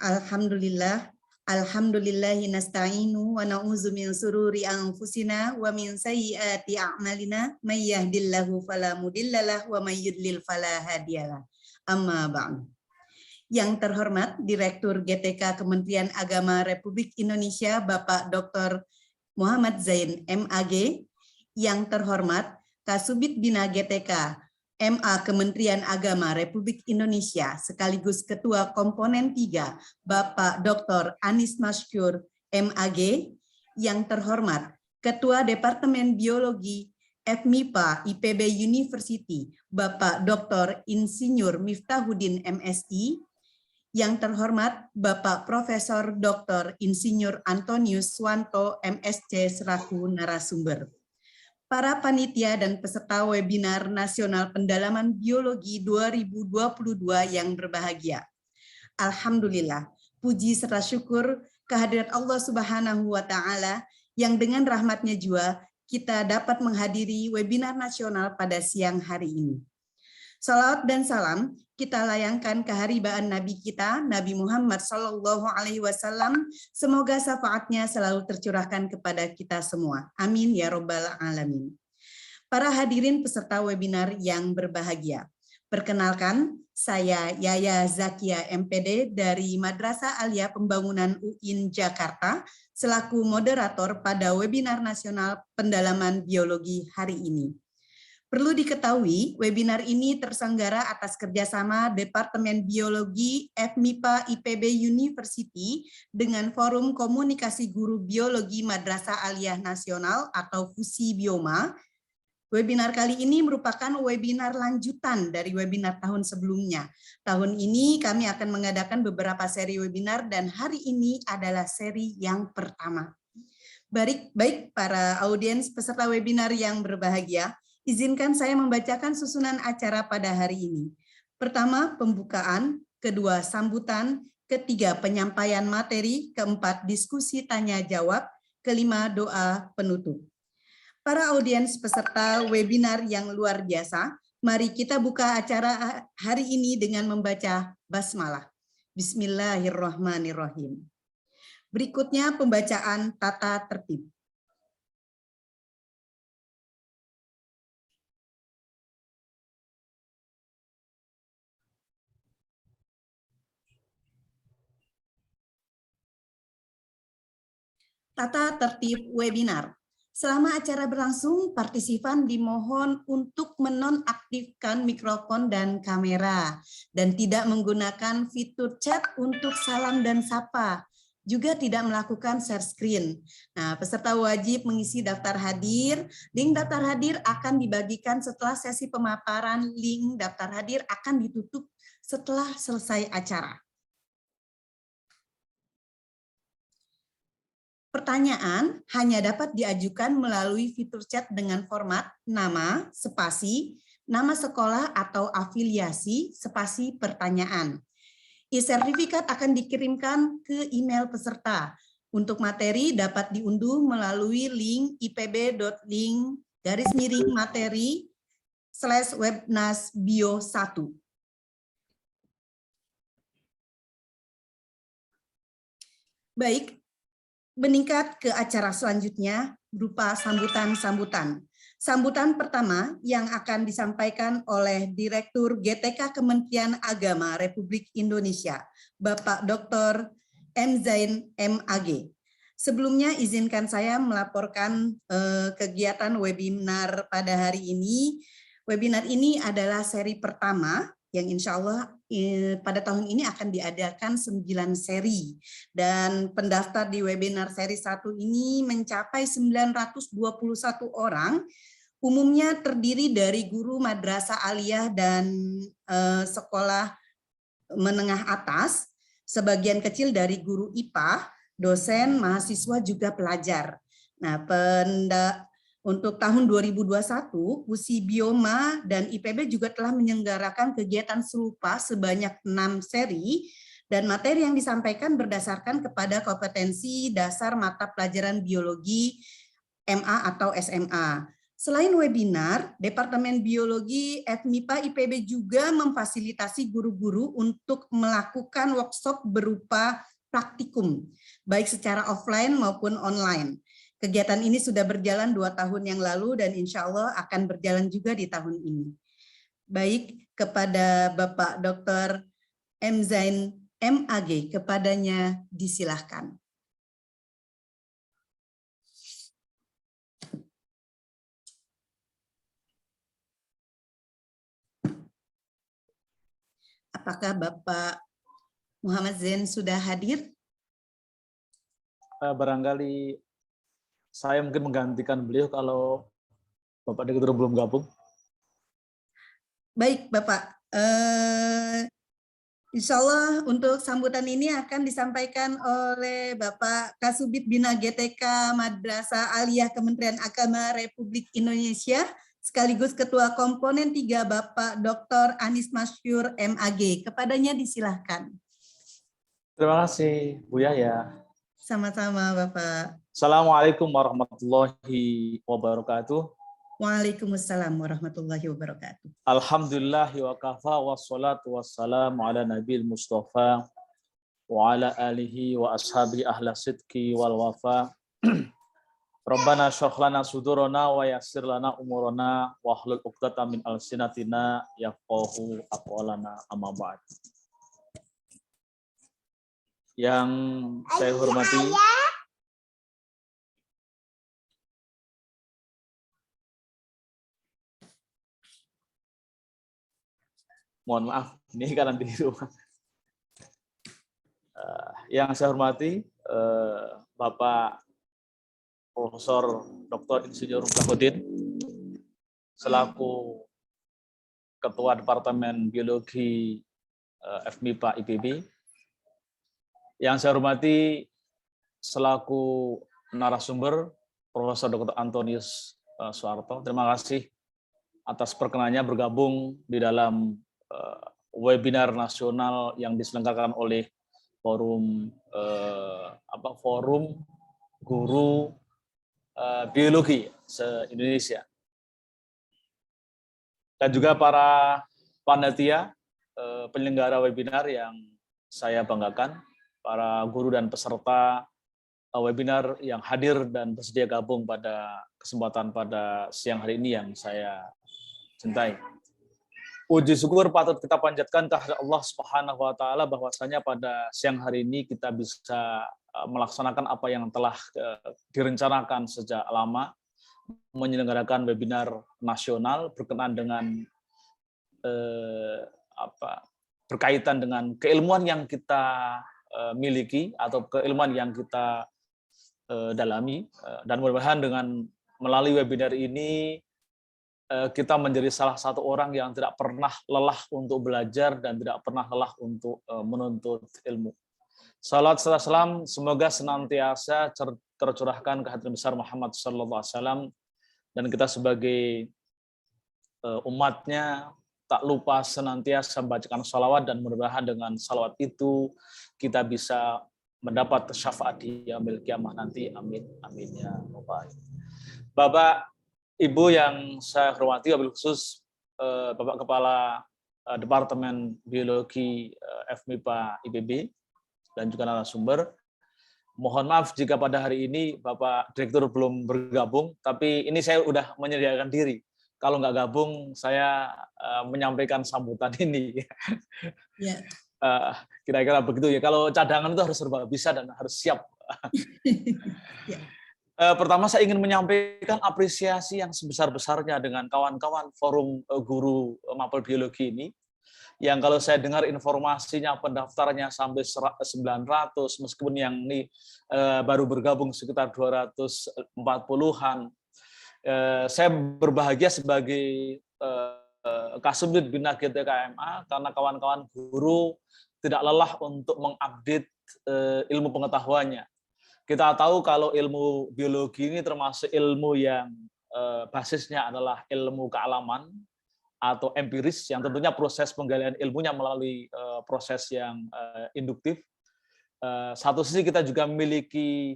Alhamdulillah, alhamdulillahi nasta'inu wa na'udzu min sururi anfusina wa min sayyiati a'malina may yahdihillahu fala mudhillalah wa may yudlil fala hadiyalah. Amma ba'du. Yang terhormat Direktur GTK Kementerian Agama Republik Indonesia Bapak Dr. Muhammad Zain MAG, yang terhormat Kasubit Bina GTK MA Kementerian Agama Republik Indonesia sekaligus Ketua Komponen 3 Bapak Dr. Anis Maskur MAG, yang terhormat Ketua Departemen Biologi FMIPA IPB University Bapak Dr. Insinyur Miftahuddin MSI, yang terhormat Bapak Profesor Dr. Insinyur Antonius Suwanto MSc selaku narasumber. Para panitia dan peserta webinar Nasional Pendalaman Biologi 2022 yang berbahagia. Alhamdulillah, puji serta syukur kehadirat Allah Subhanahu wa Ta'ala yang dengan rahmatnya jua kita dapat menghadiri webinar nasional pada siang hari ini. Salawat dan salam kita layangkan keharibaan Nabi kita, Nabi Muhammad SAW. Semoga syafaatnya selalu tercurahkan kepada kita semua. Amin ya Rabbal Alamin. Para hadirin peserta webinar yang berbahagia. Perkenalkan, saya Yaya Zakia MPD dari Madrasah Alia Pembangunan UIN Jakarta, selaku moderator pada webinar nasional pendalaman biologi hari ini. Perlu diketahui, webinar ini terselenggara atas kerjasama Departemen Biologi FMIPA IPB University dengan Forum Komunikasi Guru Biologi Madrasah Aliyah Nasional atau FUSI Bioma. Webinar kali ini merupakan webinar lanjutan dari webinar tahun sebelumnya. Tahun ini kami akan mengadakan beberapa seri webinar dan hari ini adalah seri yang pertama. Baik para audiens peserta webinar yang berbahagia, izinkan saya membacakan susunan acara pada hari ini. Pertama, pembukaan, kedua, sambutan, ketiga, penyampaian materi, keempat, diskusi tanya-jawab, kelima, doa penutup. Para audiens peserta webinar yang luar biasa, mari kita buka acara hari ini dengan membaca basmalah. Bismillahirrahmanirrahim. Berikutnya pembacaan tata tertib. Tata tertib webinar. Selama acara berlangsung, partisipan dimohon untuk menonaktifkan mikrofon dan kamera dan tidak menggunakan fitur chat untuk salam dan sapa. Juga tidak melakukan share screen. Nah, peserta wajib mengisi daftar hadir. Link daftar hadir akan dibagikan setelah sesi pemaparan. Link daftar hadir akan ditutup setelah selesai acara. Pertanyaan hanya dapat diajukan melalui fitur chat dengan format nama, spasi, nama sekolah atau afiliasi, spasi pertanyaan. E-sertifikat akan dikirimkan ke email peserta. Untuk materi dapat diunduh melalui link ipb.link/materi/webnasbio1. Baik. Meningkat ke acara selanjutnya berupa sambutan-sambutan. Sambutan pertama yang akan disampaikan oleh Direktur GTK Kementerian Agama Republik Indonesia, Bapak Dr. M. Zain MAG. Sebelumnya izinkan saya melaporkan kegiatan webinar pada hari ini. Webinar ini adalah seri pertama yang insya Allah pada tahun ini akan diadakan 9 seri. Dan pendaftar di webinar seri 1 ini mencapai 921 orang, umumnya terdiri dari guru madrasah aliyah dan sekolah menengah atas, sebagian kecil dari guru IPA, dosen, mahasiswa, juga pelajar. Nah, untuk tahun 2021, FUSI Bioma dan IPB juga telah menyelenggarakan kegiatan serupa sebanyak 6 seri, dan materi yang disampaikan berdasarkan kepada kompetensi dasar mata pelajaran biologi MA atau SMA. Selain webinar, Departemen Biologi FMIPA IPB juga memfasilitasi guru-guru untuk melakukan workshop berupa praktikum, baik secara offline maupun online. Kegiatan ini sudah berjalan 2 tahun yang lalu dan insya Allah akan berjalan juga di tahun ini. Baik, kepada Bapak Dr. M. Zain MAG, kepadanya disilahkan. Apakah Bapak Muhammad Zain sudah hadir? Barangkali saya mungkin menggantikan beliau kalau Bapak Direktur belum gabung. Baik, Bapak. Insya Allah untuk sambutan ini akan disampaikan oleh Bapak Kasubit Bina GTK Madrasah Aliyah Kementerian Agama Republik Indonesia, sekaligus Ketua Komponen 3 Bapak Dr. Anis Masyur MAG. Kepadanya disilahkan. Terima kasih, Bu Yaya. Sama-sama, Bapak. Assalamualaikum warahmatullahi wabarakatuh. Waalaikumsalam warahmatullahi wabarakatuh. Alhamdulillah wa kafa wassalatu wassalamu ala nabil mustafa wa ala alihi wa ashabi ahla sidki wal wafa. Rabbana syrah lana sudurana wa yassir lana umurana wa hlul 'uqdatam min alsinatina yafqahu aqwalana amma ba'd. Yang saya hormati mohon maaf, ini karena di rumah. Yang saya hormati Bapak Profesor Dr. Insinyur Bahodin selaku Ketua Departemen Biologi FMIPA IPB. Yang saya hormati selaku narasumber Profesor Dr. Antonius Soeharto. Terima kasih atas perkenannya bergabung di dalam webinar nasional yang diselenggarakan oleh Forum Guru Biologi se-Indonesia. Dan juga para panitia penyelenggara webinar yang saya banggakan, para guru dan peserta webinar yang hadir dan bersedia gabung pada kesempatan pada siang hari ini yang saya cintai. Puji syukur patut kita panjatkan kehadirat Allah Subhanahu wa taala bahwasanya pada siang hari ini kita bisa melaksanakan apa yang telah direncanakan sejak lama, menyelenggarakan webinar nasional berkenaan dengan berkaitan dengan keilmuan yang kita miliki atau keilmuan yang kita dalami, dan mudah-mudahan dengan melalui webinar ini kita menjadi salah satu orang yang tidak pernah lelah untuk belajar dan tidak pernah lelah untuk menuntut ilmu. Salat serta salam semoga senantiasa tercurahkan ke hadirat besar Muhammad sallallahu alaihi wasallam, dan kita sebagai umatnya tak lupa senantiasa membacakan salawat, dan mudah-mudahan dengan salawat itu kita bisa mendapat syafaat di yaumil kiamah nanti. Amin amin ya rabbal alamin. Bapak Ibu yang saya hormati, wabil khusus Bapak Kepala Departemen Biologi FMIPA IPB dan juga narasumber. Mohon maaf jika pada hari ini Bapak Direktur belum bergabung, tapi ini saya sudah menyediakan diri. Kalau nggak gabung, saya menyampaikan sambutan ini. Ya. Kira-kira begitu ya. Kalau cadangan itu harus serba bisa dan harus siap. Ya. Pertama saya ingin menyampaikan apresiasi yang sebesar-besarnya dengan kawan-kawan Forum Guru Mapel Biologi ini, yang kalau saya dengar informasinya pendaftarnya sampai 900, meskipun yang ini baru bergabung sekitar 240-an. Saya berbahagia sebagai Kasubdit Bina GTK MA karena kawan-kawan guru tidak lelah untuk mengupdate ilmu pengetahuannya. Kita tahu kalau ilmu biologi ini termasuk ilmu yang basisnya adalah ilmu kealaman atau empiris, yang tentunya proses penggalian ilmunya melalui proses yang induktif. Satu sisi kita juga memiliki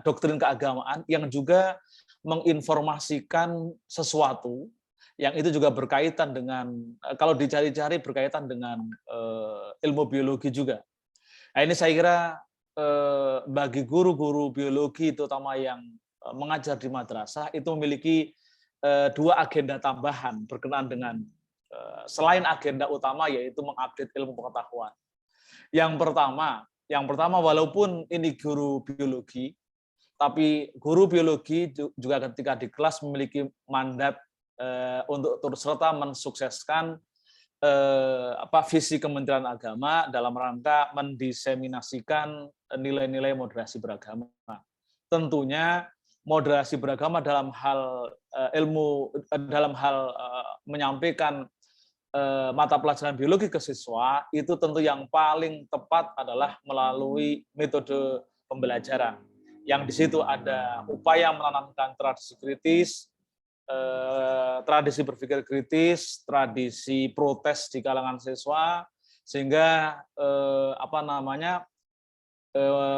doktrin keagamaan yang juga menginformasikan sesuatu yang itu juga berkaitan dengan, kalau dicari-cari berkaitan dengan ilmu biologi juga. Nah, ini saya kira bagi guru-guru biologi terutama yang mengajar di madrasah itu memiliki dua agenda tambahan berkenaan dengan selain agenda utama yaitu mengupdate ilmu pengetahuan. Yang pertama walaupun ini guru biologi, tapi guru biologi juga ketika di kelas memiliki mandat untuk turut serta mensukseskan visi Kementerian Agama dalam rangka mendiseminasikan nilai-nilai moderasi beragama. Tentunya moderasi beragama dalam hal menyampaikan mata pelajaran biologi ke siswa itu tentu yang paling tepat adalah melalui metode pembelajaran. Yang di situ ada upaya menanamkan tradisi kritis, tradisi berpikir kritis, tradisi protes di kalangan siswa, sehingga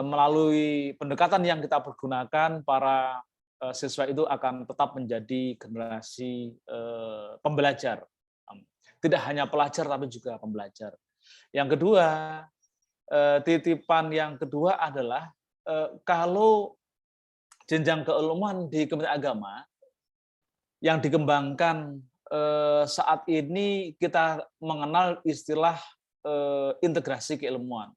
melalui pendekatan yang kita pergunakan, para siswa itu akan tetap menjadi generasi pembelajar. Tidak hanya pelajar, tapi juga pembelajar. Yang kedua, titipan yang kedua adalah kalau jenjang keilmuan di Kementerian Agama yang dikembangkan saat ini kita mengenal istilah integrasi keilmuan.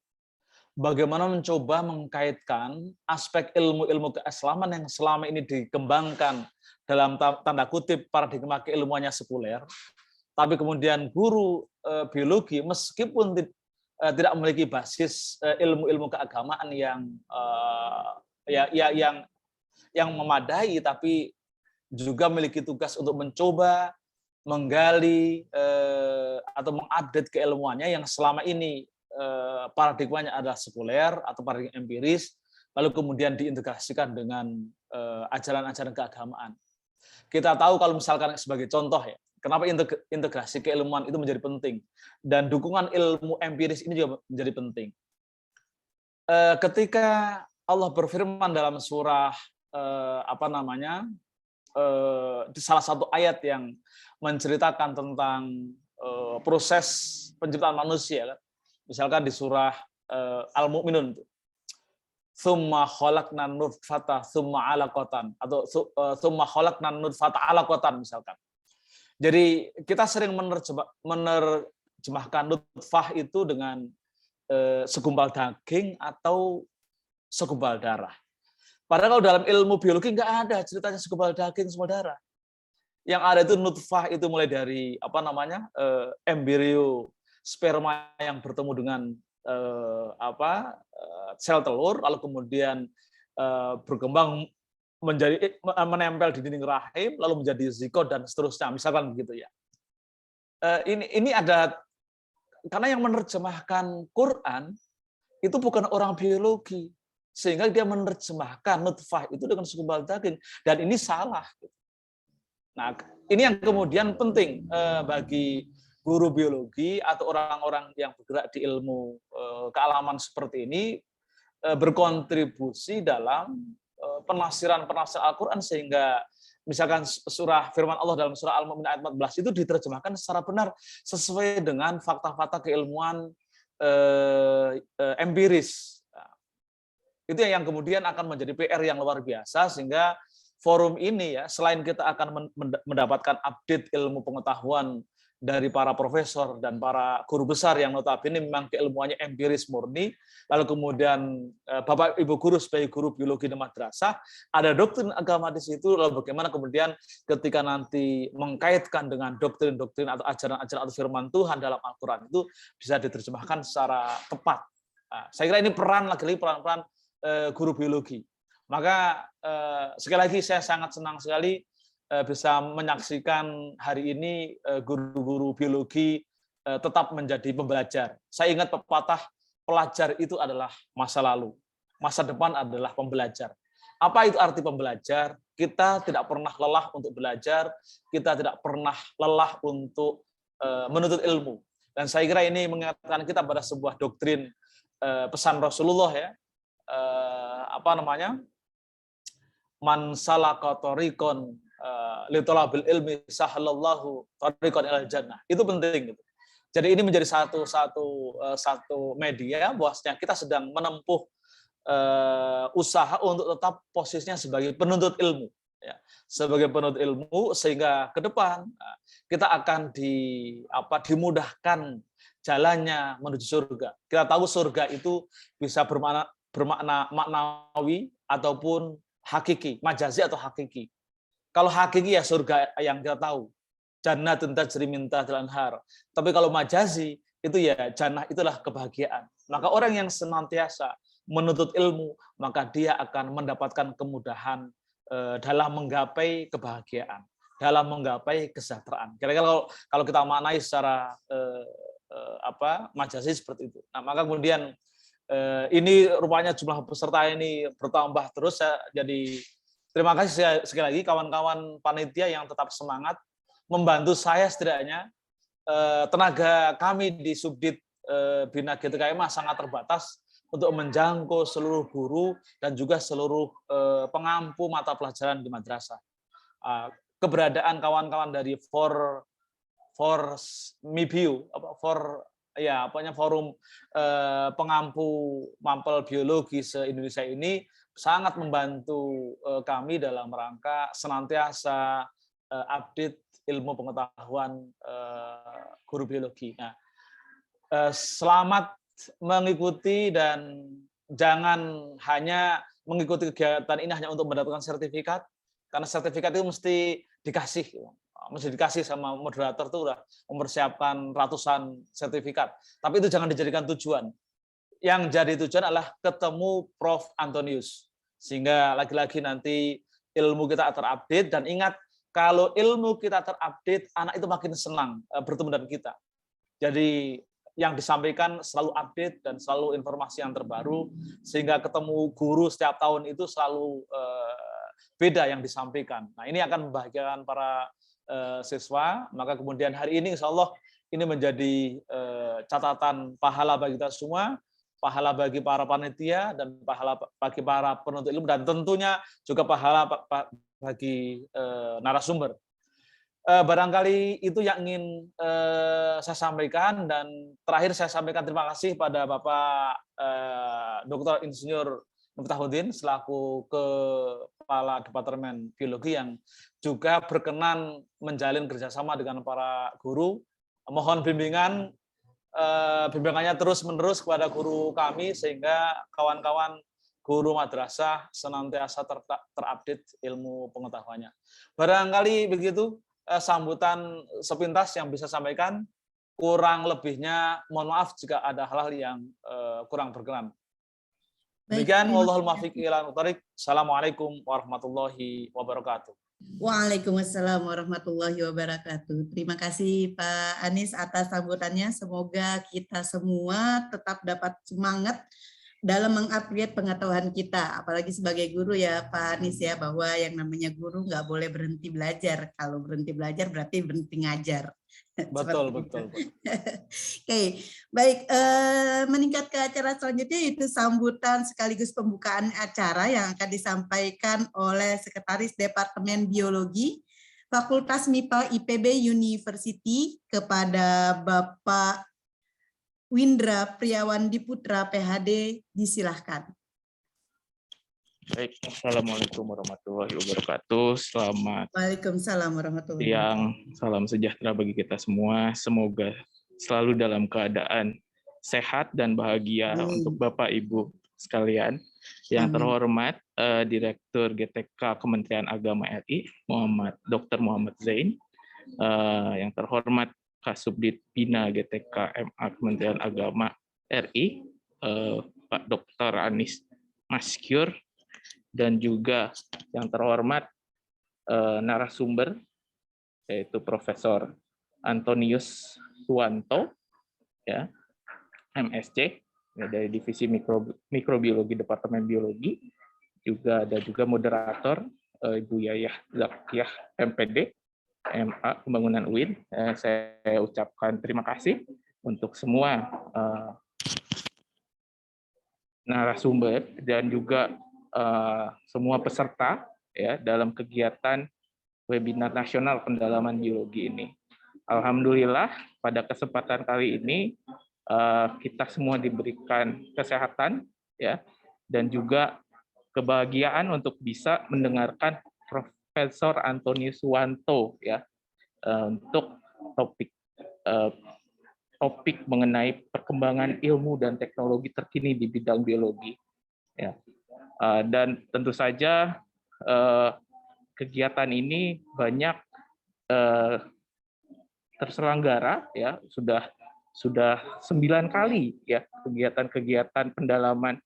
Bagaimana mencoba mengkaitkan aspek ilmu-ilmu keislaman yang selama ini dikembangkan dalam tanda kutip paradigma keilmuannya sekuler, tapi kemudian guru biologi meskipun tidak memiliki basis ilmu-ilmu keagamaan yang memadai, tapi juga memiliki tugas untuk mencoba menggali atau mengupdate keilmuannya yang selama ini paradigmanya adalah sekuler atau paradigma empiris, lalu kemudian diintegrasikan dengan ajaran-ajaran keagamaan. Kita tahu kalau misalkan sebagai contoh ya, kenapa integrasi keilmuan itu menjadi penting dan dukungan ilmu empiris ini juga menjadi penting. Ketika Allah berfirman dalam surah di salah satu ayat yang menceritakan tentang proses penciptaan manusia, kan? Misalkan di surah Al-Mu'minun, tsumma khalaqnan nutfata tsumma 'alaqatan, atau tsumma khalaqnan nutfata 'alaqatan misalkan. Jadi kita sering menerjemahkan nutfah itu dengan segumpal daging atau segumpal darah. Padahal kalau dalam ilmu biologi nggak ada ceritanya segumpal daging, segumpal darah. Yang ada itu nutfah, itu mulai dari embrio sperma yang bertemu dengan sel telur, lalu kemudian berkembang menjadi menempel di dinding rahim, lalu menjadi zigot dan seterusnya, misalkan begitu ya. Ini ada karena yang menerjemahkan Quran itu bukan orang biologi, sehingga dia menerjemahkan nutfah itu dengan segumpal daging, dan ini salah. Nah, ini yang kemudian penting bagi guru biologi atau orang-orang yang bergerak di ilmu kealaman seperti ini berkontribusi dalam penafsiran Al-Quran, sehingga misalkan firman Allah dalam surah Al-Mu'min ayat 14 itu diterjemahkan secara benar sesuai dengan fakta-fakta keilmuan empiris. Itu yang kemudian akan menjadi PR yang luar biasa, sehingga forum ini ya, selain kita akan mendapatkan update ilmu pengetahuan dari para profesor dan para guru besar yang notabene memang keilmuannya empiris murni, lalu kemudian Bapak Ibu guru sebagai guru biologi di madrasah, ada doktrin agama di situ, lalu bagaimana kemudian ketika nanti mengkaitkan dengan doktrin-doktrin atau ajaran-ajaran atau firman Tuhan dalam Al-Quran itu bisa diterjemahkan secara tepat. Nah, saya kira ini peran guru biologi. Maka sekali lagi saya sangat senang sekali bisa menyaksikan hari ini guru-guru biologi tetap menjadi pembelajar. Saya ingat pepatah, pelajar itu adalah masa lalu, masa depan adalah pembelajar. Apa itu arti pembelajar? Kita tidak pernah lelah untuk belajar, kita tidak pernah lelah untuk menuntut ilmu. Dan saya kira ini mengingatkan kita pada sebuah doktrin pesan Rasulullah ya, man salaka tariqan li talabil ilmi sahalallahu tariqan ilal jannah. Itu penting gitu. Jadi ini menjadi satu media bahwasanya kita sedang menempuh usaha untuk tetap posisinya sebagai penuntut ilmu, ya, sebagai penuntut ilmu, sehingga ke depan kita akan dimudahkan jalannya menuju surga. Kita tahu surga itu bisa bermakna maknawi ataupun hakiki, majazi atau hakiki. Kalau hakiki ya surga yang kita tahu, jannatun tajri min tahtil anhar. Tapi kalau majazi itu ya jannah itulah kebahagiaan. Maka orang yang senantiasa menuntut ilmu, maka dia akan mendapatkan kemudahan dalam menggapai kebahagiaan, dalam menggapai kesejahteraan. Kira-kira kalau kita maknai secara majazi seperti itu. Nah, maka kemudian ini rupanya jumlah peserta ini bertambah terus. Jadi terima kasih sekali lagi kawan-kawan panitia yang tetap semangat membantu saya setidaknya. Tenaga kami di Subdit Bina GTKMA sangat terbatas untuk menjangkau seluruh guru dan juga seluruh pengampu mata pelajaran di madrasah. Keberadaan kawan-kawan dari forum pengampu mapel biologi se-Indonesia ini sangat membantu kami dalam rangka senantiasa update ilmu pengetahuan guru biologi. Nah, selamat mengikuti dan jangan hanya mengikuti kegiatan ini hanya untuk mendapatkan sertifikat, karena sertifikat itu mesti dikasih sama moderator tuh udah mempersiapkan ratusan sertifikat. Tapi itu jangan dijadikan tujuan. Yang jadi tujuan adalah ketemu Prof. Antonius. Sehingga lagi-lagi nanti ilmu kita terupdate, dan ingat kalau ilmu kita terupdate, anak itu makin senang bertemu dengan kita. Jadi yang disampaikan selalu update dan selalu informasi yang terbaru, sehingga ketemu guru setiap tahun itu selalu beda yang disampaikan. Nah, ini akan membahagiakan para siswa. Maka kemudian hari ini insya Allah ini menjadi catatan pahala bagi kita semua, pahala bagi para panitia, dan pahala bagi para penuntut ilmu, dan tentunya juga pahala bagi narasumber. Barangkali itu yang ingin saya sampaikan, dan terakhir saya sampaikan terima kasih pada Bapak Dr. Insinyur Miftahudin selaku Kepala Departemen Biologi yang juga berkenan menjalin kerjasama dengan para guru. Mohon bimbingannya terus-menerus kepada guru kami sehingga kawan-kawan guru madrasah senantiasa terupdate ilmu pengetahuannya. Barangkali begitu sambutan sepintas yang bisa sampaikan, kurang lebihnya mohon maaf jika ada hal-hal yang kurang berkenan. Demikian, wallahul muwaffiq ila thoriq. Assalamualaikum warahmatullahi wabarakatuh. Waalaikumsalam warahmatullahi wabarakatuh. Terima kasih Pak Anies atas sambutannya. Semoga kita semua tetap dapat semangat dalam mengupgrade pengetahuan kita, apalagi sebagai guru ya Pak Anies ya, bahwa yang namanya guru nggak boleh berhenti belajar. Kalau berhenti belajar berarti berhenti ngajar. Betul. Oke, baik. Meningkat ke acara selanjutnya, yaitu sambutan sekaligus pembukaan acara yang akan disampaikan oleh Sekretaris Departemen Biologi Fakultas MIPA IPB University kepada Bapak Windra Priawan Diputra PhD, disilahkan. Baik, Assalamualaikum warahmatullahi wabarakatuh. Selamat Waalaikumsalam warahmatullahi siang, salam sejahtera bagi kita semua. Semoga selalu dalam keadaan sehat dan bahagia untuk Bapak Ibu sekalian. Yang terhormat Direktur GTK Kementerian Agama RI, Dr. Muhammad Zain. Yang terhormat Kasubdit Bina GTK MA Kementerian Agama RI, Pak Dr. Anies Maskyur, dan juga yang terhormat narasumber, yaitu Profesor Antonius Suwanto, ya, MSc, ya, dari Divisi Mikrobiologi Departemen Biologi. Juga ada juga moderator Ibu Yayah Zakiyah MPD, MA Pembangunan UIN. Saya ucapkan terima kasih untuk semua narasumber dan juga semua peserta ya dalam kegiatan webinar nasional pendalaman biologi ini. Alhamdulillah pada kesempatan kali ini kita semua diberikan kesehatan ya dan juga kebahagiaan untuk bisa mendengarkan Profesor Antonius Suwanto ya untuk topik mengenai perkembangan ilmu dan teknologi terkini di bidang biologi ya. Dan tentu saja kegiatan ini banyak terselenggara ya, sudah 9 kali ya kegiatan-kegiatan pendalaman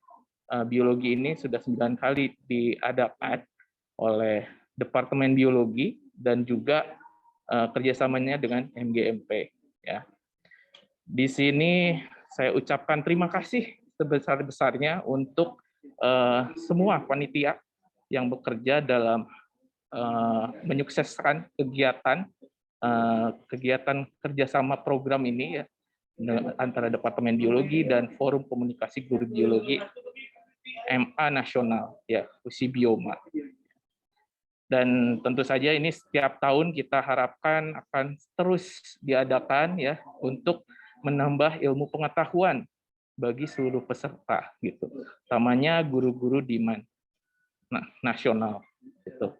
biologi ini sudah 9 kali diadakan oleh Departemen Biologi dan juga kerjasamanya dengan MGMP ya. Di sini saya ucapkan terima kasih sebesar-besarnya untuk semua panitia yang bekerja dalam menyukseskan kegiatan kerjasama program ini ya antara Departemen Biologi dan Forum Komunikasi Guru Biologi MA Nasional ya Usibioma. Dan tentu saja ini setiap tahun kita harapkan akan terus diadakan ya untuk menambah ilmu pengetahuan bagi seluruh peserta gitu. Utamanya guru-guru di nasional gitu.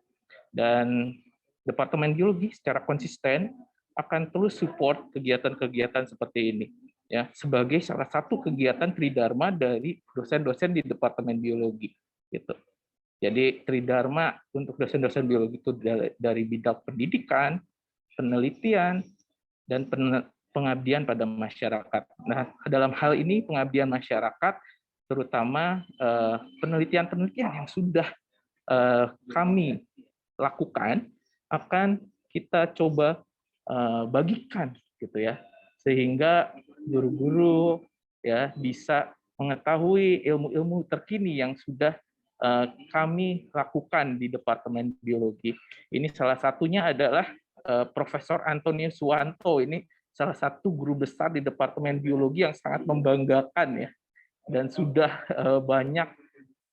Dan Departemen Biologi secara konsisten akan terus support kegiatan-kegiatan seperti ini ya sebagai salah satu kegiatan tridharma dari dosen-dosen di Departemen Biologi gitu. Jadi tridharma untuk dosen-dosen biologi itu dari bidang pendidikan, penelitian, dan pengabdian pada masyarakat. Nah, dalam hal ini pengabdian masyarakat terutama penelitian-penelitian yang sudah kami lakukan akan kita coba bagikan gitu ya sehingga guru-guru ya bisa mengetahui ilmu-ilmu terkini yang sudah kami lakukan di Departemen Biologi. Ini salah satunya adalah Profesor Antonius Suwanto. Ini salah satu guru besar di Departemen Biologi yang sangat membanggakan ya dan sudah banyak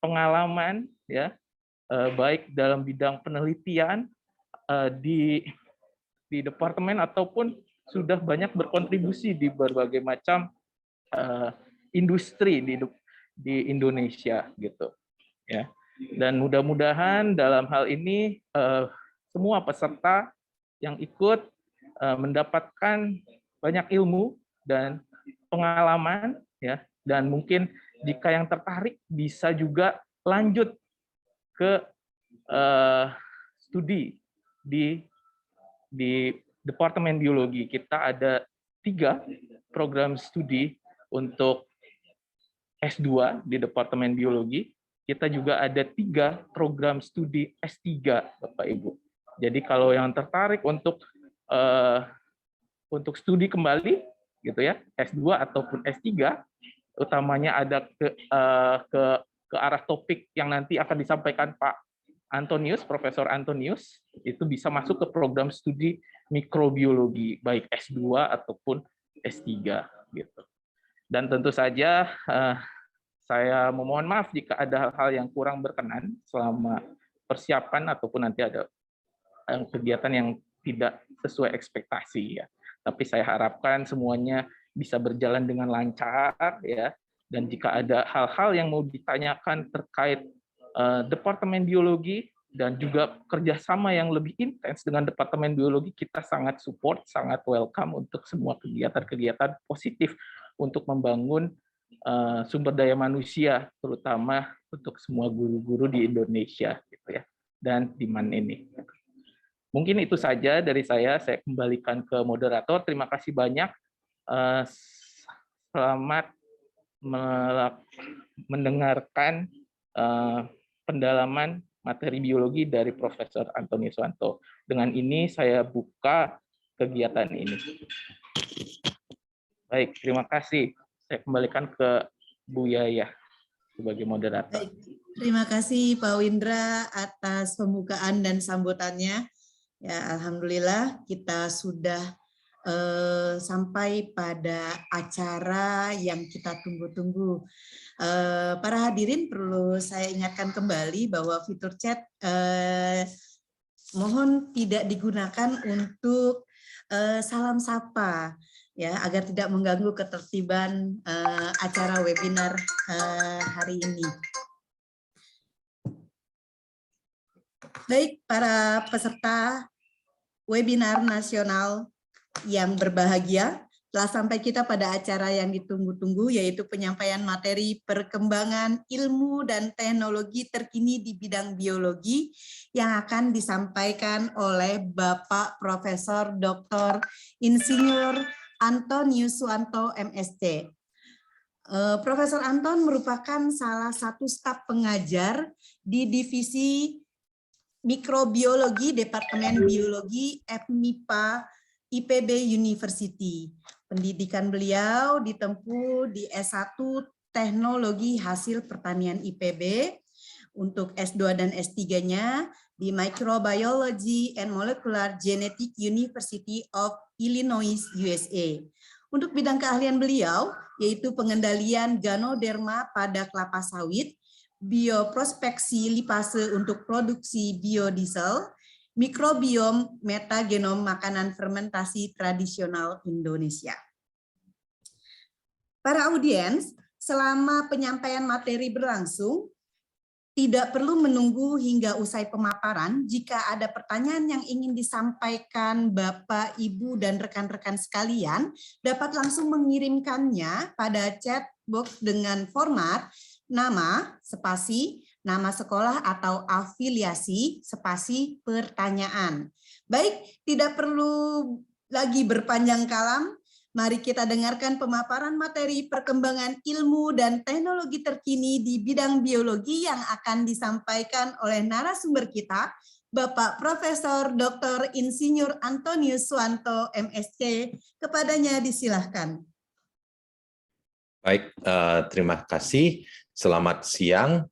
pengalaman ya baik dalam bidang penelitian di departemen ataupun sudah banyak berkontribusi di berbagai macam industri di Indonesia gitu ya. Dan mudah-mudahan dalam hal ini semua peserta yang ikut mendapatkan banyak ilmu dan pengalaman ya, dan mungkin jika yang tertarik bisa juga lanjut ke studi di Departemen Biologi. Kita ada 3 program studi untuk S2 di Departemen Biologi. Kita juga ada 3 program studi S3, Bapak Ibu. Jadi kalau yang tertarik untuk studi kembali, gitu ya, S2 ataupun S3, utamanya ada ke arah topik yang nanti akan disampaikan Pak Antonius, Profesor Antonius, itu bisa masuk ke program studi mikrobiologi, baik S2 ataupun S3, gitu. Dan tentu saja saya memohon maaf jika ada hal-hal yang kurang berkenan selama persiapan ataupun nanti ada kegiatan yang tidak sesuai ekspektasi ya. Tapi saya harapkan semuanya bisa berjalan dengan lancar ya. Dan jika ada hal-hal yang mau ditanyakan terkait Departemen Biologi dan juga kerjasama yang lebih intens dengan Departemen Biologi, kita sangat support, sangat welcome untuk semua kegiatan-kegiatan positif untuk membangun sumber daya manusia, terutama untuk semua guru-guru di Indonesia, gitu ya, dan di MAN ini. Mungkin itu saja dari saya kembalikan ke moderator. Terima kasih banyak. Selamat mendengarkan pendalaman materi biologi dari Profesor Antonius Suwanto. Dengan ini saya buka kegiatan ini. Baik, terima kasih. Saya kembalikan ke Bu Yaya sebagai moderator. Baik. Terima kasih Pak Windra atas pembukaan dan sambutannya. Ya, alhamdulillah kita sudah sampai pada acara yang kita tunggu-tunggu. Para hadirin, perlu saya ingatkan kembali bahwa fitur chat mohon tidak digunakan untuk salam sapa, ya, agar tidak mengganggu ketertiban acara webinar hari ini. Baik, para peserta webinar nasional yang berbahagia, telah sampai kita pada acara yang ditunggu-tunggu, yaitu penyampaian materi perkembangan ilmu dan teknologi terkini di bidang biologi yang akan disampaikan oleh Bapak Profesor Dr. Insinyur Antonius Suwanto, MSc. Profesor Anton merupakan salah satu staf pengajar di divisi mikrobiologi Departemen Biologi FMIPA IPB University. Pendidikan beliau ditempuh di S1 Teknologi Hasil Pertanian IPB, untuk S2 dan S3-nya di Microbiology and Molecular Genetics University of Illinois, USA. Untuk bidang keahlian beliau, yaitu pengendalian Ganoderma pada kelapa sawit, bioprospeksi lipase untuk produksi biodiesel, mikrobiom metagenom makanan fermentasi tradisional Indonesia. Para audiens, selama penyampaian materi berlangsung, tidak perlu menunggu hingga usai pemaparan. Jika ada pertanyaan yang ingin disampaikan Bapak, Ibu, dan rekan-rekan sekalian, dapat langsung mengirimkannya pada chat box dengan format nama, spasi, nama sekolah atau afiliasi, spasi pertanyaan. Baik, tidak perlu lagi berpanjang kalam, mari kita dengarkan pemaparan materi perkembangan ilmu dan teknologi terkini di bidang biologi yang akan disampaikan oleh narasumber kita, Bapak Profesor Dr. Insinyur Antonius Suwanto, MSc. Kepadanya disilahkan. Baik, terima kasih. Selamat siang.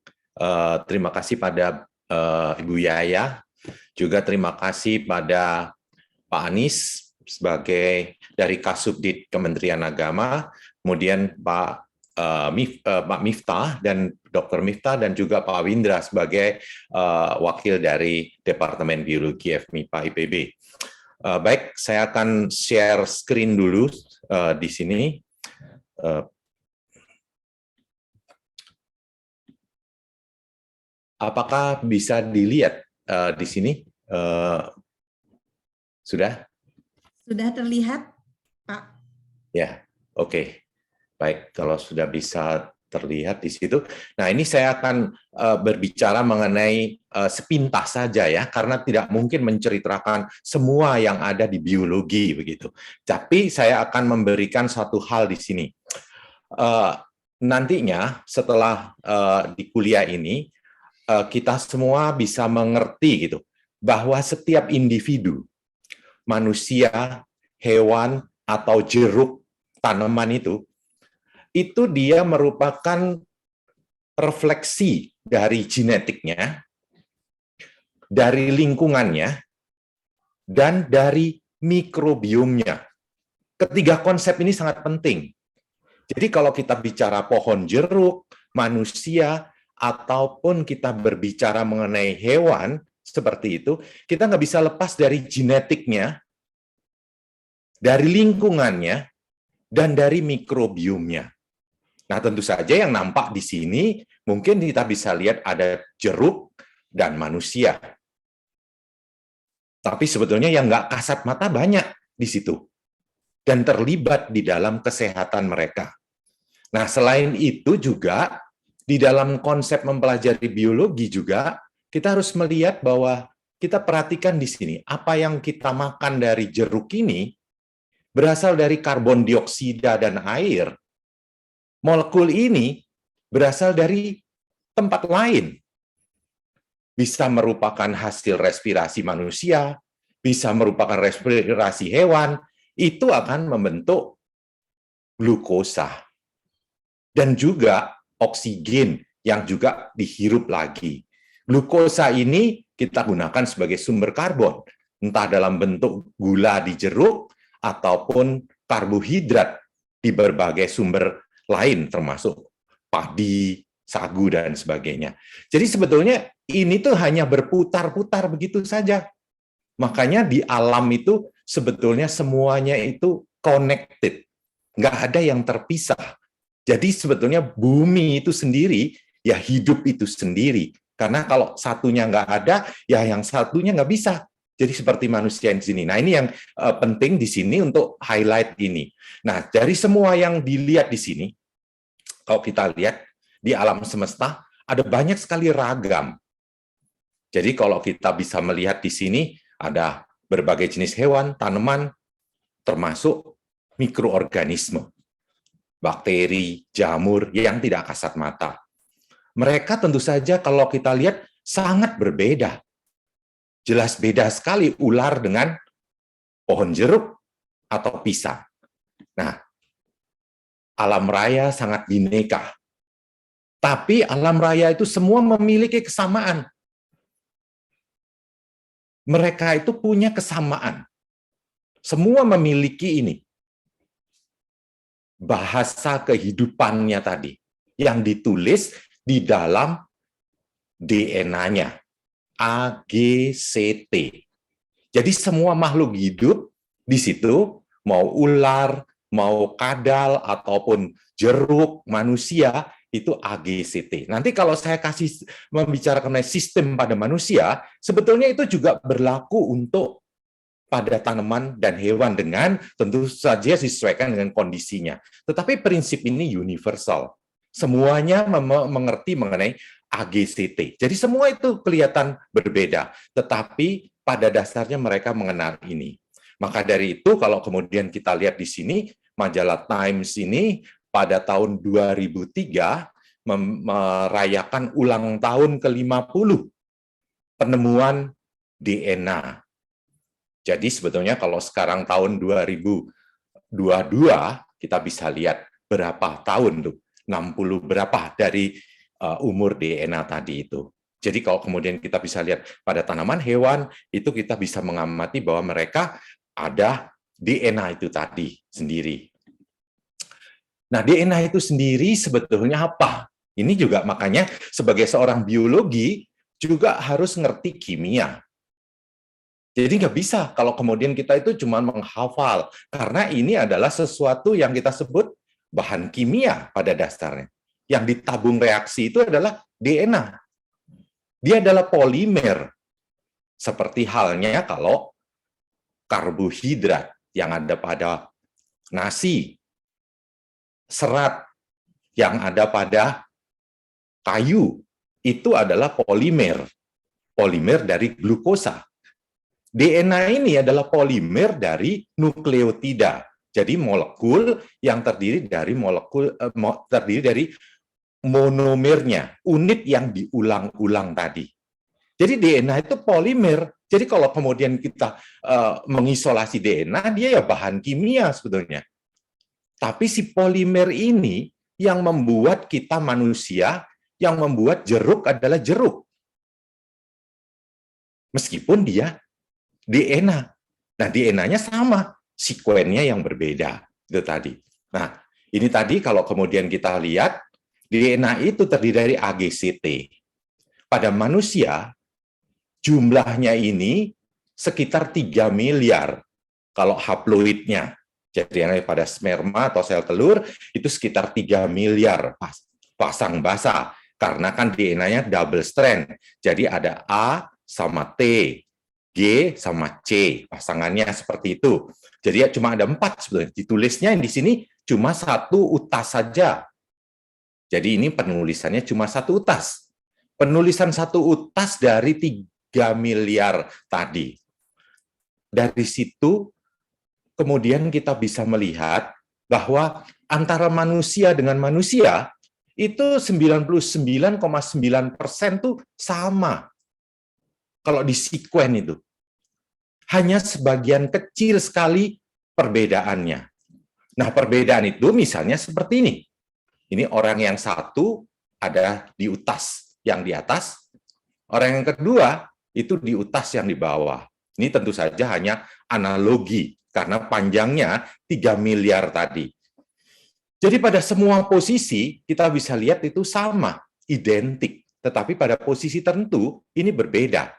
Terima kasih pada Ibu Yaya, juga terima kasih pada Pak Anies sebagai dari Kasubdit Kementerian Agama, kemudian Pak Miftah dan Dr. Miftah, dan juga Pak Windra sebagai wakil dari Departemen Biologi FMIPA IPB. Baik, saya akan share screen dulu di sini. Apakah bisa dilihat di sini? Sudah? Sudah terlihat, Pak? Ya, oke. Baik, kalau sudah bisa terlihat di situ. Nah, ini saya akan berbicara mengenai sepintas saja ya, karena tidak mungkin menceritakan semua yang ada di biologi begitu. Tapi saya akan memberikan satu hal di sini. Nantinya setelah di kuliah ini, kita semua bisa mengerti gitu bahwa setiap individu, manusia, hewan, atau jeruk tanaman itu dia merupakan refleksi dari genetiknya, dari lingkungannya, dan dari mikrobiomnya. Ketiga konsep ini sangat penting. Jadi kalau kita bicara pohon jeruk, manusia, ataupun kita berbicara mengenai hewan, seperti itu, kita nggak bisa lepas dari genetiknya, dari lingkungannya, dan dari mikrobiomnya. Nah, tentu saja yang nampak di sini, mungkin kita bisa lihat ada jeruk dan manusia. Tapi sebetulnya yang nggak kasat mata banyak di situ, dan terlibat di dalam kesehatan mereka. Nah, selain itu juga, di dalam konsep mempelajari biologi juga, kita harus melihat bahwa kita perhatikan di sini, apa yang kita makan dari jeruk ini berasal dari karbon dioksida dan air. Molekul ini berasal dari tempat lain. Bisa merupakan hasil respirasi manusia, bisa merupakan respirasi hewan, itu akan membentuk glukosa. Dan juga oksigen yang juga dihirup lagi. Glukosa ini kita gunakan sebagai sumber karbon, entah dalam bentuk gula di jeruk ataupun karbohidrat di berbagai sumber lain, termasuk padi, sagu, dan sebagainya. Jadi sebetulnya ini tuh hanya berputar-putar begitu saja. Makanya di alam itu sebetulnya semuanya itu connected. Nggak ada yang terpisah. Jadi sebetulnya bumi itu sendiri, ya hidup itu sendiri. Karena kalau satunya nggak ada, ya yang satunya nggak bisa. Jadi seperti manusia di sini. Nah ini yang penting di sini untuk highlight ini. Nah dari semua yang dilihat di sini, kalau kita lihat di alam semesta, ada banyak sekali ragam. Jadi kalau kita bisa melihat di sini, ada berbagai jenis hewan, tanaman, termasuk mikroorganisme, bakteri, jamur yang tidak kasat mata. Mereka tentu saja kalau kita lihat sangat berbeda. Jelas beda sekali ular dengan pohon jeruk atau pisang. Nah, alam raya sangat bineka. Tapi alam raya itu semua memiliki kesamaan. Mereka itu punya kesamaan. Semua memiliki ini. Bahasa kehidupannya tadi yang ditulis di dalam DNA-nya, AGCT. Jadi semua makhluk hidup di situ, mau ular, mau kadal, ataupun jeruk, manusia, itu AGCT. Nanti kalau saya kasih membicarakan sistem pada manusia, sebetulnya itu juga berlaku untuk pada tanaman dan hewan dengan tentu saja disesuaikan dengan kondisinya. Tetapi prinsip ini universal. Semuanya mengerti mengenai AGCT. Jadi semua itu kelihatan berbeda, tetapi pada dasarnya mereka mengenal ini. Maka dari itu kalau kemudian kita lihat di sini, majalah Times ini pada tahun 2003 merayakan ulang tahun ke-50 penemuan DNA. Jadi sebetulnya kalau sekarang tahun 2022, kita bisa lihat berapa tahun tuh, 60 berapa dari umur DNA tadi itu. Jadi kalau kemudian kita bisa lihat pada tanaman, hewan, itu kita bisa mengamati bahwa mereka ada DNA itu tadi sendiri. Nah, DNA itu sendiri sebetulnya apa? Ini juga makanya sebagai seorang biologi juga harus ngerti kimia. Jadi nggak bisa kalau kemudian kita itu cuma menghafal, karena ini adalah sesuatu yang kita sebut bahan kimia pada dasarnya. Yang ditabung reaksi itu adalah DNA. Dia adalah polimer. Seperti halnya kalau karbohidrat yang ada pada nasi, serat yang ada pada kayu, itu adalah polimer. Polimer dari glukosa. DNA ini adalah polimer dari nukleotida. Jadi molekul yang terdiri dari monomernya, unit yang diulang-ulang tadi. Jadi DNA itu polimer. Jadi kalau kemudian kita mengisolasi DNA, dia ya bahan kimia sebetulnya. Tapi si polimer ini yang membuat kita manusia, yang membuat jeruk adalah jeruk. Meskipun dia DNA. Nah, DNA-nya sama, sekuennya yang berbeda. Itu tadi. Nah, ini tadi kalau kemudian kita lihat, DNA itu terdiri dari AGCT. Pada manusia, jumlahnya ini sekitar 3 miliar kalau haploidnya. Jadi pada sperma atau sel telur, itu sekitar 3 miliar pasang basa. Karena kan DNA-nya double strand. Jadi ada A sama T. G sama C, pasangannya seperti itu. Jadi ya cuma ada 4 sebenarnya. Ditulisnya di sini cuma 1 utas saja. Jadi ini penulisannya cuma 1 utas. Penulisan 1 utas dari 3 miliar tadi. Dari situ kemudian kita bisa melihat bahwa antara manusia dengan manusia itu 99,9% tuh sama. Kalau di sekuen itu. Hanya sebagian kecil sekali perbedaannya. Nah, perbedaan itu misalnya seperti ini. Ini orang yang satu ada di utas yang di atas, orang yang kedua itu di utas yang di bawah. Ini tentu saja hanya analogi karena panjangnya 3 miliar tadi. Jadi pada semua posisi kita bisa lihat itu sama, identik. Tetapi pada posisi tertentu ini berbeda.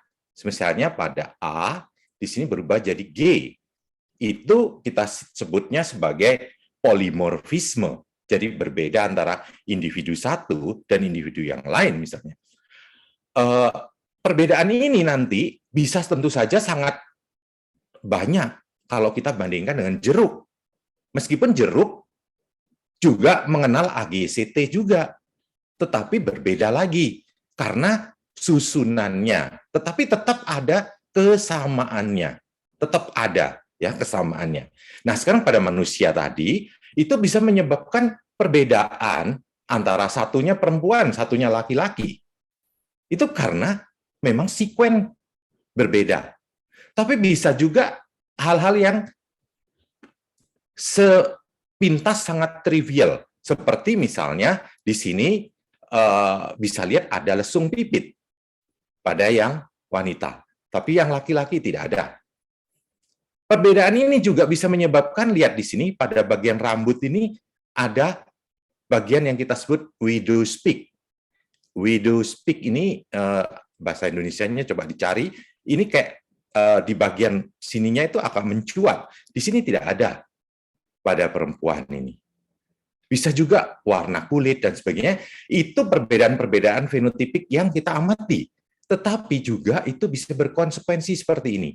Misalnya pada A, di sini berubah jadi G. Itu kita sebutnya sebagai polimorfisme. Jadi berbeda antara individu satu dan individu yang lain misalnya. Perbedaan ini nanti bisa tentu saja sangat banyak kalau kita bandingkan dengan jeruk. Meskipun jeruk juga mengenal AGCT juga, tetapi berbeda lagi karena susunannya. Tetapi tetap ada kesamaannya, tetap ada ya kesamaannya. Nah, sekarang pada manusia tadi itu bisa menyebabkan perbedaan antara satunya perempuan, satunya laki-laki. Itu karena memang sekuen berbeda. Tapi bisa juga hal-hal yang sepintas sangat trivial, seperti misalnya di sini bisa lihat ada lesung pipit pada yang wanita, tapi yang laki-laki tidak ada. Perbedaan ini juga bisa menyebabkan, lihat di sini pada bagian rambut ini ada bagian yang kita sebut widow's peak. Widow's peak ini bahasa Indonesianya coba dicari, ini kayak di bagian sininya itu akan mencuat. Di sini tidak ada pada perempuan ini. Bisa juga warna kulit dan sebagainya. Itu perbedaan-perbedaan fenotipik yang kita amati. Tetapi juga itu bisa berkonsekuensi seperti ini.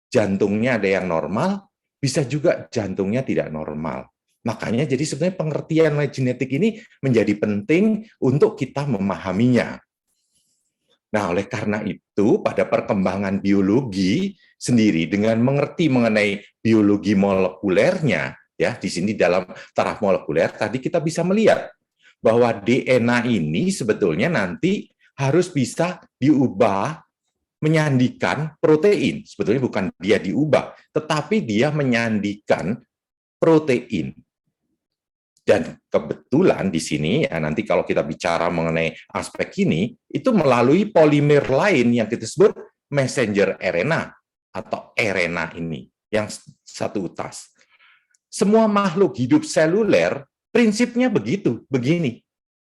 Jantungnya ada yang normal, bisa juga jantungnya tidak normal. Makanya jadi sebenarnya pengertian genetik ini menjadi penting untuk kita memahaminya. Nah, oleh karena itu, pada perkembangan biologi sendiri, dengan mengerti mengenai biologi molekulernya, ya di sini dalam taraf molekuler, tadi kita bisa melihat bahwa DNA ini sebetulnya nanti harus bisa diubah menyandikan protein. Sebetulnya bukan dia diubah, tetapi dia menyandikan protein. Dan kebetulan di sini, ya, nanti kalau kita bicara mengenai aspek ini, itu melalui polimer lain yang kita sebut messenger RNA atau RNA ini, yang satu utas. Semua makhluk hidup seluler, prinsipnya begini.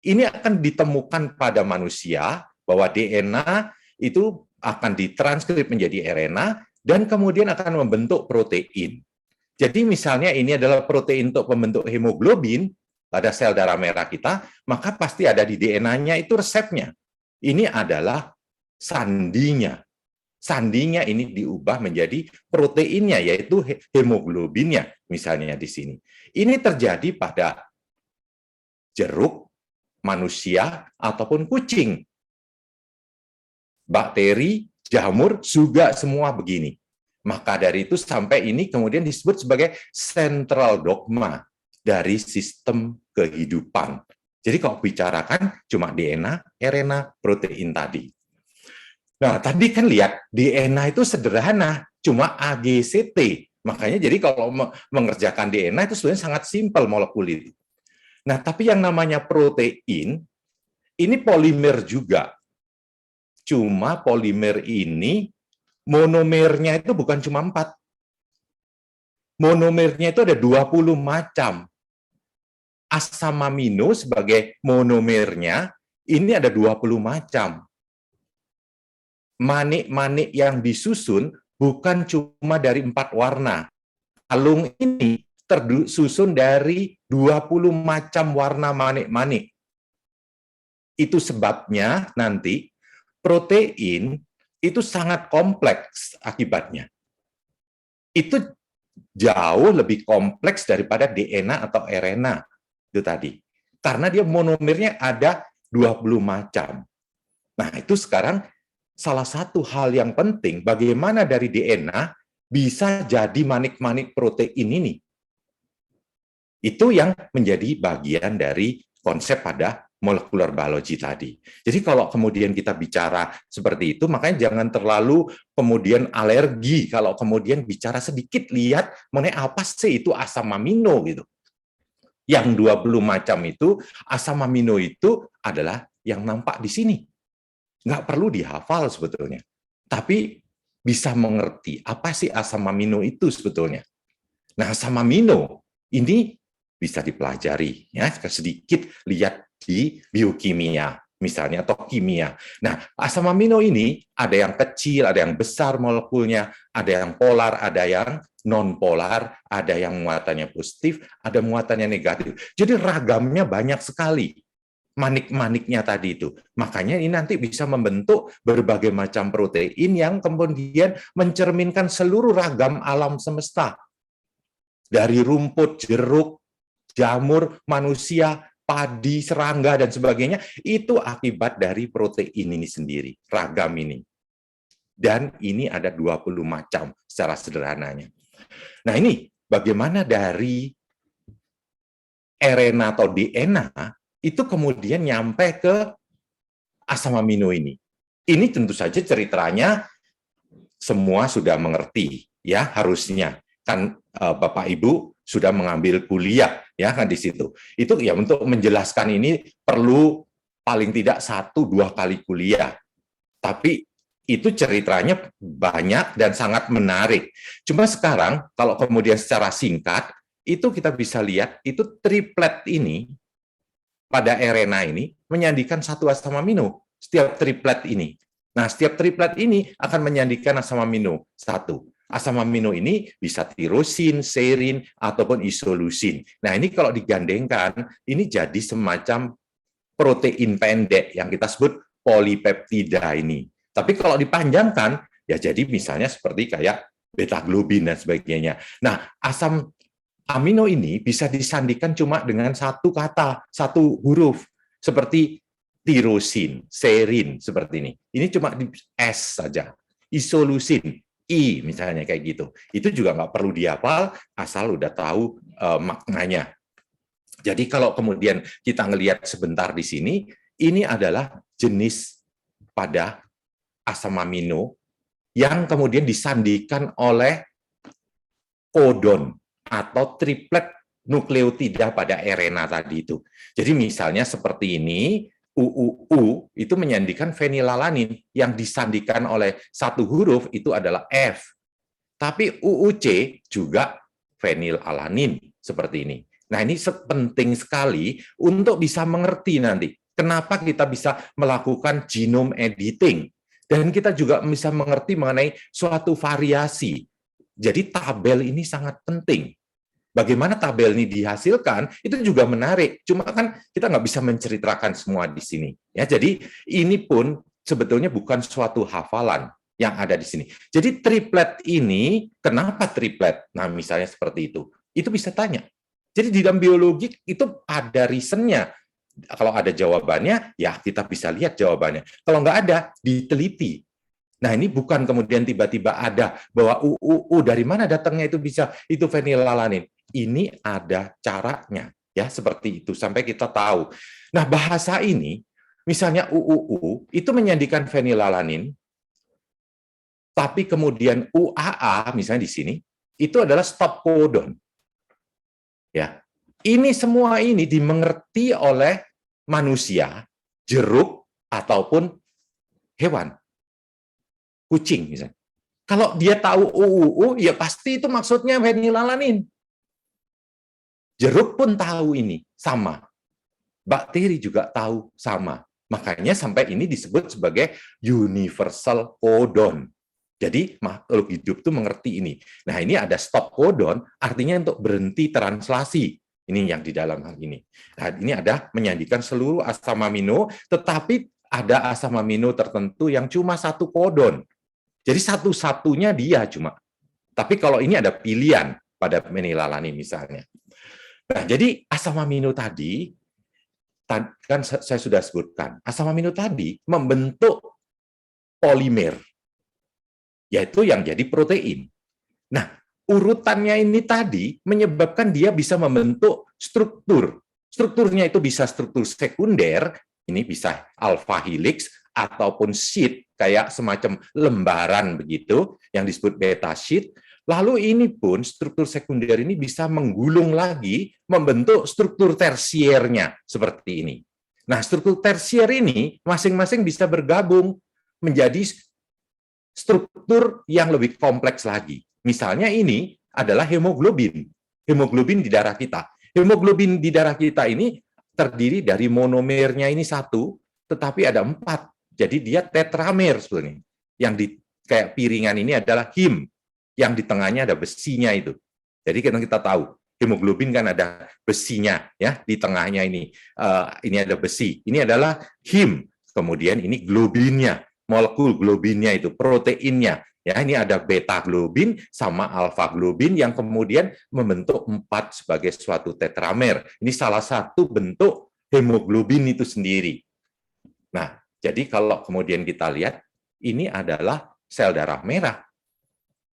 Ini akan ditemukan pada manusia, bahwa DNA itu akan ditranskrip menjadi RNA, dan kemudian akan membentuk protein. Jadi misalnya ini adalah protein untuk pembentuk hemoglobin pada sel darah merah kita, maka pasti ada di DNA-nya itu resepnya. Ini adalah sandinya. Sandinya ini diubah menjadi proteinnya, yaitu hemoglobinnya, misalnya di sini. Ini terjadi pada jeruk, manusia, ataupun kucing. Bakteri, jamur, juga semua begini. Maka dari itu sampai ini kemudian disebut sebagai central dogma dari sistem kehidupan. Jadi kalau bicarakan cuma DNA, RNA, protein tadi. Nah, tadi kan lihat DNA itu sederhana, cuma AGCT. Makanya jadi kalau mengerjakan DNA itu sebenarnya sangat simpel molekul. Nah, tapi yang namanya protein, ini polimer juga. Cuma polimer ini monomernya itu bukan cuma 4. Monomernya itu ada 20 macam. Asam amino sebagai monomernya, ini ada 20 macam. Manik-manik yang disusun bukan cuma dari 4 warna. Kalung ini tersusun dari 20 macam warna manik-manik. Itu sebabnya nanti protein itu sangat kompleks akibatnya. Itu jauh lebih kompleks daripada DNA atau RNA itu tadi. Karena dia monomernya ada 20 macam. Nah, itu sekarang salah satu hal yang penting, bagaimana dari DNA bisa jadi manik-manik protein ini. Itu yang menjadi bagian dari konsep pada molekular biology tadi. Jadi kalau kemudian kita bicara seperti itu, makanya jangan terlalu kemudian alergi kalau kemudian bicara sedikit lihat mengenai apa sih itu asam amino gitu. Yang 20 macam itu, asam amino itu adalah yang nampak di sini. Nggak perlu dihafal sebetulnya. Tapi bisa mengerti apa sih asam amino itu sebetulnya. Nah, asam amino ini bisa dipelajari, ya, sedikit lihat di biokimia misalnya atau kimia. Nah, asam amino ini ada yang kecil, ada yang besar molekulnya, ada yang polar, ada yang non polar, ada yang muatannya positif, ada muatannya negatif. Jadi ragamnya banyak sekali. Manik-maniknya tadi itu. Makanya ini nanti bisa membentuk berbagai macam protein yang kemudian mencerminkan seluruh ragam alam semesta. Dari rumput, jeruk, jamur, manusia, padi, serangga, dan sebagainya, itu akibat dari protein ini sendiri, ragam ini. Dan ini ada 20 macam secara sederhananya. Nah ini, bagaimana dari RNA atau DNA, itu kemudian nyampe ke asam amino ini. Ini tentu saja ceritanya semua sudah mengerti, ya harusnya. Kan Bapak Ibu sudah mengambil kuliah ya kan di situ. Itu ya untuk menjelaskan ini perlu paling tidak 1-2 kali kuliah. Tapi itu ceritanya banyak dan sangat menarik. Cuma sekarang kalau kemudian secara singkat itu kita bisa lihat itu triplet ini pada RNA ini menyandikan satu asam amino setiap triplet ini. Nah, setiap triplet ini akan menyandikan asam amino satu. Asam amino ini bisa tirosin, serin, ataupun isoleusin. Nah, ini kalau digandengkan, ini jadi semacam protein pendek yang kita sebut polipeptida ini. Tapi kalau dipanjangkan, ya jadi misalnya seperti kayak beta globin dan sebagainya. Nah, asam amino ini bisa disandikan cuma dengan satu kata, satu huruf, seperti tirosin, serin, seperti ini. Ini cuma di S saja. Isoleusin, I misalnya kayak gitu. Itu juga nggak perlu dihafal, asal udah tahu maknanya. Jadi kalau kemudian kita ngelihat sebentar di sini, ini adalah jenis pada asam amino yang kemudian disandikan oleh kodon atau triplet nukleotida pada RNA tadi itu. Jadi misalnya seperti ini, UUU itu menyandikan fenilalanin yang disandikan oleh satu huruf itu adalah F. Tapi UUC juga fenilalanin seperti ini. Nah, ini penting sekali untuk bisa mengerti nanti kenapa kita bisa melakukan genome editing dan kita juga bisa mengerti mengenai suatu variasi. Jadi tabel ini sangat penting. Bagaimana tabel ini dihasilkan itu juga menarik. Cuma kan kita nggak bisa menceritakan semua di sini. Ya, jadi ini pun sebetulnya bukan suatu hafalan yang ada di sini. Jadi triplet ini kenapa triplet? Nah, misalnya seperti itu. Itu bisa tanya. Jadi di dalam biologi itu ada reasonnya. Kalau ada jawabannya, ya kita bisa lihat jawabannya. Kalau nggak ada, diteliti. Nah, ini bukan kemudian tiba-tiba ada bahwa dari mana datangnya itu bisa itu fenilalanin. Ini ada caranya, ya seperti itu sampai kita tahu. Nah, bahasa ini misalnya itu menyandikan fenilalanin, tapi kemudian UAA misalnya di sini itu adalah stop codon. Ya, ini semua ini dimengerti oleh manusia, jeruk ataupun hewan, kucing misalnya. Kalau dia tahu ya pasti itu maksudnya fenilalanin. Jeruk pun tahu ini, sama. Bakteri juga tahu, sama. Makanya sampai ini disebut sebagai universal codon. Jadi makhluk hidup itu mengerti ini. Nah, ini ada stop codon, artinya untuk berhenti translasi. Ini yang di dalam hal ini. Nah, ini ada menyandikan seluruh asam amino, tetapi ada asam amino tertentu yang cuma satu codon. Jadi satu-satunya dia cuma. Tapi kalau ini ada pilihan pada fenilalanin misalnya. Nah, jadi asam amino tadi, kan saya sudah sebutkan, asam amino tadi membentuk polimer, yaitu yang jadi protein. Nah, urutannya ini tadi menyebabkan dia bisa membentuk struktur. Strukturnya itu bisa struktur sekunder, ini bisa alpha helix, ataupun sheet, kayak semacam lembaran begitu, yang disebut beta sheet. Lalu ini pun struktur sekunder ini bisa menggulung lagi, membentuk struktur tersiernya seperti ini. Nah, struktur tersier ini masing-masing bisa bergabung menjadi struktur yang lebih kompleks lagi. Misalnya ini adalah hemoglobin. Hemoglobin di darah kita. Hemoglobin di darah kita ini terdiri dari monomernya ini 1, tetapi ada 4. Jadi dia tetramer sebenarnya. Yang di kayak piringan ini adalah him. Yang di tengahnya ada besinya itu. Jadi kita tahu hemoglobin kan ada besinya ya di tengahnya ini. Ini ada besi. Ini adalah him. Kemudian ini globinnya, molekul globinnya itu, proteinnya. Ya, ini ada beta globin sama alfa globin yang kemudian membentuk 4 sebagai suatu tetramer. Ini salah satu bentuk hemoglobin itu sendiri. Nah, jadi kalau kemudian kita lihat, ini adalah sel darah merah.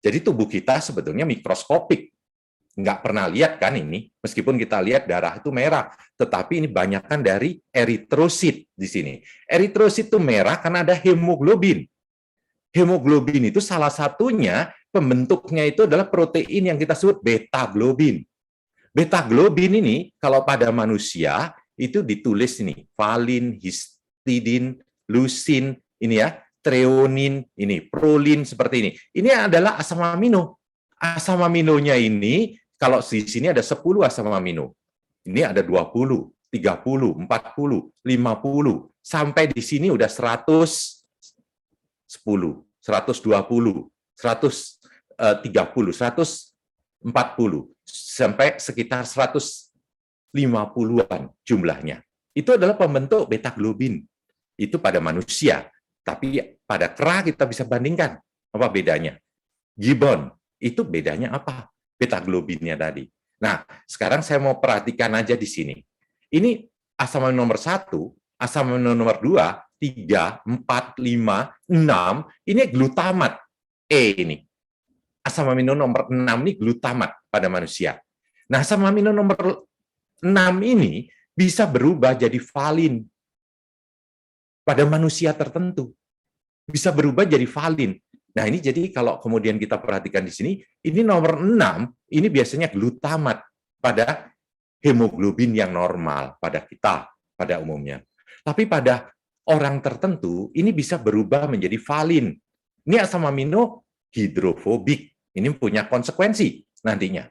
Jadi tubuh kita sebetulnya mikroskopik. Nggak pernah lihat kan ini, meskipun kita lihat darah itu merah, tetapi ini banyakkan dari eritrosit di sini. Eritrosit itu merah karena ada hemoglobin. Hemoglobin itu salah satunya pembentuknya itu adalah protein yang kita sebut beta globin. Beta globin ini kalau pada manusia itu ditulis ini, valin, histidin, leucin, ini ya, treonin, ini prolin seperti ini. Ini adalah asam amino. Asam aminonya ini kalau di sini ada 10 asam amino. Ini ada 20, 30, 40, 50, sampai di sini udah 110, 120, 130, 140, sampai sekitar 150-an jumlahnya. Itu adalah pembentuk beta globin. Itu pada manusia. Tapi pada kera kita bisa bandingkan. Apa bedanya? Gibbon, itu bedanya apa? Beta globinnya tadi. Nah, sekarang saya mau perhatikan aja di sini. Ini asam amino nomor 1, asam amino nomor 2, 3, 4, 5, 6, ini glutamat. Ini. Asam amino nomor 6 ini glutamat pada manusia. Nah, asam amino nomor 6 ini bisa berubah jadi valin pada manusia tertentu. Bisa berubah jadi valin. Nah, ini jadi kalau kemudian kita perhatikan di sini, ini nomor 6, ini biasanya glutamat pada hemoglobin yang normal pada kita, pada umumnya. Tapi pada orang tertentu, ini bisa berubah menjadi valin. Ini asam amino hidrofobik. Ini punya konsekuensi nantinya.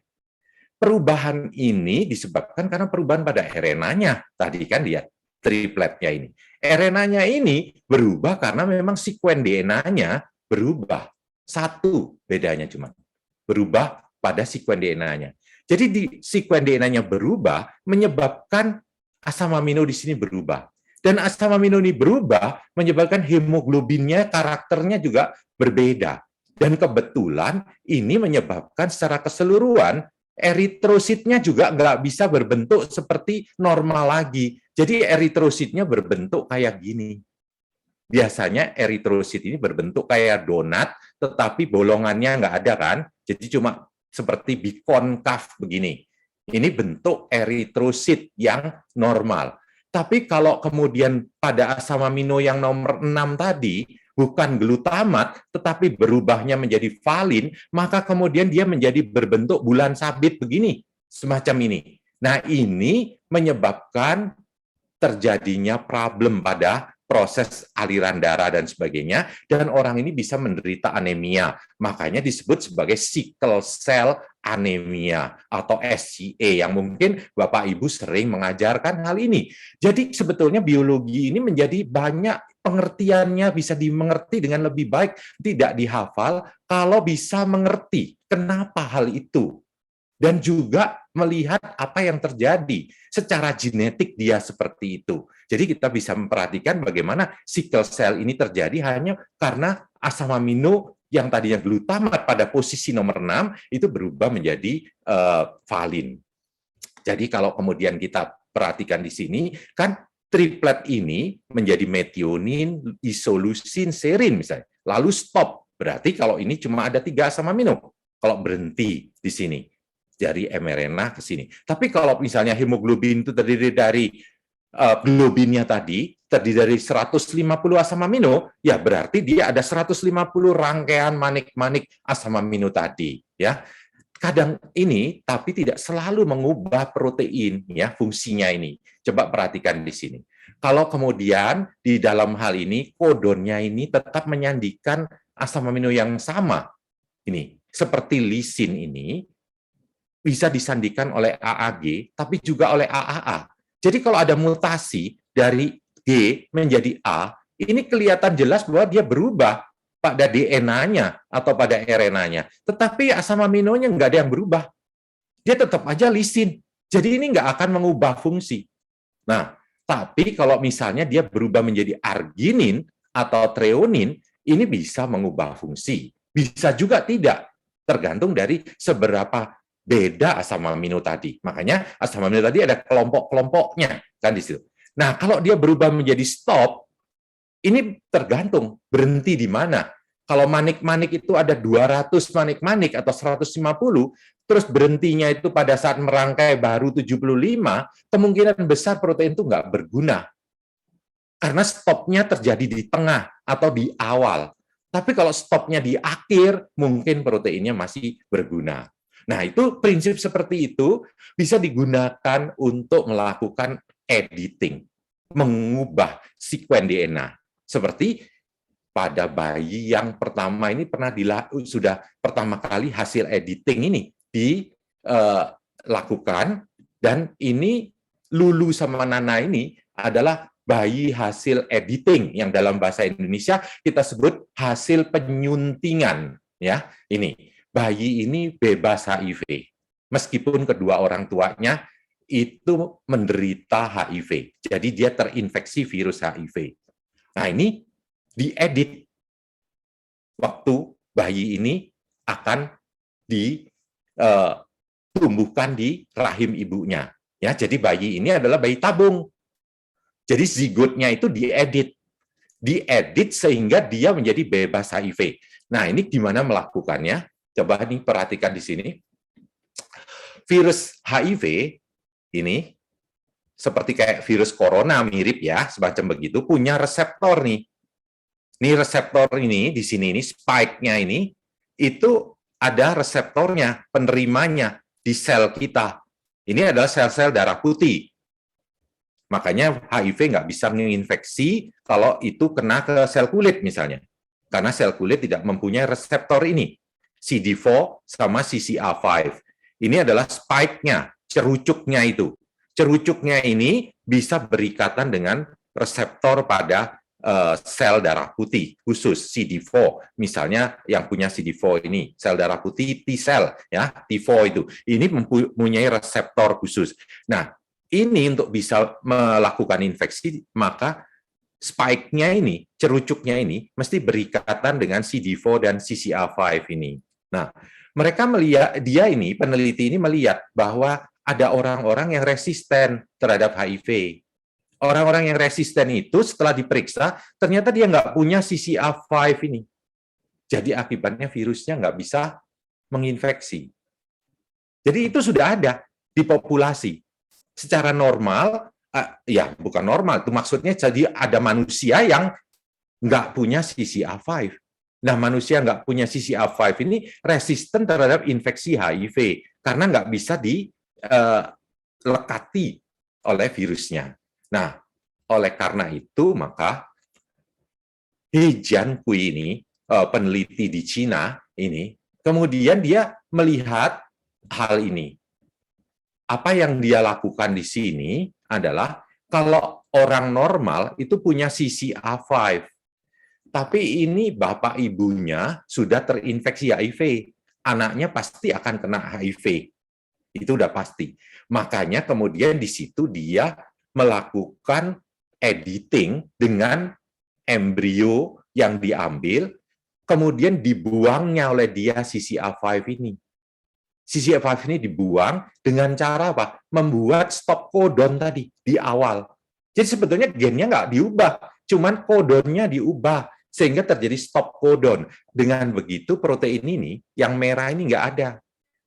Perubahan ini disebabkan karena perubahan pada RNA-nya. Tadi kan lihat tripletnya ini. RNA-nya ini berubah karena memang sekuen DNA-nya berubah. Satu bedanya cuma. Berubah pada sekuen DNA-nya. Jadi di sekuen DNA-nya berubah menyebabkan asam amino di sini berubah. Dan asam amino ini berubah menyebabkan hemoglobinnya, karakternya juga berbeda. Dan kebetulan ini menyebabkan secara keseluruhan eritrositnya juga nggak bisa berbentuk seperti normal lagi. Jadi eritrositnya berbentuk kayak gini. Biasanya eritrosit ini berbentuk kayak donat, tetapi bolongannya nggak ada kan. Jadi cuma seperti bikonkav begini. Ini bentuk eritrosit yang normal. Tapi kalau kemudian pada asam amino yang nomor 6 tadi, bukan glutamat, tetapi berubahnya menjadi valin, maka kemudian dia menjadi berbentuk bulan sabit begini, semacam ini. Nah, ini menyebabkan terjadinya problem pada proses aliran darah dan sebagainya, dan orang ini bisa menderita anemia. Makanya disebut sebagai sickle cell anemia atau SCA, yang mungkin Bapak Ibu sering mengajarkan hal ini. Jadi sebetulnya biologi ini menjadi banyak pengertiannya, bisa dimengerti dengan lebih baik, tidak dihafal, kalau bisa mengerti kenapa hal itu. Dan juga melihat apa yang terjadi secara genetik dia seperti itu. Jadi kita bisa memperhatikan bagaimana sickle cell ini terjadi hanya karena asam amino yang tadinya glutamat pada posisi nomor 6 itu berubah menjadi valin. Jadi kalau kemudian kita perhatikan di sini, kan triplet ini menjadi metionin, isoleucin, serin misalnya. Lalu stop. Berarti kalau ini cuma ada 3 asam amino. Kalau berhenti di sini. Dari mRNA ke sini. Tapi kalau misalnya hemoglobin itu terdiri dari globinnya tadi, terdiri dari 150 asam amino, ya berarti dia ada 150 rangkaian manik-manik asam amino tadi. Ya, kadang ini tapi tidak selalu mengubah protein, ya fungsinya ini. Coba perhatikan di sini. Kalau kemudian di dalam hal ini kodonnya ini tetap menyandikan asam amino yang sama ini, seperti lisin ini, bisa disandikan oleh AAG, tapi juga oleh AAA. Jadi kalau ada mutasi dari G menjadi A, ini kelihatan jelas bahwa dia berubah pada DNA-nya atau pada RNA-nya. Tetapi asam aminonya nggak ada yang berubah. Dia tetap aja lisin. Jadi ini nggak akan mengubah fungsi. Nah, tapi kalau misalnya dia berubah menjadi arginin atau treonin, ini bisa mengubah fungsi. Bisa juga tidak, tergantung dari seberapa beda asam amino tadi. Makanya asam amino tadi ada kelompok-kelompoknya kan di situ. Nah, kalau dia berubah menjadi stop, ini tergantung berhenti di mana. Kalau manik-manik itu ada 200 manik-manik atau 150, terus berhentinya itu pada saat merangkai baru 75, kemungkinan besar protein itu nggak berguna. Karena stopnya terjadi di tengah atau di awal. Tapi kalau stopnya di akhir, mungkin proteinnya masih berguna. Nah, itu prinsip seperti itu bisa digunakan untuk melakukan editing, mengubah sekuen DNA. Seperti pada bayi yang pertama ini sudah pertama kali hasil editing ini dilakukan, dan ini Lulu sama Nana ini adalah bayi hasil editing yang dalam bahasa Indonesia kita sebut hasil penyuntingan, ya. Ini bayi ini bebas HIV, meskipun kedua orang tuanya itu menderita HIV. Jadi dia terinfeksi virus HIV. Nah, ini diedit waktu bayi ini akan ditumbuhkan di rahim ibunya. Ya, jadi bayi ini adalah bayi tabung. Jadi zigotnya itu diedit sehingga dia menjadi bebas HIV. Nah, ini gimana melakukannya? Coba nih perhatikan di sini. Virus HIV ini seperti kayak virus corona, mirip ya, semacam begitu, punya reseptor nih. Ini reseptor ini, di sini ini, spike-nya ini, itu ada reseptornya, penerimanya di sel kita. Ini adalah sel-sel darah putih. Makanya HIV nggak bisa menginfeksi kalau itu kena ke sel kulit misalnya. Karena sel kulit tidak mempunyai reseptor ini. CD4 sama CCR5. Ini adalah spike-nya, cerucuknya itu. Cerucuknya ini bisa berikatan dengan reseptor pada sel darah putih khusus CD4. Misalnya yang punya CD4 ini, sel darah putih T-cell ya, T4 itu. Ini mempunyai reseptor khusus. Nah, ini untuk bisa melakukan infeksi, maka spike-nya ini, cerucuknya ini mesti berikatan dengan CD4 dan CCR5 ini. Nah, mereka melihat, peneliti ini melihat bahwa ada orang-orang yang resisten terhadap HIV. Orang-orang yang resisten itu setelah diperiksa, ternyata dia nggak punya CCR5 ini. Jadi akibatnya virusnya nggak bisa menginfeksi. Jadi itu sudah ada di populasi. Secara normal, ya bukan normal, itu maksudnya jadi ada manusia yang nggak punya CCR5. Nah, manusia nggak punya CCR5 ini resisten terhadap infeksi HIV karena nggak bisa dilekati oleh virusnya. Nah, oleh karena itu maka He Jiankui ini peneliti di Cina ini kemudian dia melihat hal ini. Apa yang dia lakukan di sini adalah kalau orang normal itu punya CCR5. Tapi ini bapak ibunya sudah terinfeksi HIV. Anaknya pasti akan kena HIV. Itu udah pasti. Makanya kemudian di situ dia melakukan editing dengan embrio yang diambil, kemudian dibuangnya oleh dia CCR5 ini. CCR5 ini dibuang dengan cara apa? Membuat stop codon tadi di awal. Jadi sebetulnya gennya nggak diubah, cuman kodonnya diubah. Sehingga terjadi stop codon. Dengan begitu protein ini, yang merah ini nggak ada.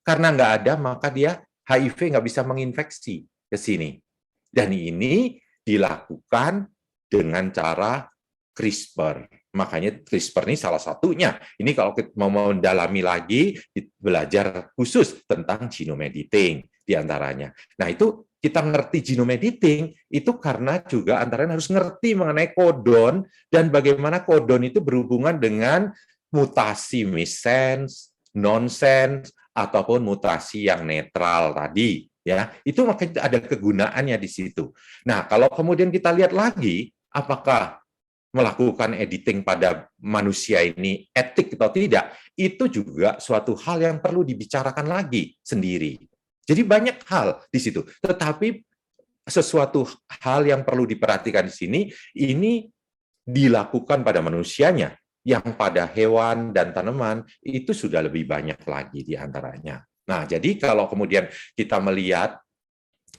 Karena nggak ada, maka dia HIV nggak bisa menginfeksi ke sini. Dan ini dilakukan dengan cara CRISPR. Makanya CRISPR ini salah satunya. Ini kalau kita mau mendalami lagi, belajar khusus tentang genome editing diantaranya. Nah, itu kita ngerti genome editing itu karena juga antaranya harus ngerti mengenai kodon dan bagaimana kodon itu berhubungan dengan mutasi missense, nonsense, ataupun mutasi yang netral tadi. Ya, itu makanya ada kegunaannya di situ. Nah, kalau kemudian kita lihat lagi, apakah melakukan editing pada manusia ini etik atau tidak, itu juga suatu hal yang perlu dibicarakan lagi sendiri. Jadi banyak hal di situ. Tetapi sesuatu hal yang perlu diperhatikan di sini, ini dilakukan pada manusianya, yang pada hewan dan tanaman itu sudah lebih banyak lagi di antaranya. Nah, jadi kalau kemudian kita melihat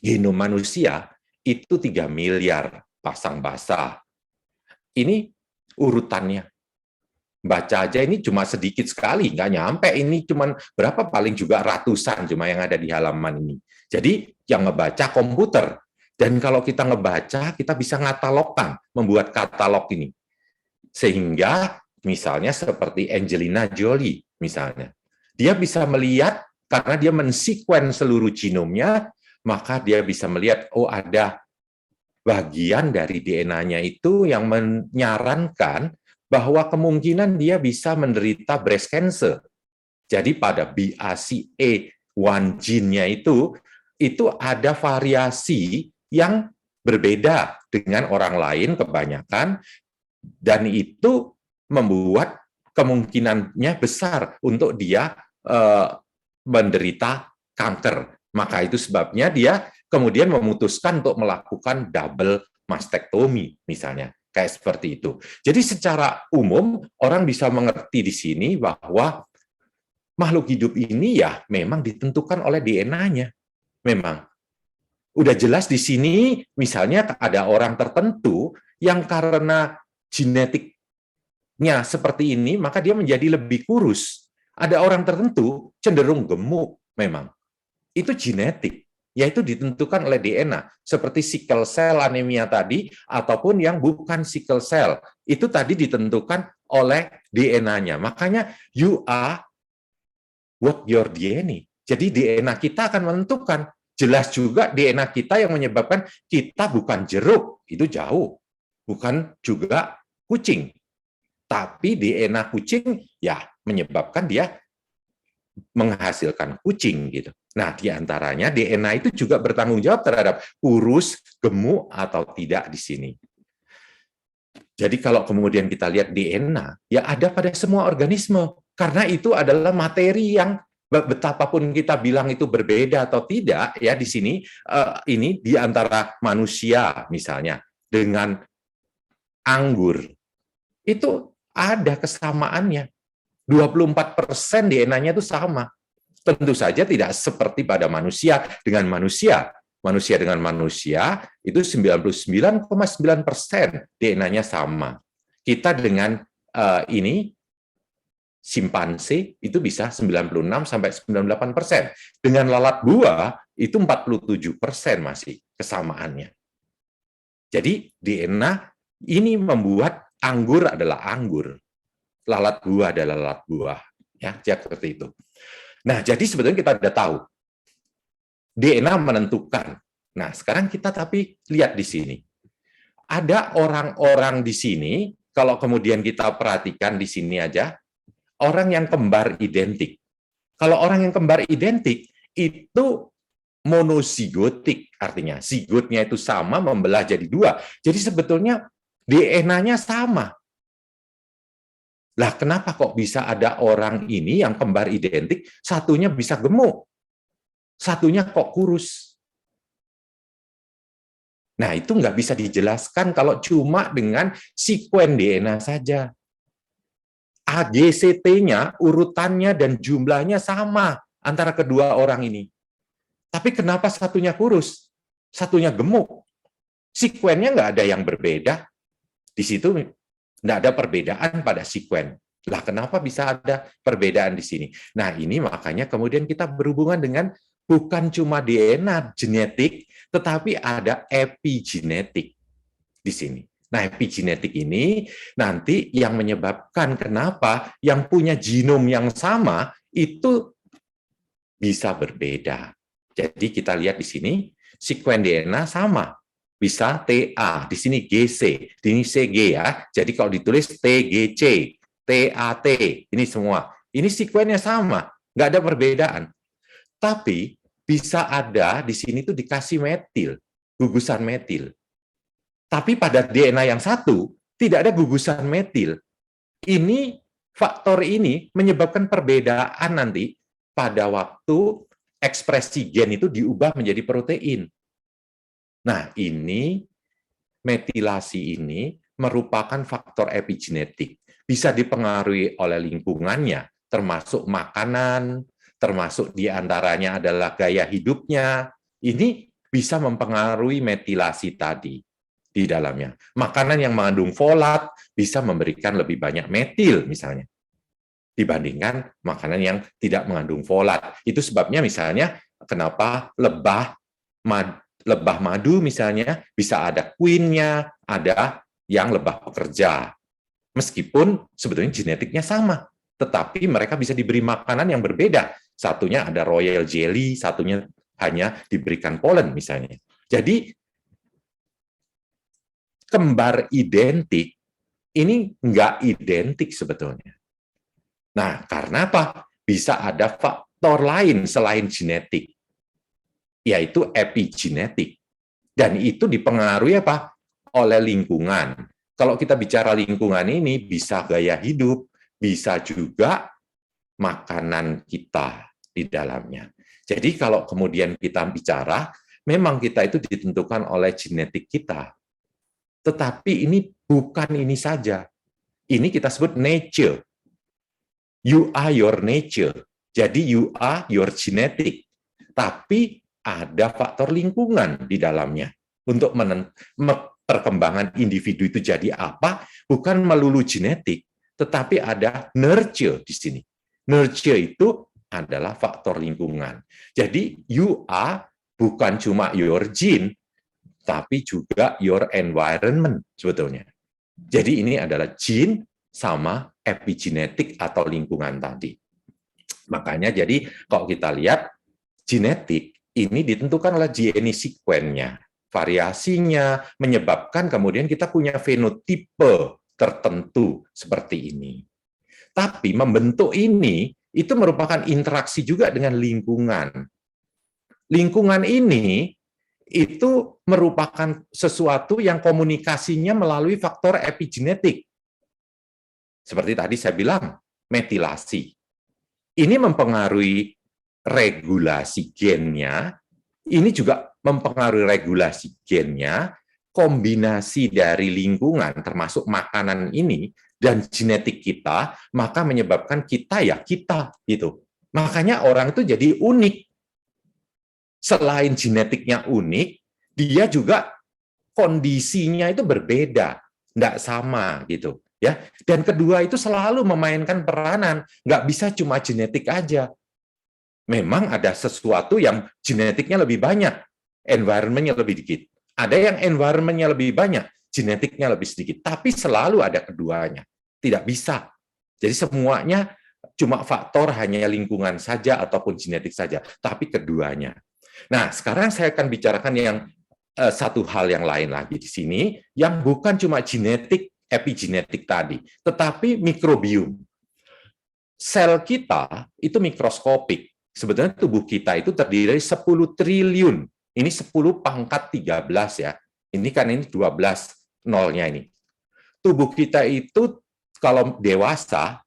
genom manusia, itu 3 miliar pasang basah. Ini urutannya. Baca aja ini cuma sedikit sekali, nggak nyampe, ini cuma berapa, paling juga ratusan cuma yang ada di halaman ini. Jadi yang ngebaca komputer. Dan kalau kita ngebaca, kita bisa ngatalogkan, membuat katalog ini. Sehingga misalnya seperti Angelina Jolie, misalnya. Dia bisa melihat, karena dia mensekuen seluruh genomnya, maka dia bisa melihat, oh ada bagian dari DNA-nya itu yang menyarankan bahwa kemungkinan dia bisa menderita breast cancer. Jadi pada BRCA1 gene-nya itu ada variasi yang berbeda dengan orang lain kebanyakan, dan itu membuat kemungkinannya besar untuk dia menderita kanker. Maka itu sebabnya dia kemudian memutuskan untuk melakukan double mastektomi, misalnya. Kayak seperti itu. Jadi secara umum, orang bisa mengerti di sini bahwa makhluk hidup ini ya memang ditentukan oleh DNA-nya. Memang. Udah jelas di sini, misalnya ada orang tertentu yang karena genetiknya seperti ini, maka dia menjadi lebih kurus. Ada orang tertentu cenderung gemuk memang. Itu genetik, yaitu ditentukan oleh DNA, seperti sickle cell anemia tadi, ataupun yang bukan sickle cell. Itu tadi ditentukan oleh DNA-nya. Makanya, you are what your DNA. Jadi DNA kita akan menentukan. Jelas juga DNA kita yang menyebabkan kita bukan jeruk, itu jauh. Bukan juga kucing. Tapi DNA kucing, ya menyebabkan dia menghasilkan kucing gitu. Nah, diantaranya DNA itu juga bertanggung jawab terhadap kurus, gemuk atau tidak di sini. Jadi kalau kemudian kita lihat DNA, ya ada pada semua organisme, karena itu adalah materi yang betapapun kita bilang itu berbeda atau tidak, ya di sini ini di antara manusia misalnya dengan anggur itu ada kesamaannya. 24% DNA-nya itu sama. Tentu saja tidak seperti pada manusia dengan manusia. Manusia dengan manusia itu 99,9% DNA-nya sama. Kita dengan ini simpanse itu bisa 96 sampai 98%. Dengan lalat buah itu 47% masih kesamaannya. Jadi DNA ini membuat anggur adalah anggur. Lalat buah adalah lalat buah, ya seperti itu. Nah, jadi sebetulnya kita sudah tahu DNA menentukan. Nah, sekarang kita tapi lihat di sini. Ada orang-orang di sini, kalau kemudian kita perhatikan di sini aja, orang yang kembar identik. Kalau orang yang kembar identik itu monosigotik, artinya zigotnya itu sama membelah jadi dua. Jadi sebetulnya DNA-nya sama. Lah, kenapa kok bisa ada orang ini yang kembar identik, satunya bisa gemuk, satunya kok kurus? Nah, itu nggak bisa dijelaskan kalau cuma dengan sekuen DNA saja. AGCT-nya, urutannya, dan jumlahnya sama antara kedua orang ini. Tapi kenapa satunya kurus, satunya gemuk? Sekuennya nggak ada yang berbeda. Di situ nggak ada perbedaan pada sekuen. Lah, kenapa bisa ada perbedaan di sini? Nah, ini makanya kemudian kita berhubungan dengan bukan cuma DNA genetik, tetapi ada epigenetik di sini. Nah, epigenetik ini nanti yang menyebabkan kenapa yang punya genom yang sama itu bisa berbeda. Jadi kita lihat di sini, sekuen DNA sama. Bisa TA, di sini GC, di sini CG ya. Jadi kalau ditulis TGC, TAT, ini semua. Ini sekuennya sama, nggak ada perbedaan. Tapi bisa ada di sini tuh dikasih metil, gugusan metil. Tapi pada DNA yang satu, tidak ada gugusan metil. Ini, faktor ini menyebabkan perbedaan nanti pada waktu ekspresi gen itu diubah menjadi protein. Nah, ini, metilasi ini merupakan faktor epigenetik. Bisa dipengaruhi oleh lingkungannya, termasuk makanan, termasuk diantaranya adalah gaya hidupnya. Ini bisa mempengaruhi metilasi tadi di dalamnya. Makanan yang mengandung folat bisa memberikan lebih banyak metil misalnya dibandingkan makanan yang tidak mengandung folat. Itu sebabnya misalnya kenapa lebah madu misalnya bisa ada queen-nya, ada yang lebah pekerja. Meskipun sebetulnya genetiknya sama, tetapi mereka bisa diberi makanan yang berbeda. Satunya ada royal jelly, satunya hanya diberikan polen misalnya. Jadi kembar identik ini nggak identik sebetulnya. Nah, karena apa? Bisa ada faktor lain selain genetik, yaitu epigenetik. Dan itu dipengaruhi apa? Oleh lingkungan. Kalau kita bicara lingkungan ini, bisa gaya hidup, bisa juga makanan kita di dalamnya. Jadi kalau kemudian kita bicara, memang kita itu ditentukan oleh genetik kita. Tetapi ini bukan ini saja. Ini kita sebut nature. You are your nature. Jadi you are your genetic. Tapi ada faktor lingkungan di dalamnya. Untuk perkembangan individu itu jadi apa, bukan melulu genetik, tetapi ada nurture di sini. Nurture itu adalah faktor lingkungan. Jadi you are bukan cuma your gene, tapi juga your environment sebetulnya. Jadi ini adalah gene sama epigenetik atau lingkungan tadi. Makanya jadi kalau kita lihat genetik ini ditentukan oleh DNA sequence-nya. Variasinya menyebabkan kemudian kita punya fenotipe tertentu seperti ini. Tapi membentuk ini itu merupakan interaksi juga dengan lingkungan. Lingkungan ini itu merupakan sesuatu yang komunikasinya melalui faktor epigenetik. Seperti tadi saya bilang, metilasi. Ini mempengaruhi regulasi gennya, ini juga mempengaruhi regulasi gennya, kombinasi dari lingkungan, termasuk makanan ini, dan genetik kita, maka menyebabkan kita ya kita, gitu. Makanya orang itu jadi unik. Selain genetiknya unik, dia juga kondisinya itu berbeda, tidak sama, gitu. Ya, dan kedua itu selalu memainkan peranan, nggak bisa cuma genetik aja. Memang ada sesuatu yang genetiknya lebih banyak, environment-nya lebih dikit. Ada yang environment-nya lebih banyak, genetiknya lebih sedikit. Tapi selalu ada keduanya. Tidak bisa. Jadi semuanya cuma faktor hanya lingkungan saja ataupun genetik saja, tapi keduanya. Nah, sekarang saya akan bicarakan yang satu hal yang lain lagi di sini, yang bukan cuma genetik, epigenetik tadi, tetapi mikrobiom. Sel kita itu mikroskopik. Sebetulnya tubuh kita itu terdiri dari 10 triliun. Ini 10 pangkat 13 ya. Ini kan ini 12 nolnya ini. Tubuh kita itu kalau dewasa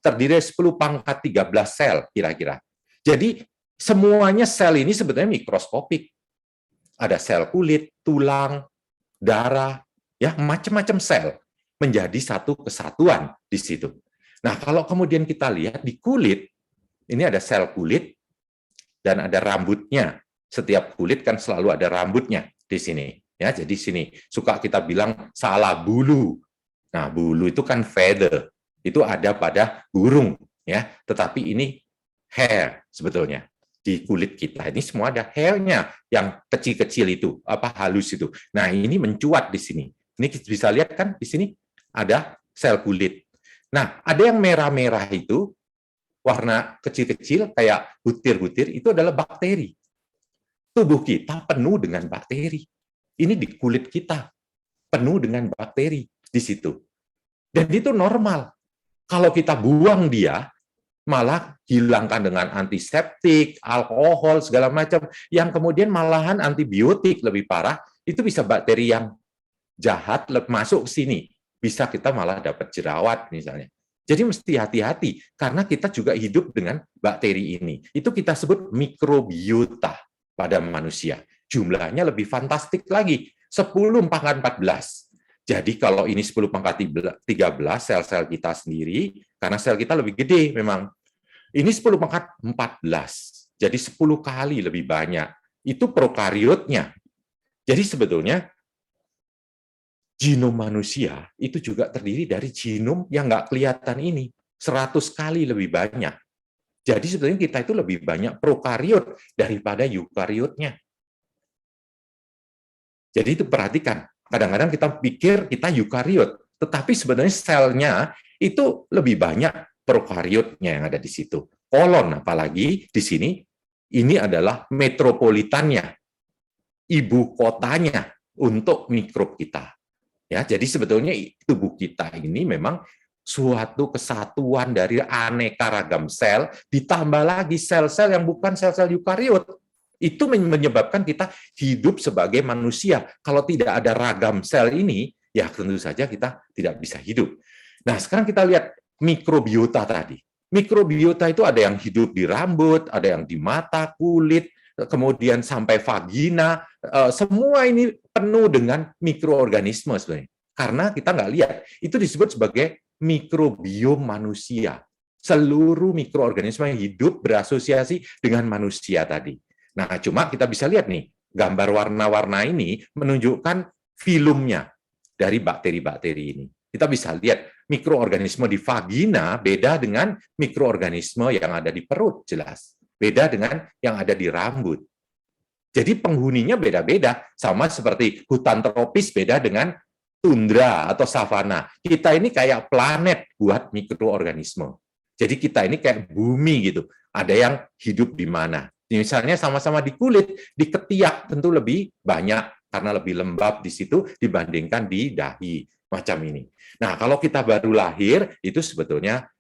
terdiri dari 10 pangkat 13 sel kira-kira. Jadi semuanya sel ini sebetulnya mikroskopik. Ada sel kulit, tulang, darah, ya macam-macam sel menjadi satu kesatuan di situ. Nah, kalau kemudian kita lihat di kulit, ini ada sel kulit dan ada rambutnya. Setiap kulit kan selalu ada rambutnya di sini. Ya, jadi sini suka kita bilang salah bulu. Nah, bulu itu kan feather. Itu ada pada burung, ya. Tetapi ini hair sebetulnya di kulit kita. Ini semua ada hair-nya yang kecil-kecil itu, apa halus itu. Nah, ini mencuat di sini. Ini bisa lihat kan di sini ada sel kulit. Nah, ada yang merah-merah itu warna kecil-kecil kayak butir-butir itu adalah bakteri. Tubuh kita penuh dengan bakteri. Ini di kulit kita penuh dengan bakteri di situ. Dan itu normal. Kalau kita buang dia, malah hilangkan dengan antiseptik, alkohol, segala macam, yang kemudian malahan antibiotik lebih parah, itu bisa bakteri yang jahat masuk ke sini. Bisa kita malah dapat jerawat misalnya. Jadi mesti hati-hati, karena kita juga hidup dengan bakteri ini. Itu kita sebut mikrobiota pada manusia. Jumlahnya lebih fantastik lagi, 10 pangkat 14. Jadi kalau ini 10 pangkat 13 sel-sel kita sendiri, karena sel kita lebih gede memang. Ini 10 pangkat 14. Jadi 10 kali lebih banyak. Itu prokariotnya. Jadi sebetulnya genom manusia itu juga terdiri dari genom yang nggak kelihatan ini. 100 kali lebih banyak. Jadi sebetulnya kita itu lebih banyak prokariot daripada eukariotnya. Jadi itu perhatikan. Kadang-kadang kita pikir kita eukariot, tetapi sebenarnya selnya itu lebih banyak prokariotnya yang ada di situ. Kolon apalagi di sini, ini adalah metropolitannya, ibu kotanya untuk mikrob kita. Ya, jadi sebetulnya tubuh kita ini memang suatu kesatuan dari aneka ragam sel, ditambah lagi sel-sel yang bukan sel-sel eukariot. Itu menyebabkan kita hidup sebagai manusia. Kalau tidak ada ragam sel ini, ya tentu saja kita tidak bisa hidup. Nah, sekarang kita lihat mikrobiota tadi. Mikrobiota itu ada yang hidup di rambut, ada yang di mata, kulit, kemudian sampai vagina. Semua ini penuh dengan mikroorganisme sebenarnya. Karena kita nggak lihat. Itu disebut sebagai mikrobiom manusia. Seluruh mikroorganisme yang hidup berasosiasi dengan manusia tadi. Nah, cuma kita bisa lihat nih, gambar warna-warna ini menunjukkan filumnya dari bakteri-bakteri ini. Kita bisa lihat mikroorganisme di vagina beda dengan mikroorganisme yang ada di perut, jelas. Beda dengan yang ada di rambut. Jadi penghuninya beda-beda, sama seperti hutan tropis beda dengan tundra atau savana. Kita ini kayak planet buat mikroorganisme. Jadi kita ini kayak bumi gitu. Ada yang hidup di mana. Misalnya sama-sama di kulit, di ketiak tentu lebih banyak karena lebih lembab di situ dibandingkan di dahi macam ini. Nah, kalau kita baru lahir itu sebetulnya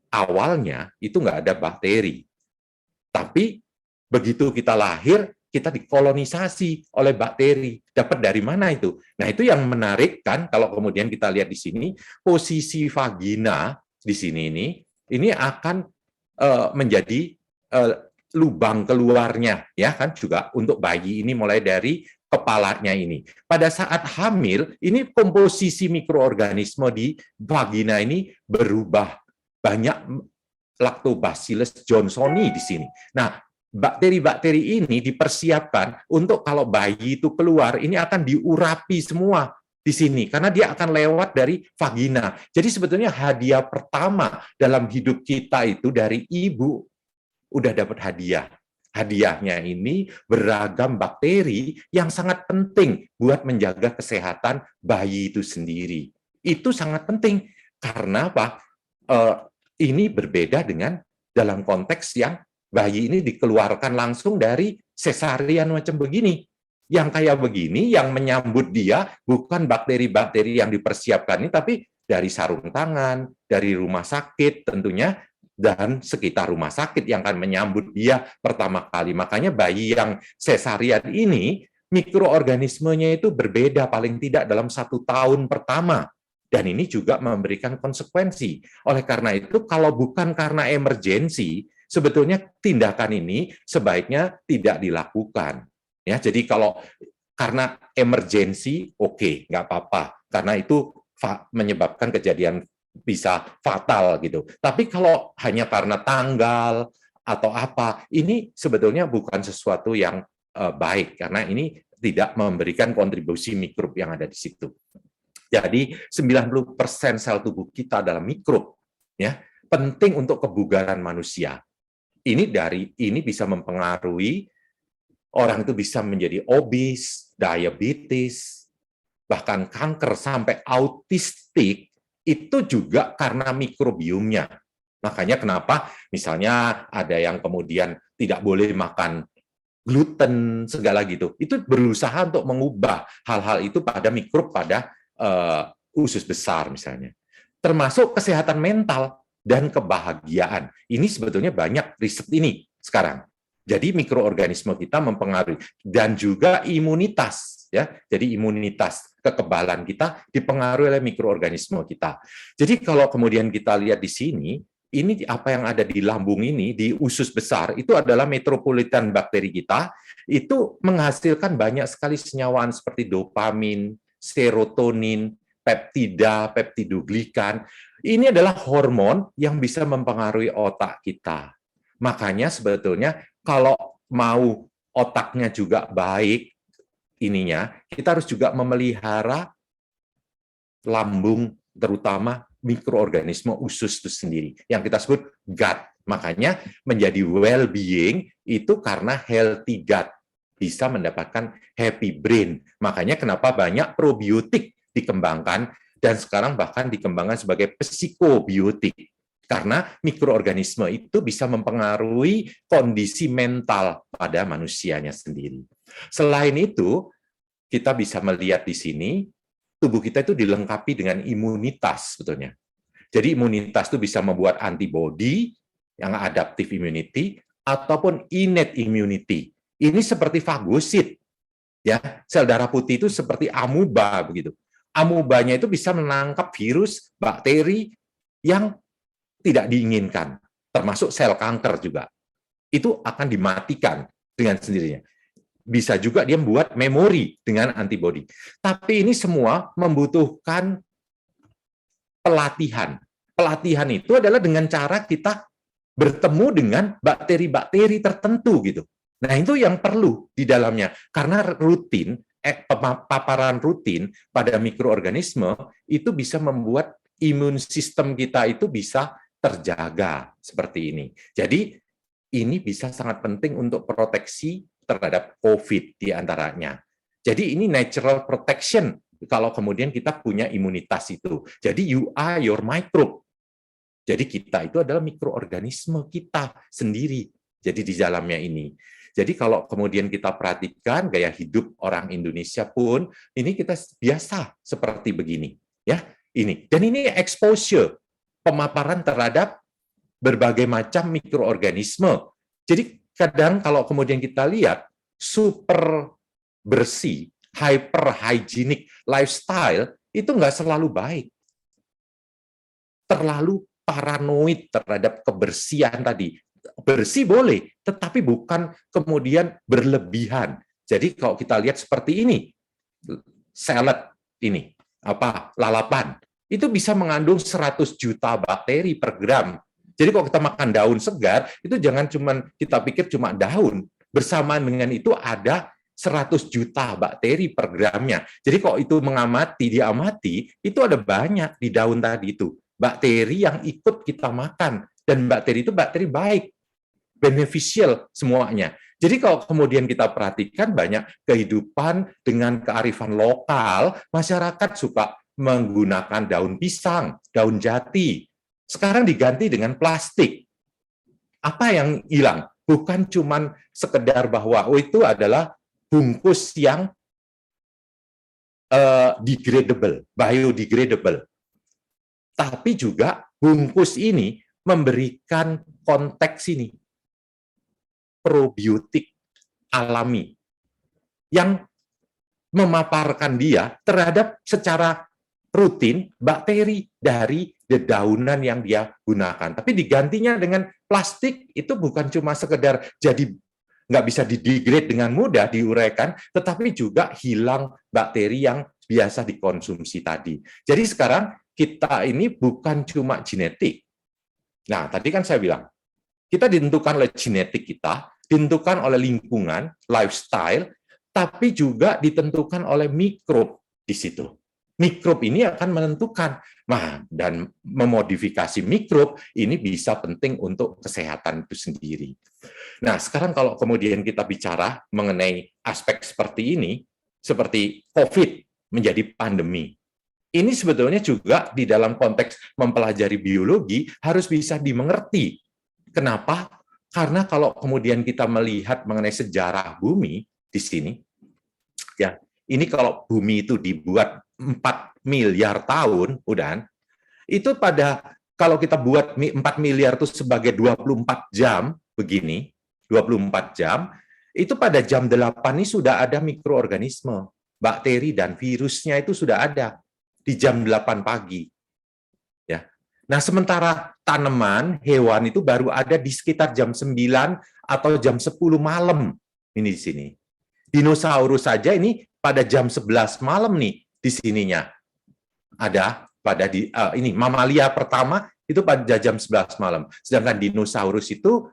awalnya itu nggak ada bakteri, tapi begitu kita lahir kita dikolonisasi oleh bakteri. Dapat dari mana itu? Nah, itu yang menarik kan kalau kemudian kita lihat di sini posisi vagina di sini ini akan menjadi lubang keluarnya, ya kan, juga untuk bayi ini mulai dari kepalanya ini. Pada saat hamil, ini komposisi mikroorganisme di vagina ini berubah. Banyak Lactobacillus johnsoni di sini. Nah, bakteri-bakteri ini dipersiapkan untuk kalau bayi itu keluar, ini akan diurapi semua di sini, karena dia akan lewat dari vagina. Jadi sebetulnya hadiah pertama dalam hidup kita itu dari ibu, udah dapat hadiah. Hadiahnya ini beragam bakteri yang sangat penting buat menjaga kesehatan bayi itu sendiri. Itu sangat penting. Karena apa? Ini berbeda dengan dalam konteks yang bayi ini dikeluarkan langsung dari sesarian macam begini. Yang kayak begini, yang menyambut dia bukan bakteri-bakteri yang dipersiapkan ini, tapi dari sarung tangan, dari rumah sakit tentunya, dan sekitar rumah sakit yang akan menyambut dia pertama kali. Makanya bayi yang sesarian ini, mikroorganismenya itu berbeda paling tidak dalam 1 tahun pertama. Dan ini juga memberikan konsekuensi. Oleh karena itu, kalau bukan karena emergensi, sebetulnya tindakan ini sebaiknya tidak dilakukan. Ya, jadi kalau karena emergensi, oke, nggak apa-apa. Karena itu menyebabkan kejadian bisa fatal gitu. Tapi kalau hanya karena tanggal atau apa, ini sebetulnya bukan sesuatu yang baik karena ini tidak memberikan kontribusi mikrob yang ada di situ. Jadi 90% sel tubuh kita adalah mikrob, ya, penting untuk kebugaran manusia. Ini bisa mempengaruhi orang itu bisa menjadi obes, diabetes, bahkan kanker sampai autistik. Itu juga karena mikrobiomnya. Makanya kenapa misalnya ada yang kemudian tidak boleh makan gluten, segala gitu. Itu berusaha untuk mengubah hal-hal itu pada mikrob, pada usus besar misalnya. termasuk kesehatan mental dan kebahagiaan. Ini sebetulnya banyak riset ini sekarang. Jadi mikroorganisme kita mempengaruhi, dan juga imunitas, ya. Jadi imunitas, kekebalan kita dipengaruhi oleh mikroorganisme kita. Jadi kalau kemudian kita lihat di sini, ini apa yang ada di lambung ini, di usus besar, itu adalah metropolitan bakteri kita, itu menghasilkan banyak sekali senyawaan seperti dopamin, serotonin, peptida, peptidoglikan. Ini adalah hormon yang bisa mempengaruhi otak kita. Makanya sebetulnya kalau mau otaknya juga baik ininya, kita harus juga memelihara lambung, terutama mikroorganisme usus itu sendiri, yang kita sebut gut. Makanya menjadi well-being itu karena healthy gut, bisa mendapatkan happy brain. Makanya kenapa banyak probiotik dikembangkan, dan sekarang bahkan dikembangkan sebagai psikobiotik. Karena mikroorganisme itu bisa mempengaruhi kondisi mental pada manusianya sendiri. Selain itu, kita bisa melihat di sini, tubuh kita itu dilengkapi dengan imunitas sebetulnya. Jadi imunitas itu bisa membuat antibodi, yang adaptive immunity, ataupun innate immunity. Ini seperti fagosit. Ya, sel darah putih itu seperti amuba begitu. Amubanya itu bisa menangkap virus, bakteri yang tidak diinginkan, termasuk sel kanker juga. Itu akan dimatikan dengan sendirinya. Bisa juga dia membuat memori dengan antibodi. Tapi ini semua membutuhkan pelatihan. Pelatihan itu adalah dengan cara kita bertemu dengan bakteri-bakteri tertentu gitu. Nah, itu yang perlu di dalamnya. Karena rutin, paparan rutin pada mikroorganisme itu bisa membuat imun sistem kita itu bisa terjaga seperti ini. Jadi ini bisa sangat penting untuk proteksi terhadap COVID di antaranya. Jadi ini natural protection kalau kemudian kita punya imunitas itu. Jadi you are your microbe. Jadi kita itu adalah mikroorganisme kita sendiri. Jadi di dalamnya ini. Jadi kalau kemudian kita perhatikan gaya hidup orang Indonesia pun, ini kita biasa seperti begini, ya. Ini. Dan ini exposure, pemaparan terhadap berbagai macam mikroorganisme. Jadi kadang kalau kemudian kita lihat super bersih, hyper hygienic lifestyle itu nggak selalu baik. Terlalu paranoid terhadap kebersihan tadi. Bersih boleh, tetapi bukan kemudian berlebihan. Jadi kalau kita lihat seperti ini, salad ini, lalapan, itu bisa mengandung 100 juta bakteri per gram. Jadi kalau kita makan daun segar, itu jangan kita pikir cuma daun. Bersamaan dengan itu ada 100 juta bakteri per gramnya. Jadi kalau itu diamati, itu ada banyak di daun tadi itu. Bakteri yang ikut kita makan. Dan bakteri itu bakteri baik, beneficial semuanya. Jadi kalau kemudian kita perhatikan banyak kehidupan dengan kearifan lokal, masyarakat suka menggunakan daun pisang, daun jati. Sekarang diganti dengan plastik. Apa yang hilang? Bukan cuma sekedar bahwa itu adalah bungkus yang degradable, biodegradable. Tapi juga bungkus ini memberikan konteks ini, probiotik alami, yang memaparkan dia terhadap secara rutin bakteri dari dedaunan yang dia gunakan. Tapi digantinya dengan plastik, itu bukan cuma sekedar jadi nggak bisa didegrade dengan mudah, diuraikan, tetapi juga hilang bakteri yang biasa dikonsumsi tadi. Jadi sekarang kita ini bukan cuma genetik. Nah, tadi kan saya bilang, kita ditentukan oleh genetik kita, ditentukan oleh lingkungan, lifestyle, tapi juga ditentukan oleh mikrob di situ. Mikrob ini akan menentukan, dan memodifikasi mikrob ini bisa penting untuk kesehatan itu sendiri. Nah, sekarang kalau kemudian kita bicara mengenai aspek seperti ini, seperti COVID menjadi pandemi, ini sebetulnya juga di dalam konteks mempelajari biologi harus bisa dimengerti. Kenapa? Karena kalau kemudian kita melihat mengenai sejarah bumi di sini, ya, ini kalau bumi itu dibuat 4 miliar tahun, itu kalau kita buat 4 miliar itu sebagai 24 jam, begini, 24 jam, itu pada jam 8 ini sudah ada mikroorganisme, bakteri dan virusnya itu sudah ada di jam 8 pagi. Ya. Nah, sementara tanaman, hewan itu baru ada di sekitar jam 9 atau jam 10 malam ini di sini. Dinosaurus saja ini pada jam 11 malam nih di sininya. Ada pada ini mamalia pertama itu pada jam 11 malam. Sedangkan dinosaurus itu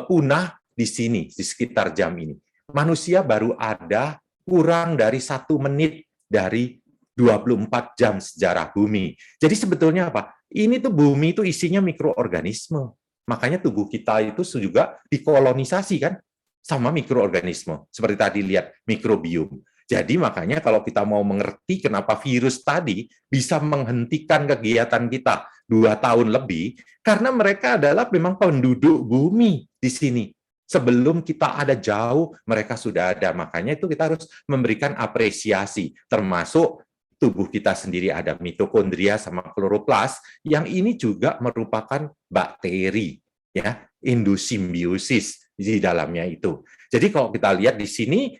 punah di sini, di sekitar jam ini. Manusia baru ada kurang dari 1 menit dari 24 jam sejarah bumi. Jadi sebetulnya apa? Ini tuh bumi itu isinya mikroorganisme. Makanya tubuh kita itu juga dikolonisasi kan sama mikroorganisme. Seperti tadi lihat mikrobiom. Jadi makanya kalau kita mau mengerti kenapa virus tadi bisa menghentikan kegiatan kita 2 tahun lebih, karena mereka adalah memang penduduk bumi di sini. Sebelum kita ada jauh, mereka sudah ada. Makanya itu kita harus memberikan apresiasi, termasuk tubuh kita sendiri ada mitokondria sama kloroplas, yang ini juga merupakan bakteri, ya, endosimbiosis di dalamnya itu. Jadi kalau kita lihat di sini,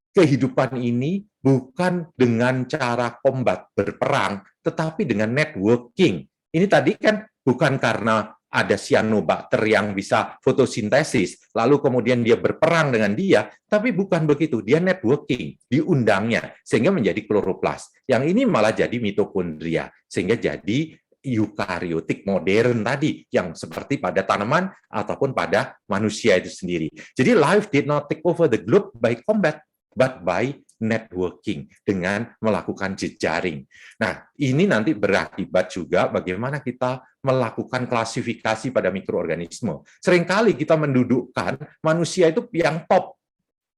kehidupan ini bukan dengan cara combat berperang, tetapi dengan networking. Ini tadi kan bukan karena ada cyanobacter yang bisa fotosintesis, lalu kemudian dia berperang dengan dia, tapi bukan begitu. Dia networking, diundangnya, sehingga menjadi kloroplas. Yang ini malah jadi mitokondria, sehingga jadi eukariotik modern tadi, yang seperti pada tanaman ataupun pada manusia itu sendiri. Jadi life did not take over the globe by combat, but by networking, dengan melakukan jejaring. Nah, ini nanti berakibat juga bagaimana kita melakukan klasifikasi pada mikroorganisme. Seringkali kita mendudukkan manusia itu yang top.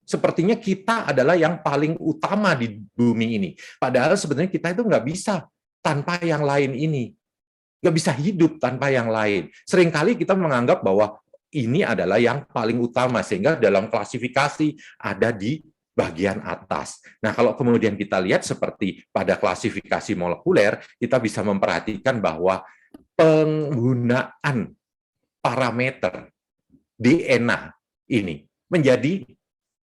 Sepertinya kita adalah yang paling utama di bumi ini. Padahal sebenarnya kita itu nggak bisa tanpa yang lain ini. Nggak bisa hidup tanpa yang lain. Seringkali kita menganggap bahwa ini adalah yang paling utama, sehingga dalam klasifikasi ada di bagian atas. Nah, kalau kemudian kita lihat seperti pada klasifikasi molekuler, kita bisa memperhatikan bahwa penggunaan parameter DNA ini menjadi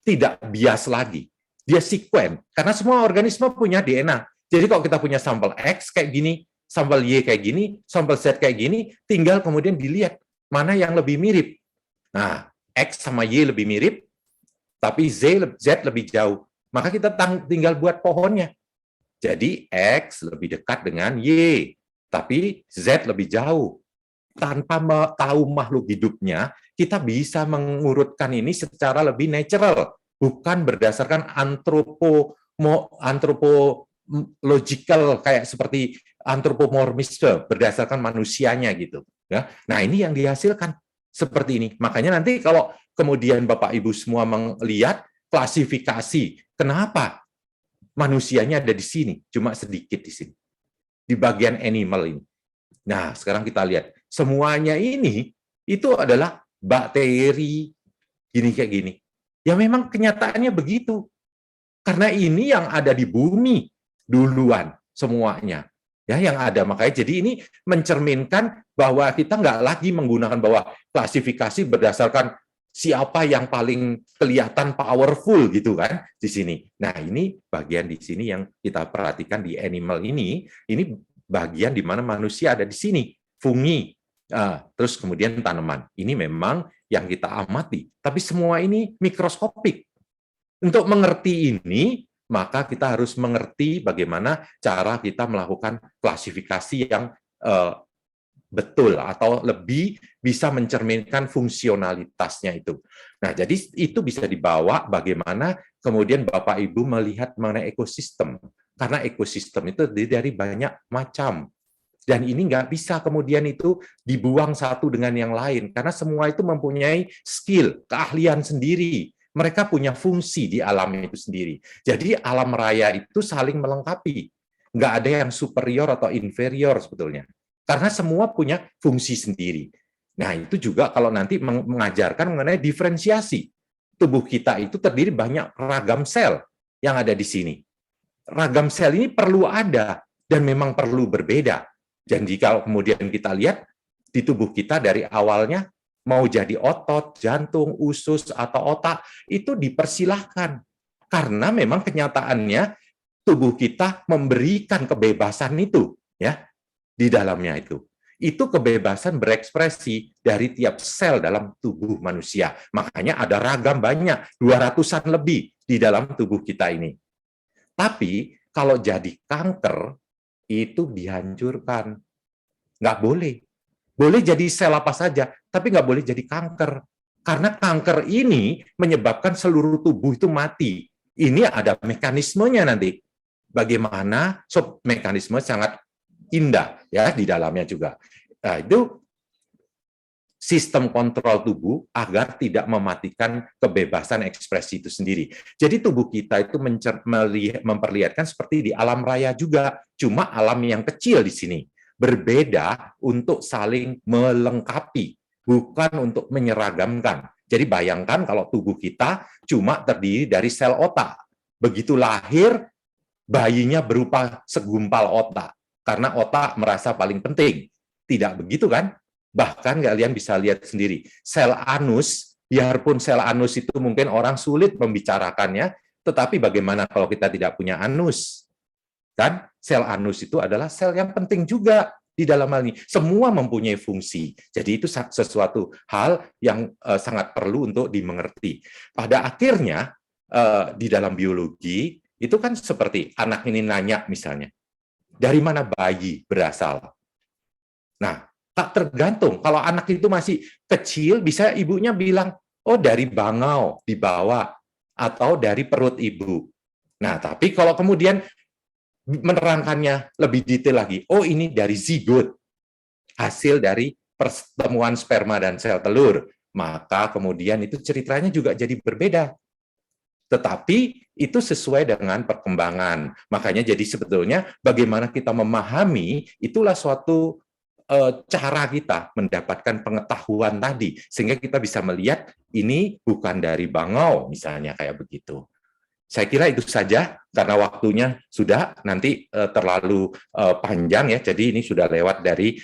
tidak bias lagi. Dia sekuen, karena semua organisme punya DNA. Jadi kalau kita punya sampel X kayak gini, sampel Y kayak gini, sampel Z kayak gini, tinggal kemudian dilihat mana yang lebih mirip. Nah, X sama Y lebih mirip, tapi Z lebih jauh. Maka kita tinggal buat pohonnya. Jadi X lebih dekat dengan Y, tapi Z lebih jauh. Tanpa tahu makhluk hidupnya, kita bisa mengurutkan ini secara lebih natural, bukan berdasarkan antropological kayak seperti antropomorfisme berdasarkan manusianya gitu. Ya, nah ini yang dihasilkan seperti ini. Makanya nanti kalau kemudian Bapak Ibu semua melihat klasifikasi, kenapa manusianya ada di sini, cuma sedikit di sini, di bagian animal ini. Nah, sekarang kita lihat, semuanya ini itu adalah bakteri, gini kayak gini. Ya memang kenyataannya begitu. Karena ini yang ada di bumi duluan semuanya. Ya, yang ada. Makanya jadi ini mencerminkan bahwa kita nggak lagi menggunakan bahwa klasifikasi berdasarkan siapa yang paling kelihatan powerful gitu kan di sini. Nah, ini bagian di sini yang kita perhatikan di animal ini bagian di mana manusia ada di sini, fungi, terus kemudian tanaman. Ini memang yang kita amati, tapi semua ini mikroskopik. Untuk mengerti ini, maka kita harus mengerti bagaimana cara kita melakukan klasifikasi yang betul atau lebih bisa mencerminkan fungsionalitasnya itu. Nah, jadi itu bisa dibawa bagaimana kemudian Bapak Ibu melihat mengenai ekosistem. Karena ekosistem itu terdiri dari banyak macam. Dan ini nggak bisa kemudian itu dibuang satu dengan yang lain. Karena semua itu mempunyai skill, keahlian sendiri. Mereka punya fungsi di alam itu sendiri. Jadi alam raya itu saling melengkapi. Nggak ada yang superior atau inferior sebetulnya. Karena semua punya fungsi sendiri. Nah, itu juga kalau nanti mengajarkan mengenai diferensiasi. Tubuh kita itu terdiri banyak ragam sel yang ada di sini. Ragam sel ini perlu ada dan memang perlu berbeda. Dan jika kemudian kita lihat di tubuh kita dari awalnya mau jadi otot, jantung, usus, atau otak, itu dipersilahkan. Karena memang kenyataannya tubuh kita memberikan kebebasan itu, ya, di dalamnya itu. Itu kebebasan berekspresi dari tiap sel dalam tubuh manusia. Makanya ada ragam banyak, 200-an lebih di dalam tubuh kita ini. Tapi kalau jadi kanker, itu dihancurkan. Nggak boleh. Boleh jadi sel apa saja, tapi nggak boleh jadi kanker. Karena kanker ini menyebabkan seluruh tubuh itu mati. Ini ada mekanismenya nanti. Bagaimana mekanisme sangat indah ya di dalamnya juga. Nah, itu sistem kontrol tubuh agar tidak mematikan kebebasan ekspresi itu sendiri. Jadi tubuh kita itu memperlihatkan seperti di alam raya juga, cuma alam yang kecil di sini. Berbeda untuk saling melengkapi, bukan untuk menyeragamkan. Jadi bayangkan kalau tubuh kita cuma terdiri dari sel otak. Begitu lahir, bayinya berupa segumpal otak. Karena otak merasa paling penting. Tidak begitu kan? Bahkan kalian bisa lihat sendiri, sel anus, biarpun sel anus itu mungkin orang sulit membicarakannya, tetapi bagaimana kalau kita tidak punya anus? Kan sel anus itu adalah sel yang penting juga di dalam hal ini. Semua mempunyai fungsi. Jadi itu sesuatu hal yang sangat perlu untuk dimengerti. Pada akhirnya, di dalam biologi, itu kan seperti anak ini nanya misalnya, dari mana bayi berasal? Nah, tak tergantung. Kalau anak itu masih kecil, bisa ibunya bilang, oh dari bangau, dibawa, atau dari perut ibu. Nah, tapi kalau kemudian menerangkannya lebih detail lagi, oh ini dari zigot, hasil dari pertemuan sperma dan sel telur, maka kemudian itu ceritanya juga jadi berbeda. Tetapi itu sesuai dengan perkembangan. Makanya jadi sebetulnya bagaimana kita memahami, itulah suatu cara kita mendapatkan pengetahuan tadi, sehingga kita bisa melihat ini bukan dari bangau, misalnya kayak begitu. Saya kira itu saja, karena waktunya sudah nanti terlalu panjang ya, jadi ini sudah lewat dari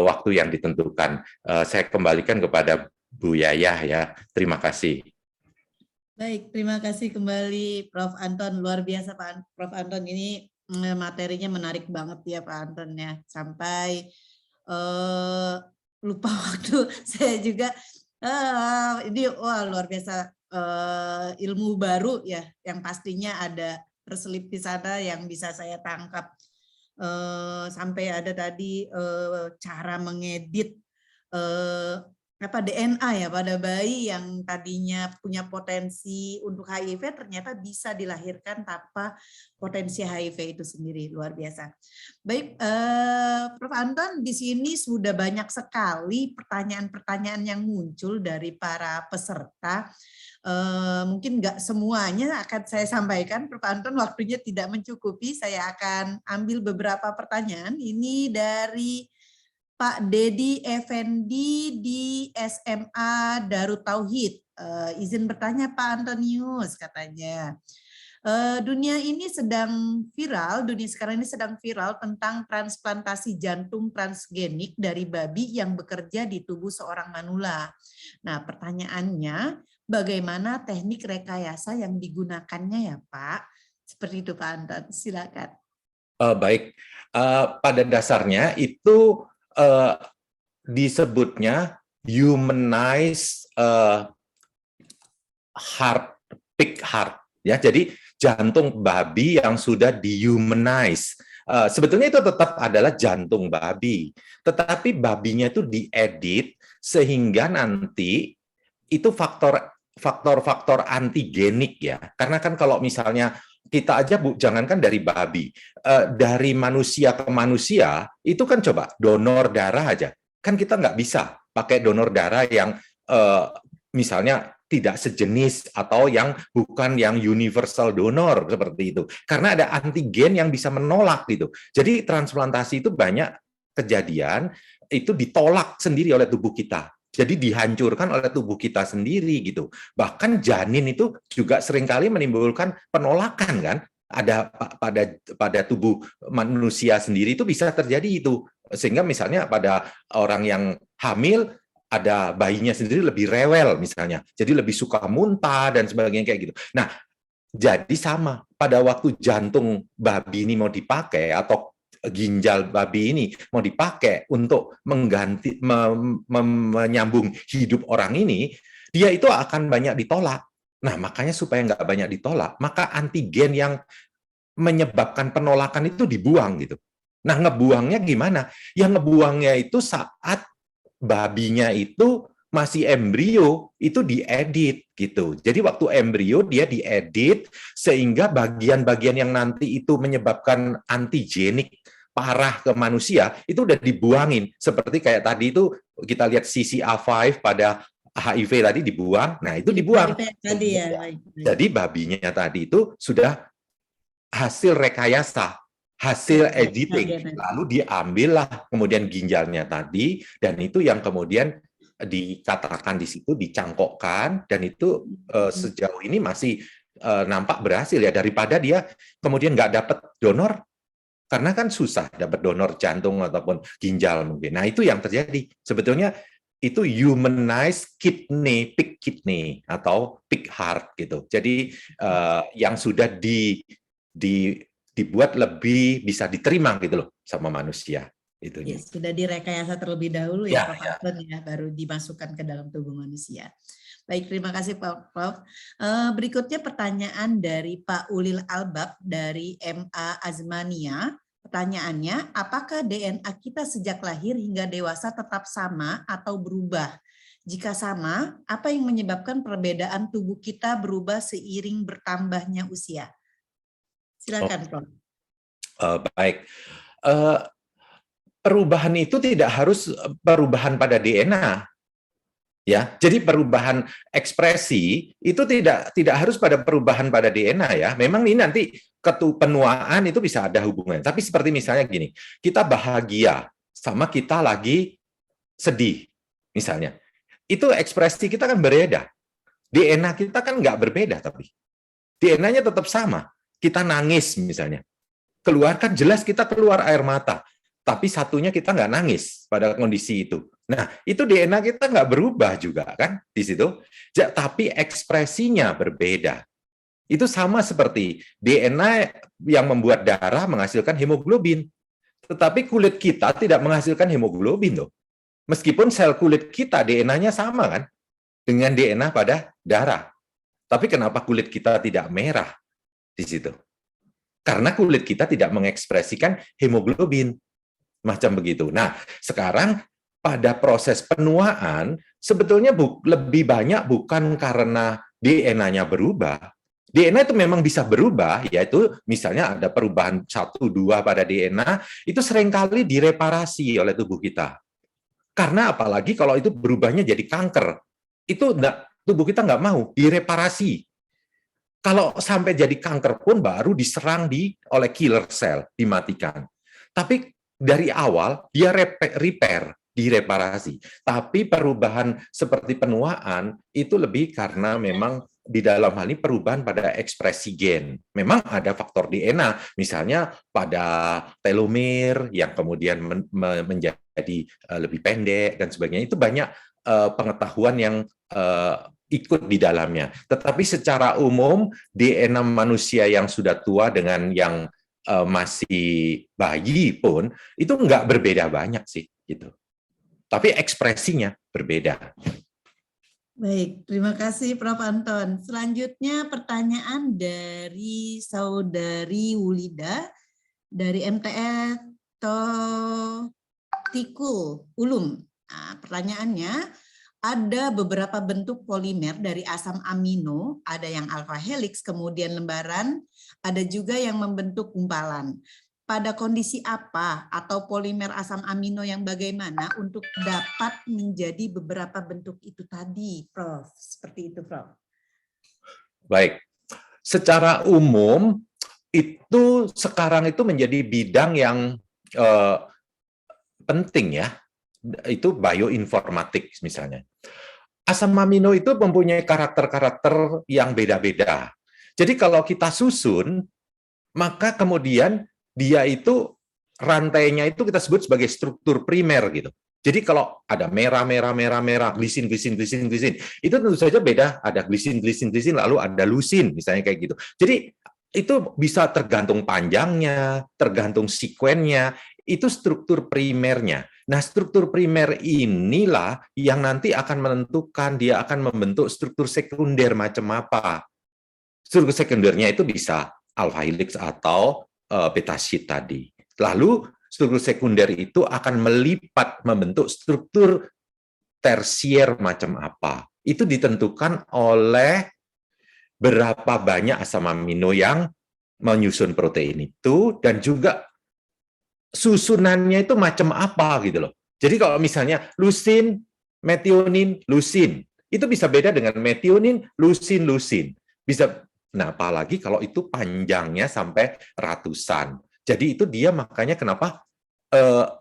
waktu yang ditentukan. Saya kembalikan kepada Bu Yayah ya, terima kasih. Baik, terima kasih kembali Prof. Anton, luar biasa Pak Prof. Anton, ini materinya menarik banget ya Pak Anton ya, sampai lupa waktu saya juga, ini wah luar biasa. Ilmu baru ya, yang pastinya ada terselip di sana yang bisa saya tangkap. Sampai ada tadi cara mengedit DNA ya pada bayi yang tadinya punya potensi untuk HIV ternyata bisa dilahirkan tanpa potensi HIV itu sendiri, luar biasa. Baik, Prof. Anton, di sini sudah banyak sekali pertanyaan-pertanyaan yang muncul dari para peserta. Mungkin nggak semuanya akan saya sampaikan, Prof. Anton, waktunya tidak mencukupi. Saya akan ambil beberapa pertanyaan. Ini dari Pak Dedi Effendi di SMA Darut Tauhid. Izin bertanya Pak Antonius, katanya. Dunia ini sedang viral, dunia sekarang ini sedang viral tentang transplantasi jantung transgenik dari babi yang bekerja di tubuh seorang manula. Nah, pertanyaannya, bagaimana teknik rekayasa yang digunakannya ya Pak? Seperti itu Pak Anton, silakan. Baik, pada dasarnya itu disebutnya humanized heart, pig heart. Ya, jadi jantung babi yang sudah dihumanize. Sebetulnya itu tetap adalah jantung babi, tetapi babinya itu diedit sehingga nanti itu faktor-faktor antigenik ya. Karena kan kalau misalnya kita aja jangankan dari babi, dari manusia ke manusia itu kan coba donor darah aja, kan kita nggak bisa pakai donor darah yang misalnya tidak sejenis atau yang bukan yang universal donor seperti itu, karena ada antigen yang bisa menolak gitu. Jadi transplantasi itu banyak kejadian itu ditolak sendiri oleh tubuh kita. Jadi dihancurkan oleh tubuh kita sendiri gitu. Bahkan janin itu juga seringkali menimbulkan penolakan kan. Ada pada tubuh manusia sendiri itu bisa terjadi itu. Sehingga misalnya pada orang yang hamil, ada bayinya sendiri lebih rewel misalnya, jadi lebih suka muntah dan sebagainya kayak gitu. Nah, jadi sama pada waktu jantung babi ini mau dipakai atau ginjal babi ini mau dipakai untuk mengganti menyambung hidup orang ini, dia itu akan banyak ditolak. Nah, makanya supaya nggak banyak ditolak, maka antigen yang menyebabkan penolakan itu dibuang gitu. Nah, ngebuangnya gimana? Yang ngebuangnya itu saat babinya itu masih embrio, itu diedit gitu. Jadi waktu embrio dia diedit sehingga bagian-bagian yang nanti itu menyebabkan antigenik parah ke manusia itu udah dibuangin. Seperti kayak tadi itu kita lihat CCA5 pada HIV tadi dibuang. Nah, itu dibuang. Tadi ya. Jadi babinya tadi itu sudah hasil rekayasa, hasil editing, lalu diambillah kemudian ginjalnya tadi, dan itu yang kemudian dikatakan di situ dicangkokkan, dan itu sejauh ini masih nampak berhasil ya, daripada dia kemudian nggak dapat donor, karena kan susah dapat donor jantung ataupun ginjal mungkin. Nah, itu yang terjadi sebetulnya. Itu humanized kidney, pig kidney atau pig heart gitu. Jadi yang sudah dibuat lebih bisa diterima gitu loh sama manusia. Itu ya, sudah direkayasa terlebih dahulu ya, Pak Anton ya, baru dimasukkan ke dalam tubuh manusia. Baik, terima kasih Pak Prof. Berikutnya pertanyaan dari Pak Ulil Albab dari MA Azmania. Pertanyaannya, apakah DNA kita sejak lahir hingga dewasa tetap sama atau berubah? Jika sama, apa yang menyebabkan perbedaan tubuh kita berubah seiring bertambahnya usia? Silakan, Prof. Baik. Perubahan itu tidak harus perubahan pada DNA. Ya, jadi perubahan ekspresi itu tidak harus pada perubahan pada DNA ya. Memang ini nanti penuaan itu bisa ada hubungan. Tapi seperti misalnya gini, kita bahagia sama kita lagi sedih misalnya. Itu ekspresi kita kan berbeda. DNA kita kan nggak berbeda, tapi DNA-nya tetap sama. Kita nangis misalnya. Keluarkan jelas kita keluar air mata. Tapi satunya kita nggak nangis pada kondisi itu. Nah, itu DNA kita nggak berubah juga kan di situ. Tapi ekspresinya berbeda. Itu sama seperti DNA yang membuat darah menghasilkan hemoglobin. Tetapi kulit kita tidak menghasilkan hemoglobin loh. Meskipun sel kulit kita DNA-nya sama kan dengan DNA pada darah. Tapi kenapa kulit kita tidak merah di situ? Karena kulit kita tidak mengekspresikan hemoglobin. Macam begitu. Nah, sekarang pada proses penuaan, sebetulnya lebih banyak bukan karena DNA-nya berubah. DNA itu memang bisa berubah, yaitu misalnya ada perubahan 1-2 pada DNA, itu seringkali direparasi oleh tubuh kita. Karena apalagi kalau itu berubahnya jadi kanker, itu tubuh kita nggak mau, direparasi. Kalau sampai jadi kanker pun baru diserang oleh killer cell, dimatikan. Tapi dari awal dia repair, direparasi. Tapi perubahan seperti penuaan itu lebih karena memang di dalam hal ini perubahan pada ekspresi gen. Memang ada faktor DNA, misalnya pada telomere yang kemudian menjadi lebih pendek dan sebagainya. Itu banyak pengetahuan yang ikut di dalamnya. Tetapi secara umum DNA manusia yang sudah tua dengan yang masih bayi pun itu nggak berbeda banyak sih gitu. Tapi ekspresinya berbeda. Baik, terima kasih Prof. Anton. Selanjutnya pertanyaan dari Saudari Wulida dari MTS Tikul Ulum. Nah, pertanyaannya, ada beberapa bentuk polimer dari asam amino, ada yang alpha helix, kemudian lembaran, ada juga yang membentuk gumpalan. Pada kondisi apa atau polimer asam amino yang bagaimana untuk dapat menjadi beberapa bentuk itu tadi, Prof? Seperti itu, Prof. Baik. Secara umum, itu sekarang itu menjadi bidang yang penting ya. Itu bioinformatik misalnya. Asam amino itu mempunyai karakter-karakter yang beda-beda. Jadi kalau kita susun, maka kemudian dia itu rantainya itu kita sebut sebagai struktur primer gitu. Jadi kalau ada merah, glisin, itu tentu saja beda. Ada glisin, lalu ada lusin, misalnya kayak gitu. Jadi itu bisa tergantung panjangnya, tergantung sekuennya, itu struktur primernya. Nah, struktur primer inilah yang nanti akan menentukan dia akan membentuk struktur sekunder macam apa. Struktur sekundernya itu bisa alpha helix atau beta sheet tadi. Lalu struktur sekunder itu akan membentuk struktur tersier macam apa. Itu ditentukan oleh berapa banyak asam amino yang menyusun protein itu, dan juga susunannya itu macam apa gitu loh. Jadi kalau misalnya lusin, metionin, lusin, itu bisa beda dengan metionin, lusin. Bisa, nah apalagi kalau itu panjangnya sampai ratusan. Jadi itu dia makanya kenapa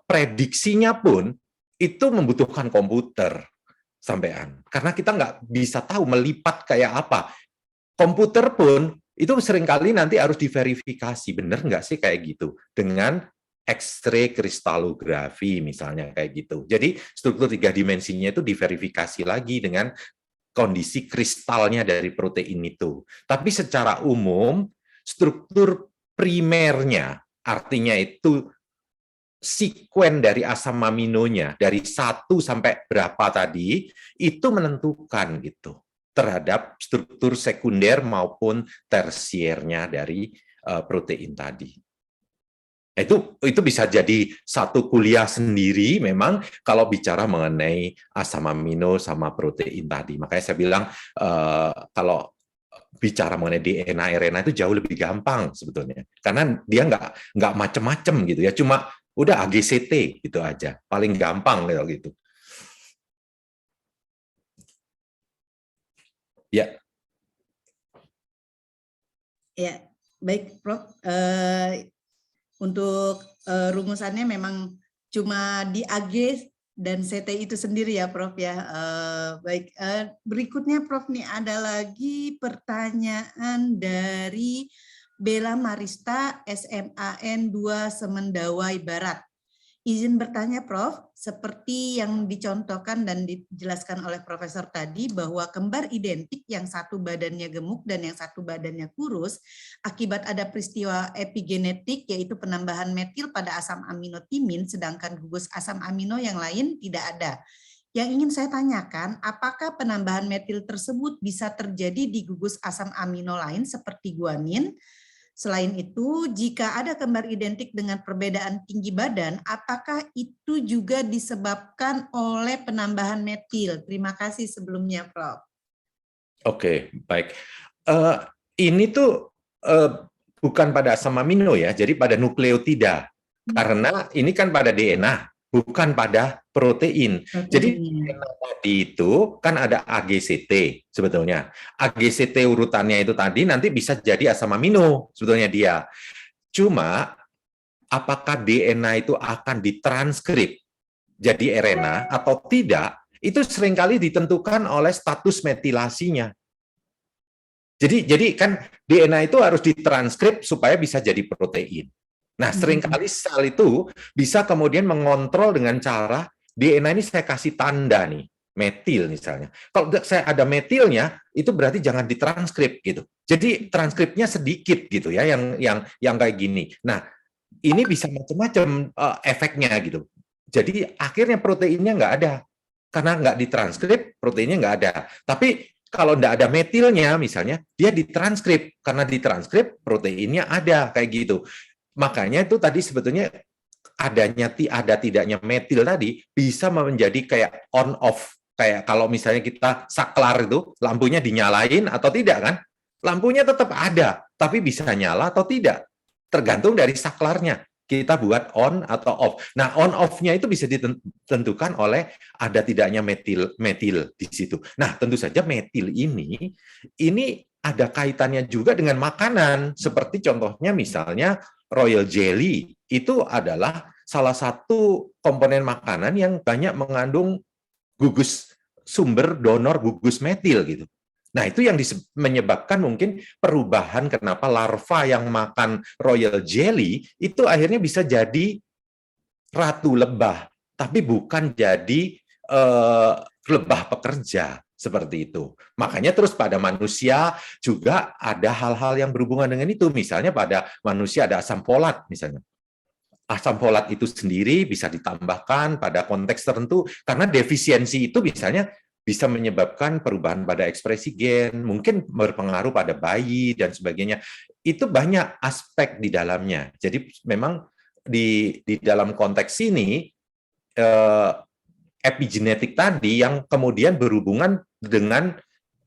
prediksinya pun itu membutuhkan komputer sampean. Karena kita nggak bisa tahu melipat kayak apa. Komputer pun itu seringkali nanti harus diverifikasi, benar nggak sih kayak gitu, dengan X-ray kristalografi misalnya kayak gitu. Jadi struktur 3 dimensinya itu diverifikasi lagi dengan kondisi kristalnya dari protein itu. Tapi secara umum, struktur primernya, artinya itu sekuen dari asam aminonya, dari 1 sampai berapa tadi, itu menentukan gitu terhadap struktur sekunder maupun tersiernya dari protein tadi. Itu bisa jadi satu kuliah sendiri memang kalau bicara mengenai asam amino sama protein tadi. Makanya saya bilang kalau bicara mengenai DNA, RNA itu jauh lebih gampang sebetulnya, karena dia nggak macem-macem gitu ya, cuma udah AGCT gitu aja, paling gampang gitu. Ya. Ya, baik Prof. Untuk rumusannya memang cuma di AG dan CT itu sendiri ya Prof ya. Baik, berikutnya Prof nih ada lagi pertanyaan dari Bella Marista SMAN 2 Semendawai Barat. Izin bertanya Prof, seperti yang dicontohkan dan dijelaskan oleh Profesor tadi bahwa kembar identik yang satu badannya gemuk dan yang satu badannya kurus akibat ada peristiwa epigenetik yaitu penambahan metil pada asam amino timin sedangkan gugus asam amino yang lain tidak ada. Yang ingin saya tanyakan, apakah penambahan metil tersebut bisa terjadi di gugus asam amino lain seperti guanin? Selain itu, jika ada kembar identik dengan perbedaan tinggi badan, apakah itu juga disebabkan oleh penambahan metil? Terima kasih sebelumnya, Prof. Oke, baik. Ini tuh bukan pada asam amino ya, jadi pada nukleotida. Karena ini kan pada DNA, bukan pada protein. Jadi DNA tadi itu kan ada AGCT sebetulnya. AGCT urutannya itu tadi nanti bisa jadi asam amino sebetulnya dia. Cuma apakah DNA itu akan ditranskrip jadi RNA atau tidak, itu seringkali ditentukan oleh status metilasinya. Jadi kan DNA itu harus ditranskrip supaya bisa jadi protein. Nah, seringkali sel itu bisa kemudian mengontrol dengan cara DNA ini saya kasih tanda nih, metil misalnya. Kalau saya ada metilnya, itu berarti jangan ditranskrip gitu. Jadi transkripnya sedikit gitu ya, yang kayak gini. Nah, ini bisa macam-macam efeknya gitu. Jadi akhirnya proteinnya nggak ada, karena nggak ditranskrip, proteinnya nggak ada. Tapi kalau nggak ada metilnya misalnya, dia ditranskrip, karena ditranskrip proteinnya ada kayak gitu. Makanya itu tadi sebetulnya ada tidaknya metil tadi bisa menjadi kayak on off, kayak kalau misalnya kita saklar itu lampunya dinyalain atau tidak kan, lampunya tetap ada tapi bisa nyala atau tidak tergantung dari saklarnya kita buat on atau off. Nah, on off-nya itu bisa ditentukan oleh ada tidaknya metil di situ. Nah, tentu saja metil ini ada kaitannya juga dengan makanan, seperti contohnya misalnya royal jelly itu adalah salah satu komponen makanan yang banyak mengandung sumber donor gugus metil gitu. Nah, itu yang menyebabkan mungkin perubahan kenapa larva yang makan royal jelly itu akhirnya bisa jadi ratu lebah, tapi bukan jadi lebah pekerja seperti itu. Makanya terus pada manusia juga ada hal-hal yang berhubungan dengan itu. Misalnya pada manusia ada asam folat misalnya. Asam folat itu sendiri bisa ditambahkan pada konteks tertentu karena defisiensi itu misalnya bisa menyebabkan perubahan pada ekspresi gen, mungkin berpengaruh pada bayi dan sebagainya. Itu banyak aspek di dalamnya. Jadi memang di dalam konteks ini epigenetik tadi yang kemudian berhubungan dengan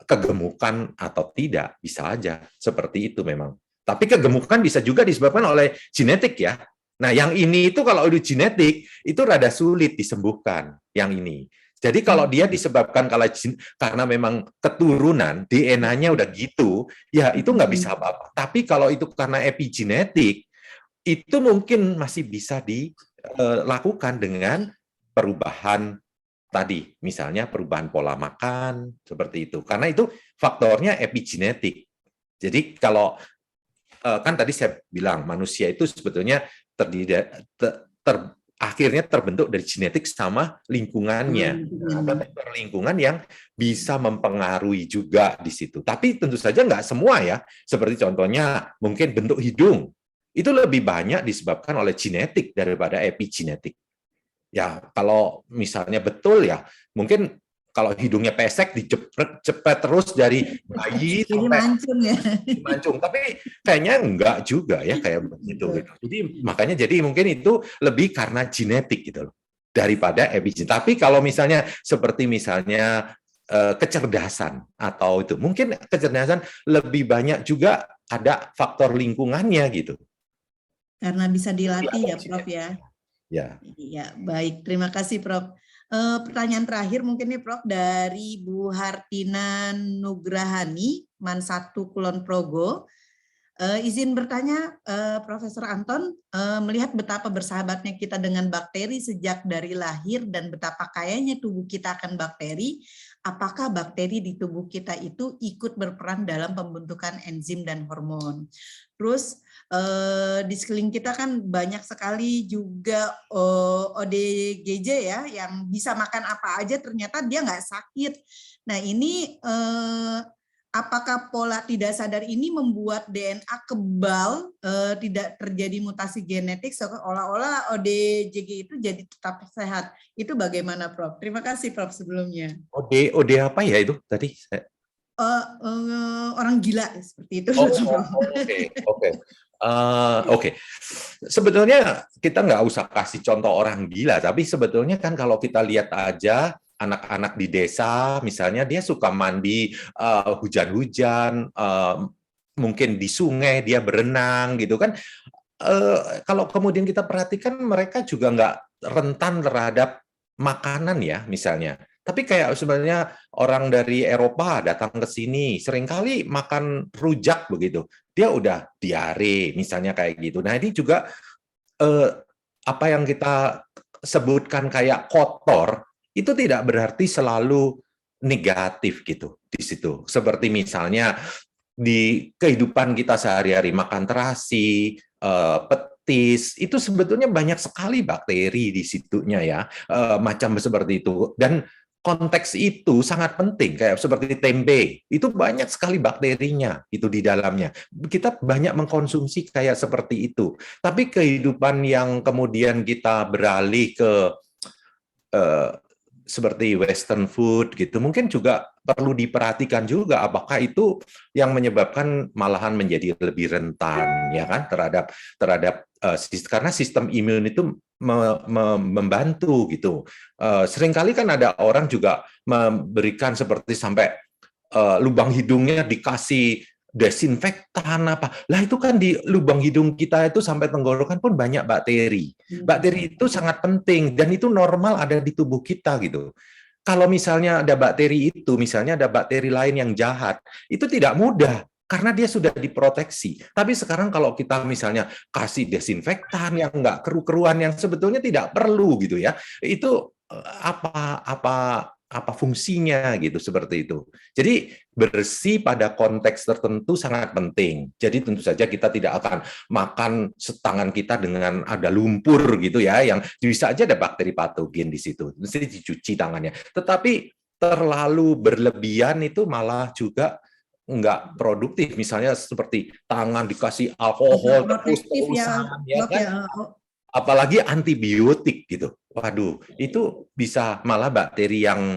kegemukan atau tidak, bisa aja seperti itu memang. Tapi kegemukan bisa juga disebabkan oleh genetik ya. Nah, yang ini itu kalau udah genetik itu rada sulit disembuhkan yang ini. Jadi kalau dia disebabkan karena memang keturunan, DNA-nya udah gitu, ya itu nggak bisa apa-apa. Tapi kalau itu karena epigenetik, itu mungkin masih bisa dilakukan dengan perubahan tadi, misalnya perubahan pola makan, seperti itu. Karena itu faktornya epigenetik. Jadi kalau kan tadi saya bilang manusia itu sebetulnya akhirnya terbentuk dari genetik sama lingkungannya. Ada faktor lingkungan yang bisa mempengaruhi juga di situ. Tapi tentu saja nggak semua ya. Seperti contohnya mungkin bentuk hidung. Itu lebih banyak disebabkan oleh genetik daripada epigenetik. Ya, kalau misalnya betul ya, mungkin kalau hidungnya pesek dicepet terus dari bayi sampai mancung ya. Mancung, tapi kayaknya enggak juga ya kayak begitu. Jadi makanya mungkin itu lebih karena genetik gitu loh daripada epigenetik. Tapi kalau misalnya seperti misalnya kecerdasan atau itu mungkin kecerdasan lebih banyak juga ada faktor lingkungannya gitu. Karena bisa dilatih ya, Prof ya. Ya. Iya, baik. Terima kasih, Prof. Pertanyaan terakhir mungkin nih, Prof, dari Bu Hartina Nugrahani, Man 1 Kulon Progo. Izin bertanya, Profesor Anton, melihat betapa bersahabatnya kita dengan bakteri sejak dari lahir dan betapa kayanya tubuh kita akan bakteri, apakah bakteri di tubuh kita itu ikut berperan dalam pembentukan enzim dan hormon? Terus di sekeliling kita kan banyak sekali juga ODGJ ya, yang bisa makan apa aja ternyata dia nggak sakit. Nah ini apakah pola tidak sadar ini membuat DNA kebal, tidak terjadi mutasi genetik, seolah-olah ODGJ itu jadi tetap sehat. Itu bagaimana, Prof? Terima kasih, Prof, sebelumnya. OD apa ya itu tadi? Orang gila seperti itu. Oke. Sebetulnya kita nggak usah kasih contoh orang gila, tapi sebetulnya kan kalau kita lihat aja anak-anak di desa, misalnya dia suka mandi hujan-hujan, mungkin di sungai dia berenang gitu kan. Kalau kemudian kita perhatikan mereka juga nggak rentan terhadap makanan ya misalnya. Tapi kayak sebenarnya orang dari Eropa datang ke sini, seringkali makan rujak begitu. Dia udah diare, misalnya kayak gitu. Nah ini juga apa yang kita sebutkan kayak kotor, itu tidak berarti selalu negatif gitu di situ. Seperti misalnya di kehidupan kita sehari-hari, makan terasi, petis, itu sebetulnya banyak sekali bakteri di situnya ya, macam seperti itu. Dan konteks itu sangat penting, kayak seperti tempe, itu banyak sekali bakterinya itu di dalamnya. Kita banyak mengkonsumsi kayak seperti itu. Tapi kehidupan yang kemudian kita beralih ke seperti Western food gitu, mungkin juga perlu diperhatikan juga apakah itu yang menyebabkan malahan menjadi lebih rentan ya kan terhadap karena sistem imun itu membantu gitu. Seringkali kan ada orang juga memberikan seperti sampai lubang hidungnya dikasih desinfektan apa. Lah itu kan di lubang hidung kita itu sampai tenggorokan pun banyak bakteri. Bakteri itu sangat penting dan itu normal ada di tubuh kita gitu. Kalau misalnya ada bakteri itu, misalnya ada bakteri lain yang jahat, itu tidak mudah karena dia sudah diproteksi. Tapi sekarang kalau kita misalnya kasih desinfektan yang enggak keru-keruan yang sebetulnya tidak perlu gitu ya. Itu apa fungsinya gitu, seperti itu. Jadi bersih pada konteks tertentu sangat penting. Jadi tentu saja kita tidak akan makan setangan kita dengan ada lumpur gitu ya, yang bisa aja ada bakteri patogen di situ. Mesti dicuci tangannya. Tetapi terlalu berlebihan itu malah juga nggak produktif. Misalnya seperti tangan dikasih alkohol Protektif ya, terus-terusan, ya Prof kan? ya. Apalagi antibiotik gitu. Waduh, itu bisa malah bakteri yang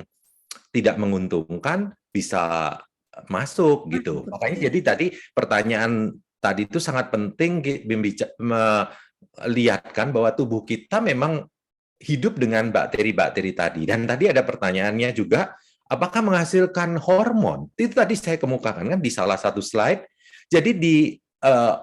tidak menguntungkan bisa masuk gitu. Makanya jadi tadi pertanyaan tadi itu sangat penting melihatkan bahwa tubuh kita memang hidup dengan bakteri-bakteri tadi. Dan tadi ada pertanyaannya juga, apakah menghasilkan hormon? Itu tadi saya kemukakan kan di salah satu slide. Jadi di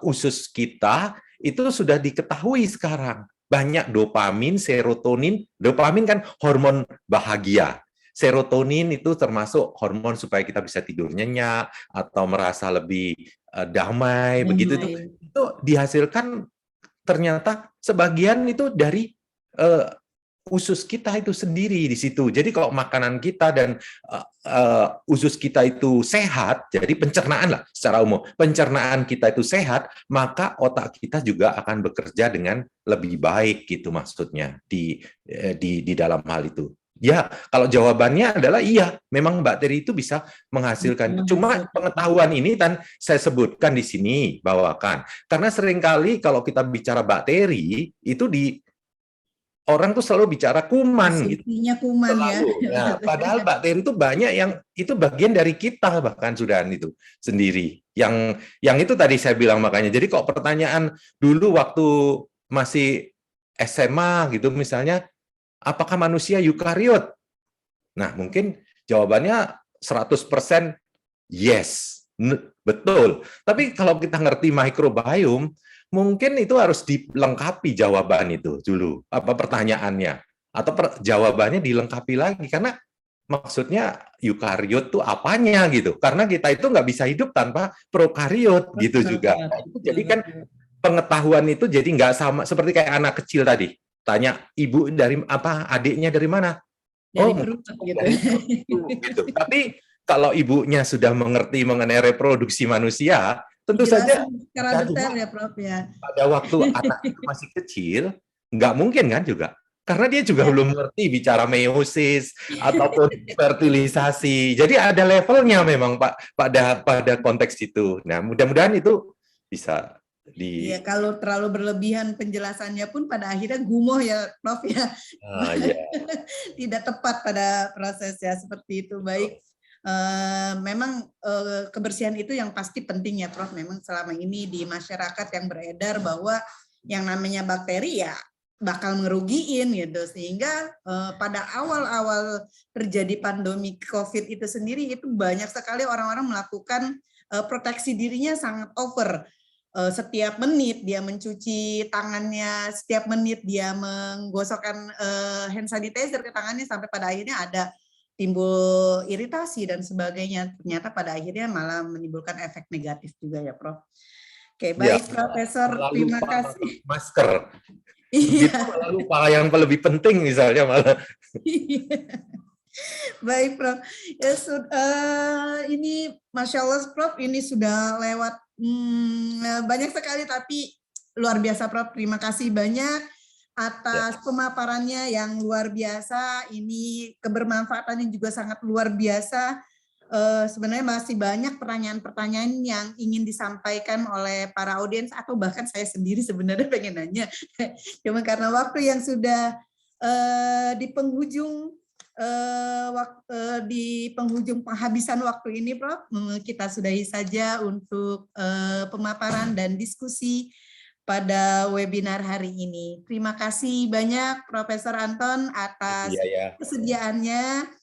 usus kita itu sudah diketahui sekarang banyak dopamin, serotonin. Dopamin kan hormon bahagia. Serotonin itu termasuk hormon supaya kita bisa tidur nyenyak atau merasa lebih damai, begitu itu dihasilkan ternyata sebagian itu dari usus kita itu sendiri di situ. Jadi kalau makanan kita dan usus kita itu sehat, jadi pencernaan lah secara umum, pencernaan kita itu sehat, maka otak kita juga akan bekerja dengan lebih baik gitu maksudnya di dalam hal itu. Ya, kalau jawabannya adalah iya, memang bakteri itu bisa menghasilkan. Cuma pengetahuan ini kan saya sebutkan di sini, bawakan. Karena seringkali kalau kita bicara bakteri, itu orang tuh selalu bicara kuman gitu. Kuman selalu. ya. Nah, padahal bakteri itu banyak yang itu bagian dari kita bahkan sudah itu sendiri. Yang itu tadi saya bilang makanya. Jadi kok pertanyaan dulu waktu masih SMA gitu misalnya, apakah manusia eukariot? Nah, mungkin jawabannya 100% yes. Betul. Tapi kalau kita ngerti microbiome, mungkin itu harus dilengkapi jawaban itu dulu, apa pertanyaannya, atau jawabannya dilengkapi lagi, karena maksudnya eukariot tuh apanya gitu, karena kita itu nggak bisa hidup tanpa prokariot gitu juga. Jadi kan pengetahuan itu jadi nggak sama, seperti kayak anak kecil tadi, tanya ibu dari apa, adiknya dari mana? Dari perut gitu. Gitu. Tapi kalau ibunya sudah mengerti mengenai reproduksi manusia, tentu saja secara detail ya Prof ya. pada waktu anak itu masih kecil, nggak mungkin kan juga. Karena dia juga belum mengerti bicara meiosis ataupun fertilisasi. Jadi ada levelnya memang Pak pada konteks itu. Nah, mudah-mudahan itu bisa Iya, kalau terlalu berlebihan penjelasannya pun pada akhirnya gumoh ya Prof ya. Tidak tepat pada prosesnya seperti itu. Baik. Memang kebersihan itu yang pasti penting ya Prof. Memang selama ini di masyarakat yang beredar bahwa yang namanya bakteri ya bakal ngerugiin gitu, sehingga pada awal-awal terjadi pandemi COVID itu sendiri itu banyak sekali orang-orang melakukan proteksi dirinya sangat over. Setiap menit dia mencuci tangannya, setiap menit dia menggosokkan hand sanitizer ke tangannya, sampai pada akhirnya ada timbul iritasi dan sebagainya. Ternyata pada akhirnya malah menimbulkan efek negatif juga ya Prof. Oke, baik ya, Profesor, terima kasih. Masker. Iya. Malah lupa yang lebih penting misalnya malah. Baik Prof. Ya, ini Masya Allah Prof, ini sudah lewat banyak sekali tapi luar biasa Prof. Terima kasih banyak atas pemaparannya yang luar biasa. Ini kebermanfaatannya juga sangat luar biasa. Sebenarnya masih banyak pertanyaan-pertanyaan yang ingin disampaikan oleh para audiens atau bahkan saya sendiri sebenarnya pengen nanya. Cuma karena waktu yang sudah di penghujung penghabisan waktu ini Prof, kita sudahi saja untuk pemaparan dan diskusi pada webinar hari ini. Terima kasih banyak Profesor Anton atas kesediaannya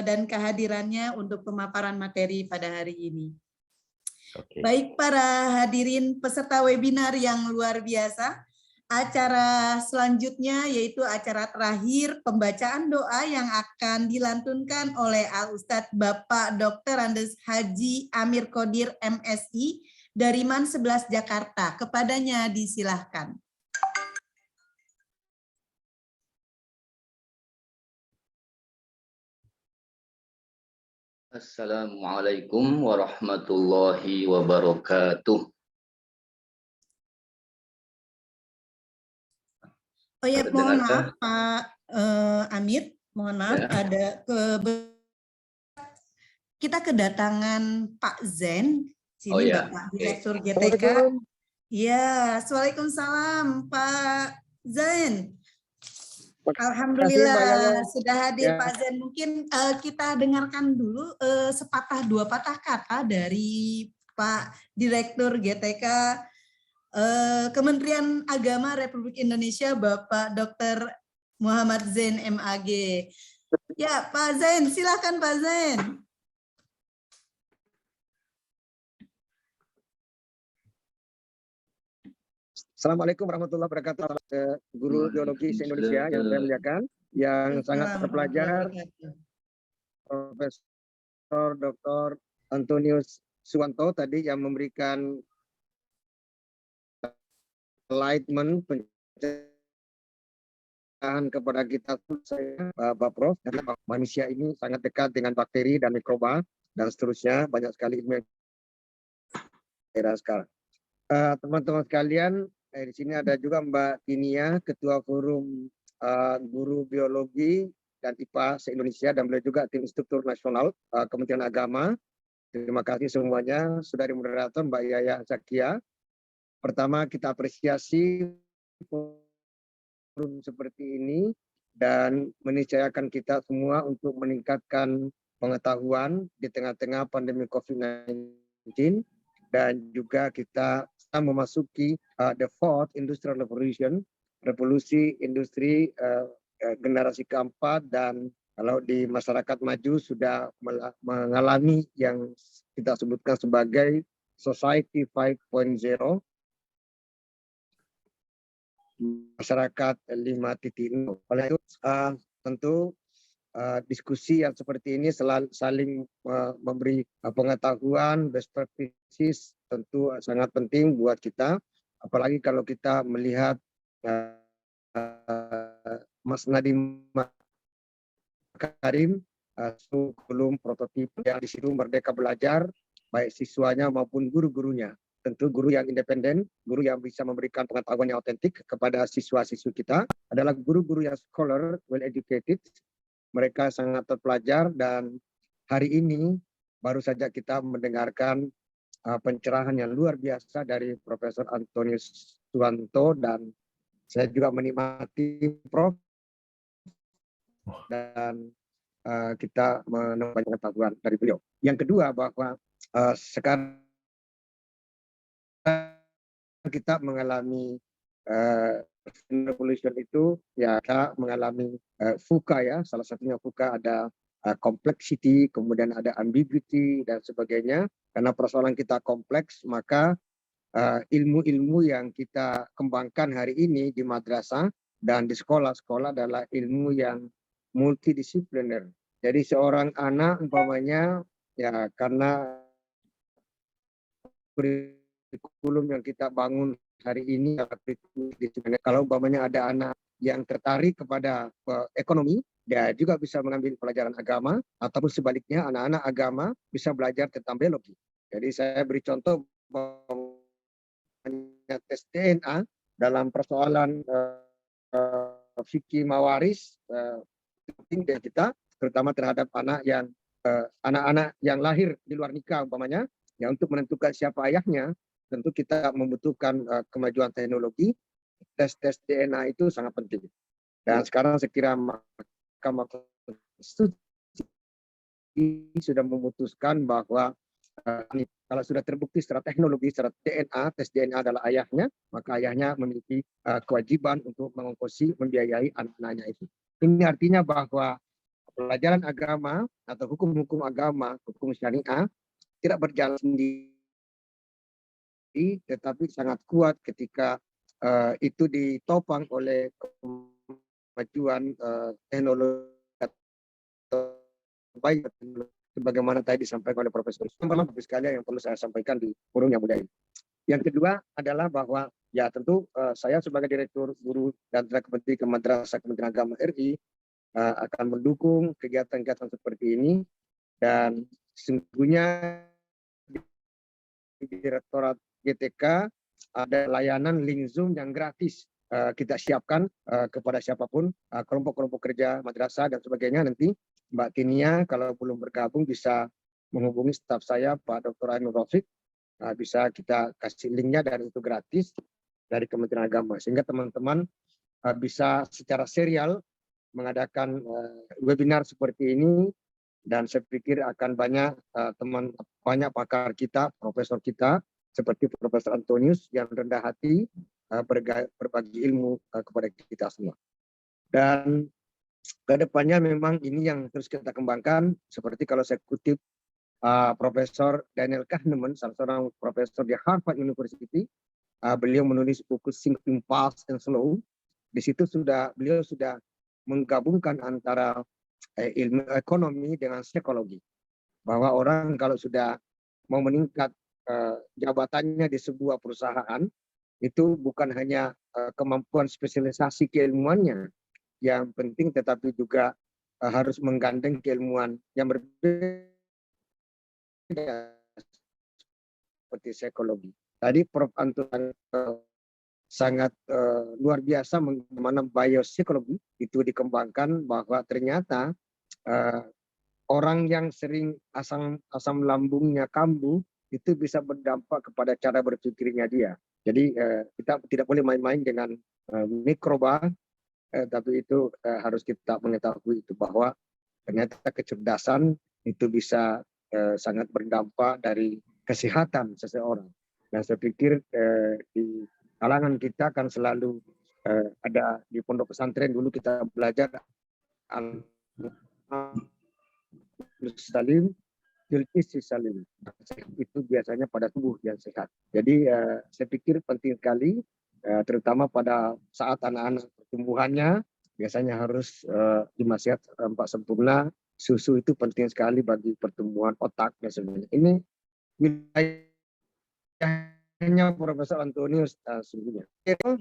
dan kehadirannya untuk pemaparan materi pada hari ini. Baik para hadirin peserta webinar yang luar biasa, acara selanjutnya yaitu acara terakhir pembacaan doa yang akan dilantunkan oleh Al-Ustadz Bapak Dr. Andes Haji Amir Qodir MSI dari MAN 11 Jakarta. Kepadanya disilahkan. Assalamualaikum warahmatullahi wabarakatuh. Oh ya, mohon maaf Terdengarkah? Pak Amit, mohon maaf Ya. ada kita kedatangan Pak Zen, Oh sini ya, Bapak oke. Direktur GTK. Ya, Waalaikumsalam Pak Zen. Alhamdulillah sudah hadir Pak Zen. Mungkin kita dengarkan dulu sepatah dua patah kata dari Pak Direktur GTK Kementerian Agama Republik Indonesia Bapak Dr. Muhammad Zain MAG. Ya, Pak Zain, silakan Pak Zain. Assalamualaikum warahmatullahi wabarakatuh. Guru biologi se-Indonesia yang saya muliakan, yang sangat terpelajar, Profesor Dr. Antonius Suwanto tadi yang memberikan enlightenment pencerahan kepada kita, Pak Prof, karena manusia ini sangat dekat dengan bakteri dan mikroba dan seterusnya, banyak sekali ilmu yang era sekarang. Teman-teman sekalian, di sini ada juga Mbak Tinia, Ketua Forum Guru Biologi dan IPA se-Indonesia, dan beliau juga tim instruktur nasional Kementerian Agama. Terima kasih semuanya. Saudari moderator Mbak Yaya Zakia. Pertama, kita apresiasi forum seperti ini dan meniscayakan kita semua untuk meningkatkan pengetahuan di tengah-tengah pandemi COVID-19, dan juga kita memasuki the fourth industrial revolution, revolusi industri generasi keempat, dan kalau di masyarakat maju sudah mengalami yang kita sebutkan sebagai society 5.0, masyarakat 5.0. Oleh itu tentu diskusi yang seperti ini saling memberi pengetahuan, best practices tentu sangat penting buat kita, apalagi kalau kita melihat Mas Nadiem Makarim sebelum prototip yang di situ Merdeka Belajar, baik siswanya maupun guru-gurunya. Tentu guru yang independen, guru yang bisa memberikan pengetahuan yang otentik kepada siswa-siswi kita adalah guru-guru yang scholar, well educated. Mereka sangat terpelajar, dan hari ini baru saja kita mendengarkan pencerahan yang luar biasa dari Profesor Antonius Suwanto, dan saya juga menikmati Prof, dan kita menambah pengetahuan dari beliau. Yang kedua, bahwa sekarang kita mengalami revolution itu, ya kita mengalami VUCA, ya, salah satunya VUCA ada complexity, kemudian ada ambiguity dan sebagainya. Karena persoalan kita kompleks, maka ilmu-ilmu yang kita kembangkan hari ini di madrasah dan di sekolah-sekolah adalah ilmu yang multidisipliner. Jadi seorang anak umpamanya, ya karena kurikulum yang kita bangun hari ini, kalau umpamanya ada anak yang tertarik kepada ekonomi, dia juga bisa mengambil pelajaran agama, ataupun sebaliknya anak-anak agama bisa belajar tentang biologi. Jadi saya beri contoh tes DNA dalam persoalan fikih mawaris penting dari kita, terutama terhadap anak-anak yang lahir di luar nikah umpamanya, ya, untuk menentukan siapa ayahnya. Tentu kita membutuhkan kemajuan teknologi, tes DNA itu sangat penting. Dan sekarang saya kira Mahkamah Konstitusi sudah memutuskan bahwa kalau sudah terbukti secara teknologi, secara DNA, tes DNA adalah ayahnya, maka ayahnya memiliki kewajiban untuk mengongkosi, membiayai anak-anaknya itu. Ini artinya bahwa pelajaran agama atau hukum-hukum agama, hukum syariah, tidak berjalan sendiri, tetapi sangat kuat ketika itu ditopang oleh kemajuan teknologi, baik sebagaimana tadi disampaikan oleh Profesor Suwanto sekalian yang perlu saya sampaikan di forum yang mulia ini. Yang kedua adalah bahwa ya tentu saya sebagai Direktur Guru dan Tenaga Menteri Madrasah Kementerian Agama RI akan mendukung kegiatan-kegiatan seperti ini, Dan sesungguhnya di Direktorat GTK ada layanan link Zoom yang gratis kita siapkan kepada siapapun, kelompok-kelompok kerja, madrasah dan sebagainya. Nanti Mbak Tinia kalau belum bergabung bisa menghubungi staf saya Pak Dr. Ainur Rafiq, bisa kita kasih linknya dan itu gratis dari Kementerian Agama sehingga teman-teman bisa secara serial mengadakan webinar seperti ini. Dan saya pikir akan banyak banyak pakar kita, profesor kita seperti Profesor Antonius yang rendah hati berbagi ilmu kepada kita semua. Dan kedepannya memang ini yang terus kita kembangkan, seperti kalau saya kutip Profesor Daniel Kahneman, salah seorang profesor di Harvard University, beliau menulis buku Thinking Fast and Slow. Di situ beliau sudah menggabungkan antara ilmu ekonomi dengan psikologi, bahwa orang kalau sudah mau meningkat jabatannya di sebuah perusahaan itu bukan hanya kemampuan spesialisasi keilmuannya yang penting, tetapi juga harus menggandeng keilmuan yang berbeda seperti psikologi. Tadi Prof. Anton sangat luar biasa bagaimana biopsikologi itu dikembangkan, bahwa ternyata orang yang sering asam lambungnya kambuh itu bisa berdampak kepada cara berpikirnya dia. Jadi kita tidak boleh main-main dengan mikroba, tapi itu harus kita mengetahui itu bahwa ternyata kecerdasan itu bisa sangat berdampak dari kesehatan seseorang. Dan saya pikir di kalangan kita kan selalu ada di pondok pesantren dulu kita belajar salim, salim. Itu biasanya pada tubuh yang sehat. Jadi saya pikir penting sekali, terutama pada saat anak-anak pertumbuhannya, biasanya harus di Masehat 4 sempurna, susu itu penting sekali bagi pertumbuhan otak dan sebagainya. Ini wilayahnya Profesor Antonius sungguhnya.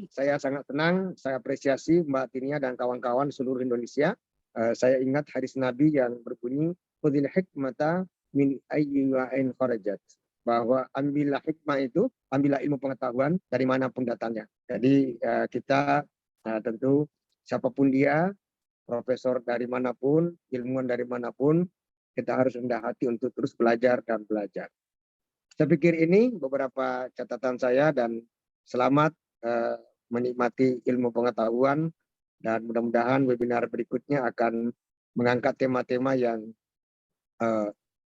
Saya sangat senang, saya apresiasi Mbak Tinia dan kawan-kawan seluruh Indonesia. Saya ingat hadis Nabi yang berbunyi, "Khudhil hikmata min ayyi wa'in kharajat." Bahwa ambillah hikmah itu, ambillah ilmu pengetahuan dari manapun datangnya. Jadi kita tentu siapapun dia, profesor dari manapun, ilmuwan dari manapun, kita harus rendah hati untuk terus belajar dan belajar. Saya pikir ini beberapa catatan saya, dan selamat menikmati ilmu pengetahuan, dan mudah-mudahan webinar berikutnya akan mengangkat tema-tema yang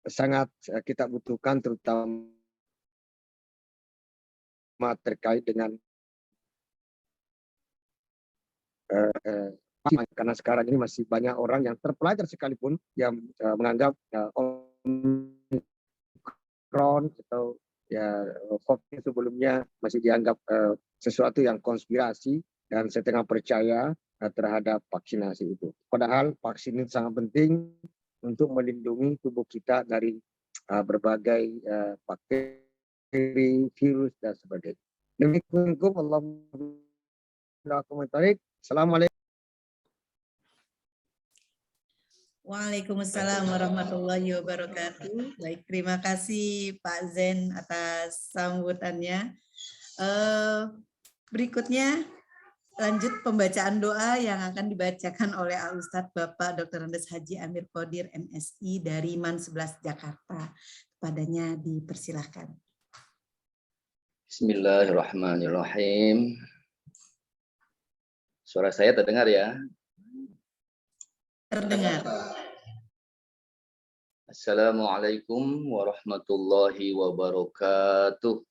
sangat kita butuhkan, terutama terkait dengan karena sekarang ini masih banyak orang yang terpelajar sekalipun yang menganggap Omicron atau ya COVID sebelumnya masih dianggap sesuatu yang konspirasi, dan setengah percaya terhadap vaksinasi itu. Padahal vaksin itu sangat penting untuk melindungi tubuh kita dari berbagai bakteri, virus dan sebagainya. Demikian, Assalamualaikum. Waalaikumsalam warahmatullahi wabarakatuh. Baik, terima kasih Pak Zen atas sambutannya. Berikutnya lanjut pembacaan doa yang akan dibacakan oleh Al-Ustadz Bapak Dr. Andes Haji Amir Qodir MSI dari MAN 11 Jakarta. Kepadanya dipersilahkan. Bismillahirrahmanirrahim. Suara saya terdengar ya? Terdengar. Assalamualaikum warahmatullahi wabarakatuh.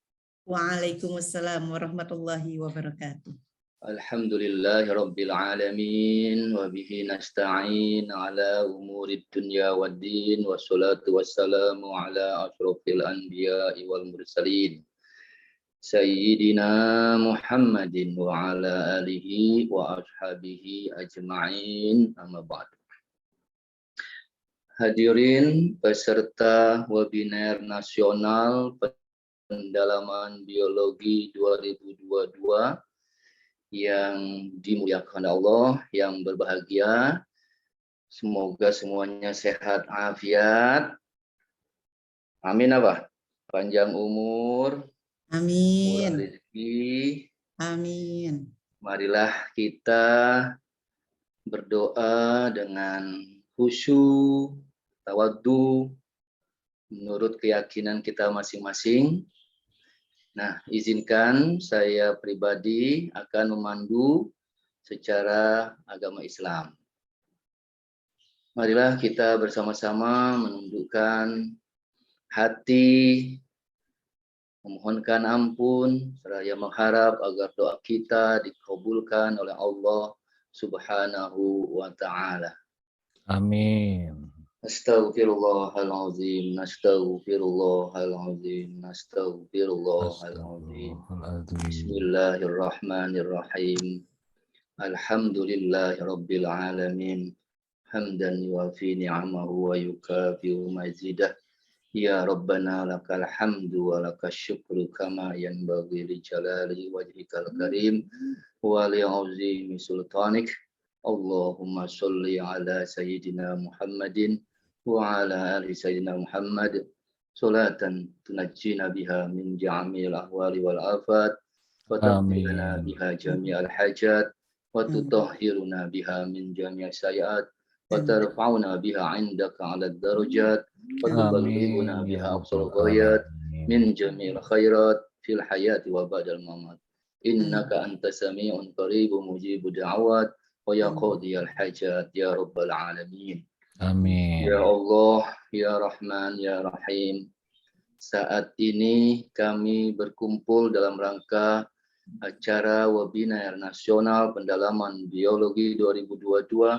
Waalaikumsalam warahmatullahi wabarakatuh. Alhamdulillahi rabbil alamin wa bihi nasta'in ala umurid dunya waddin, wassalatu wassalamu ala asyrafil anbiya'i wal mursalin Sayyidina Muhammadin wa ala alihi wa ashabihi ajma'in, amma ba'du. Hadirin peserta webinar nasional pendalaman biologi 2022 yang dimuliakan Allah, yang berbahagia. Semoga semuanya sehat afiat, Amin apa? Panjang umur, murah Amin. rezeki. Amin. Marilah kita berdoa dengan khusyuk, tawadhu, menurut keyakinan kita masing-masing. Nah, izinkan saya pribadi akan memandu secara agama Islam. Marilah kita bersama-sama menundukkan hati, memohonkan ampun, seraya mengharap agar doa kita dikabulkan oleh Allah Subhanahu wa Ta'ala. Amin. Astaghfirullahalazim, astaghfirullahalazim, astaghfirullahalazim. Bismillahirrahmanirrahim. Alhamdulillahi rabbil alamin. Hamdan yuafi ni'amahu wa yukafi'u mazidah. Ya Rabbana lakal hamdu wa lakal syukru kama yanbaghi li jalali wajhikal karim wa li azimi sultanik. Allahumma sholli ala sayyidina Muhammadin wa ala ali sayyidina Muhammad salatan tunajjina biha min jami'il ahwali wal afat wa taqdilana biha jami'al hajat wa tutahhiruna biha min jami'is sayiat wa tarfa'una biha 'indaka 'ala darajat wa tuballighuna biha aqsal ghayat min jami'il khairat fil hayati wa ba'dal mamat. Innaka antas sami'un qaribun mujibud da'awat wa ya qadiyal hajat ya rabbal alamin. Amin. Ya Allah, ya Rahman, ya Rahim. Saat ini kami berkumpul dalam rangka acara webinar nasional pendalaman biologi 2022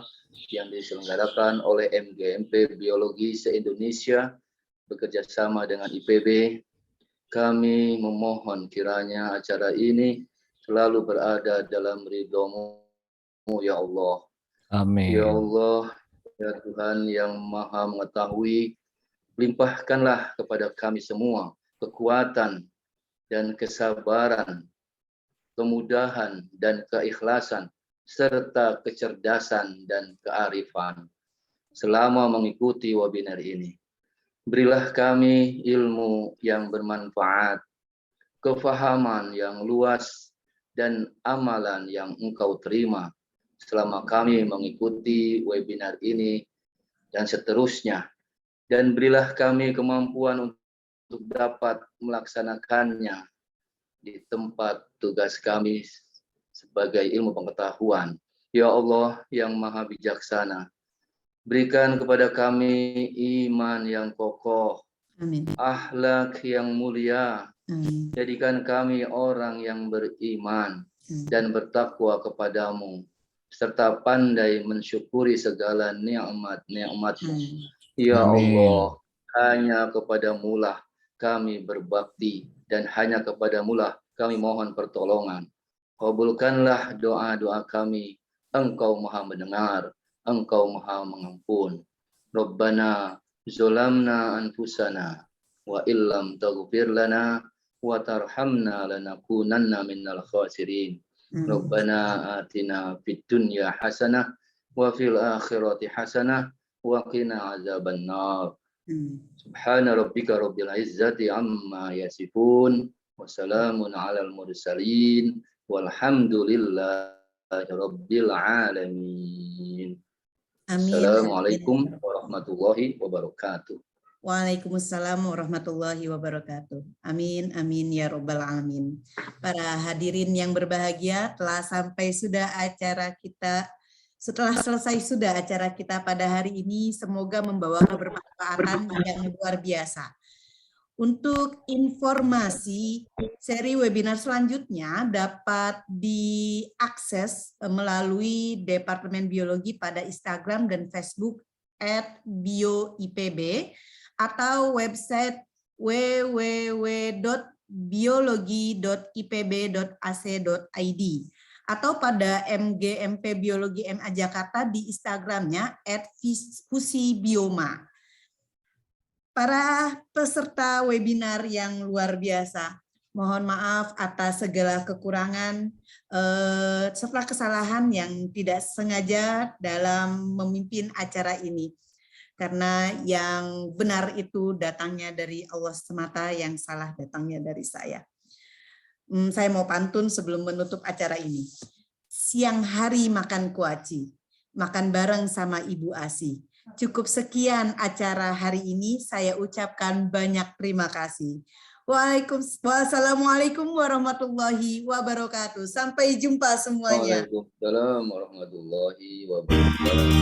yang diselenggarakan oleh MGMP Biologi se-Indonesia bekerjasama dengan IPB. Kami memohon kiranya acara ini selalu berada dalam ridho-Mu, ya Allah. Amin. Ya Allah, ya Tuhan yang Maha Mengetahui, limpahkanlah kepada kami semua kekuatan dan kesabaran, kemudahan dan keikhlasan, serta kecerdasan dan kearifan selama mengikuti webinar ini. Berilah kami ilmu yang bermanfaat, kefahaman yang luas, dan amalan yang Engkau terima selama kami mengikuti webinar ini dan seterusnya. Dan berilah kami kemampuan untuk dapat melaksanakannya di tempat tugas kami sebagai ilmu pengetahuan. Ya Allah yang Maha Bijaksana, berikan kepada kami iman yang kokoh, Amin. akhlak yang mulia. Amin. Jadikan kami orang yang beriman dan bertakwa kepadamu, serta pandai mensyukuri segala nikmat-nikmat-Mu. Ya Allah, hanya kepadamu-lah kami berbakti dan hanya kepadamu-lah kami mohon pertolongan. Kabulkanlah doa-doa kami. Engkau Maha mendengar, Engkau Maha mengampun. Rabbana zulamna anfusana wa illam taghfir lana wa tarhamna lanakunanna minal khasirin. Rabbana atina fid dunya hasanah wa fil akhirati hasanah wa qina azabannar. Subhana rabbika rabbil izzati amma yasifun wa salamun alal mursalin walhamdulillahi rabbil alamin. Assalamualaikum warahmatullahi wabarakatuh. Waalaikumsalam warahmatullahi wabarakatuh. Amin, amin ya robbal alamin. Para hadirin yang berbahagia, setelah selesai sudah acara kita pada hari ini, semoga membawa kebermanfaatan yang luar biasa. Untuk informasi, seri webinar selanjutnya dapat diakses melalui Departemen Biologi pada Instagram dan Facebook @bioipb atau website www.biologi.ipb.ac.id atau pada MGMP Biologi MA Jakarta di Instagramnya @fusibioma. Para peserta webinar yang luar biasa, mohon maaf atas segala kekurangan serta kesalahan yang tidak sengaja dalam memimpin acara ini. Karena yang benar itu datangnya dari Allah semata, yang salah datangnya dari saya. Saya mau pantun sebelum menutup acara ini. Siang hari makan kuaci, makan bareng sama Ibu Asi. Cukup sekian acara hari ini, saya ucapkan banyak terima kasih. Wassalamualaikum warahmatullahi wabarakatuh. Sampai jumpa semuanya. Waalaikumsalam warahmatullahi wabarakatuh.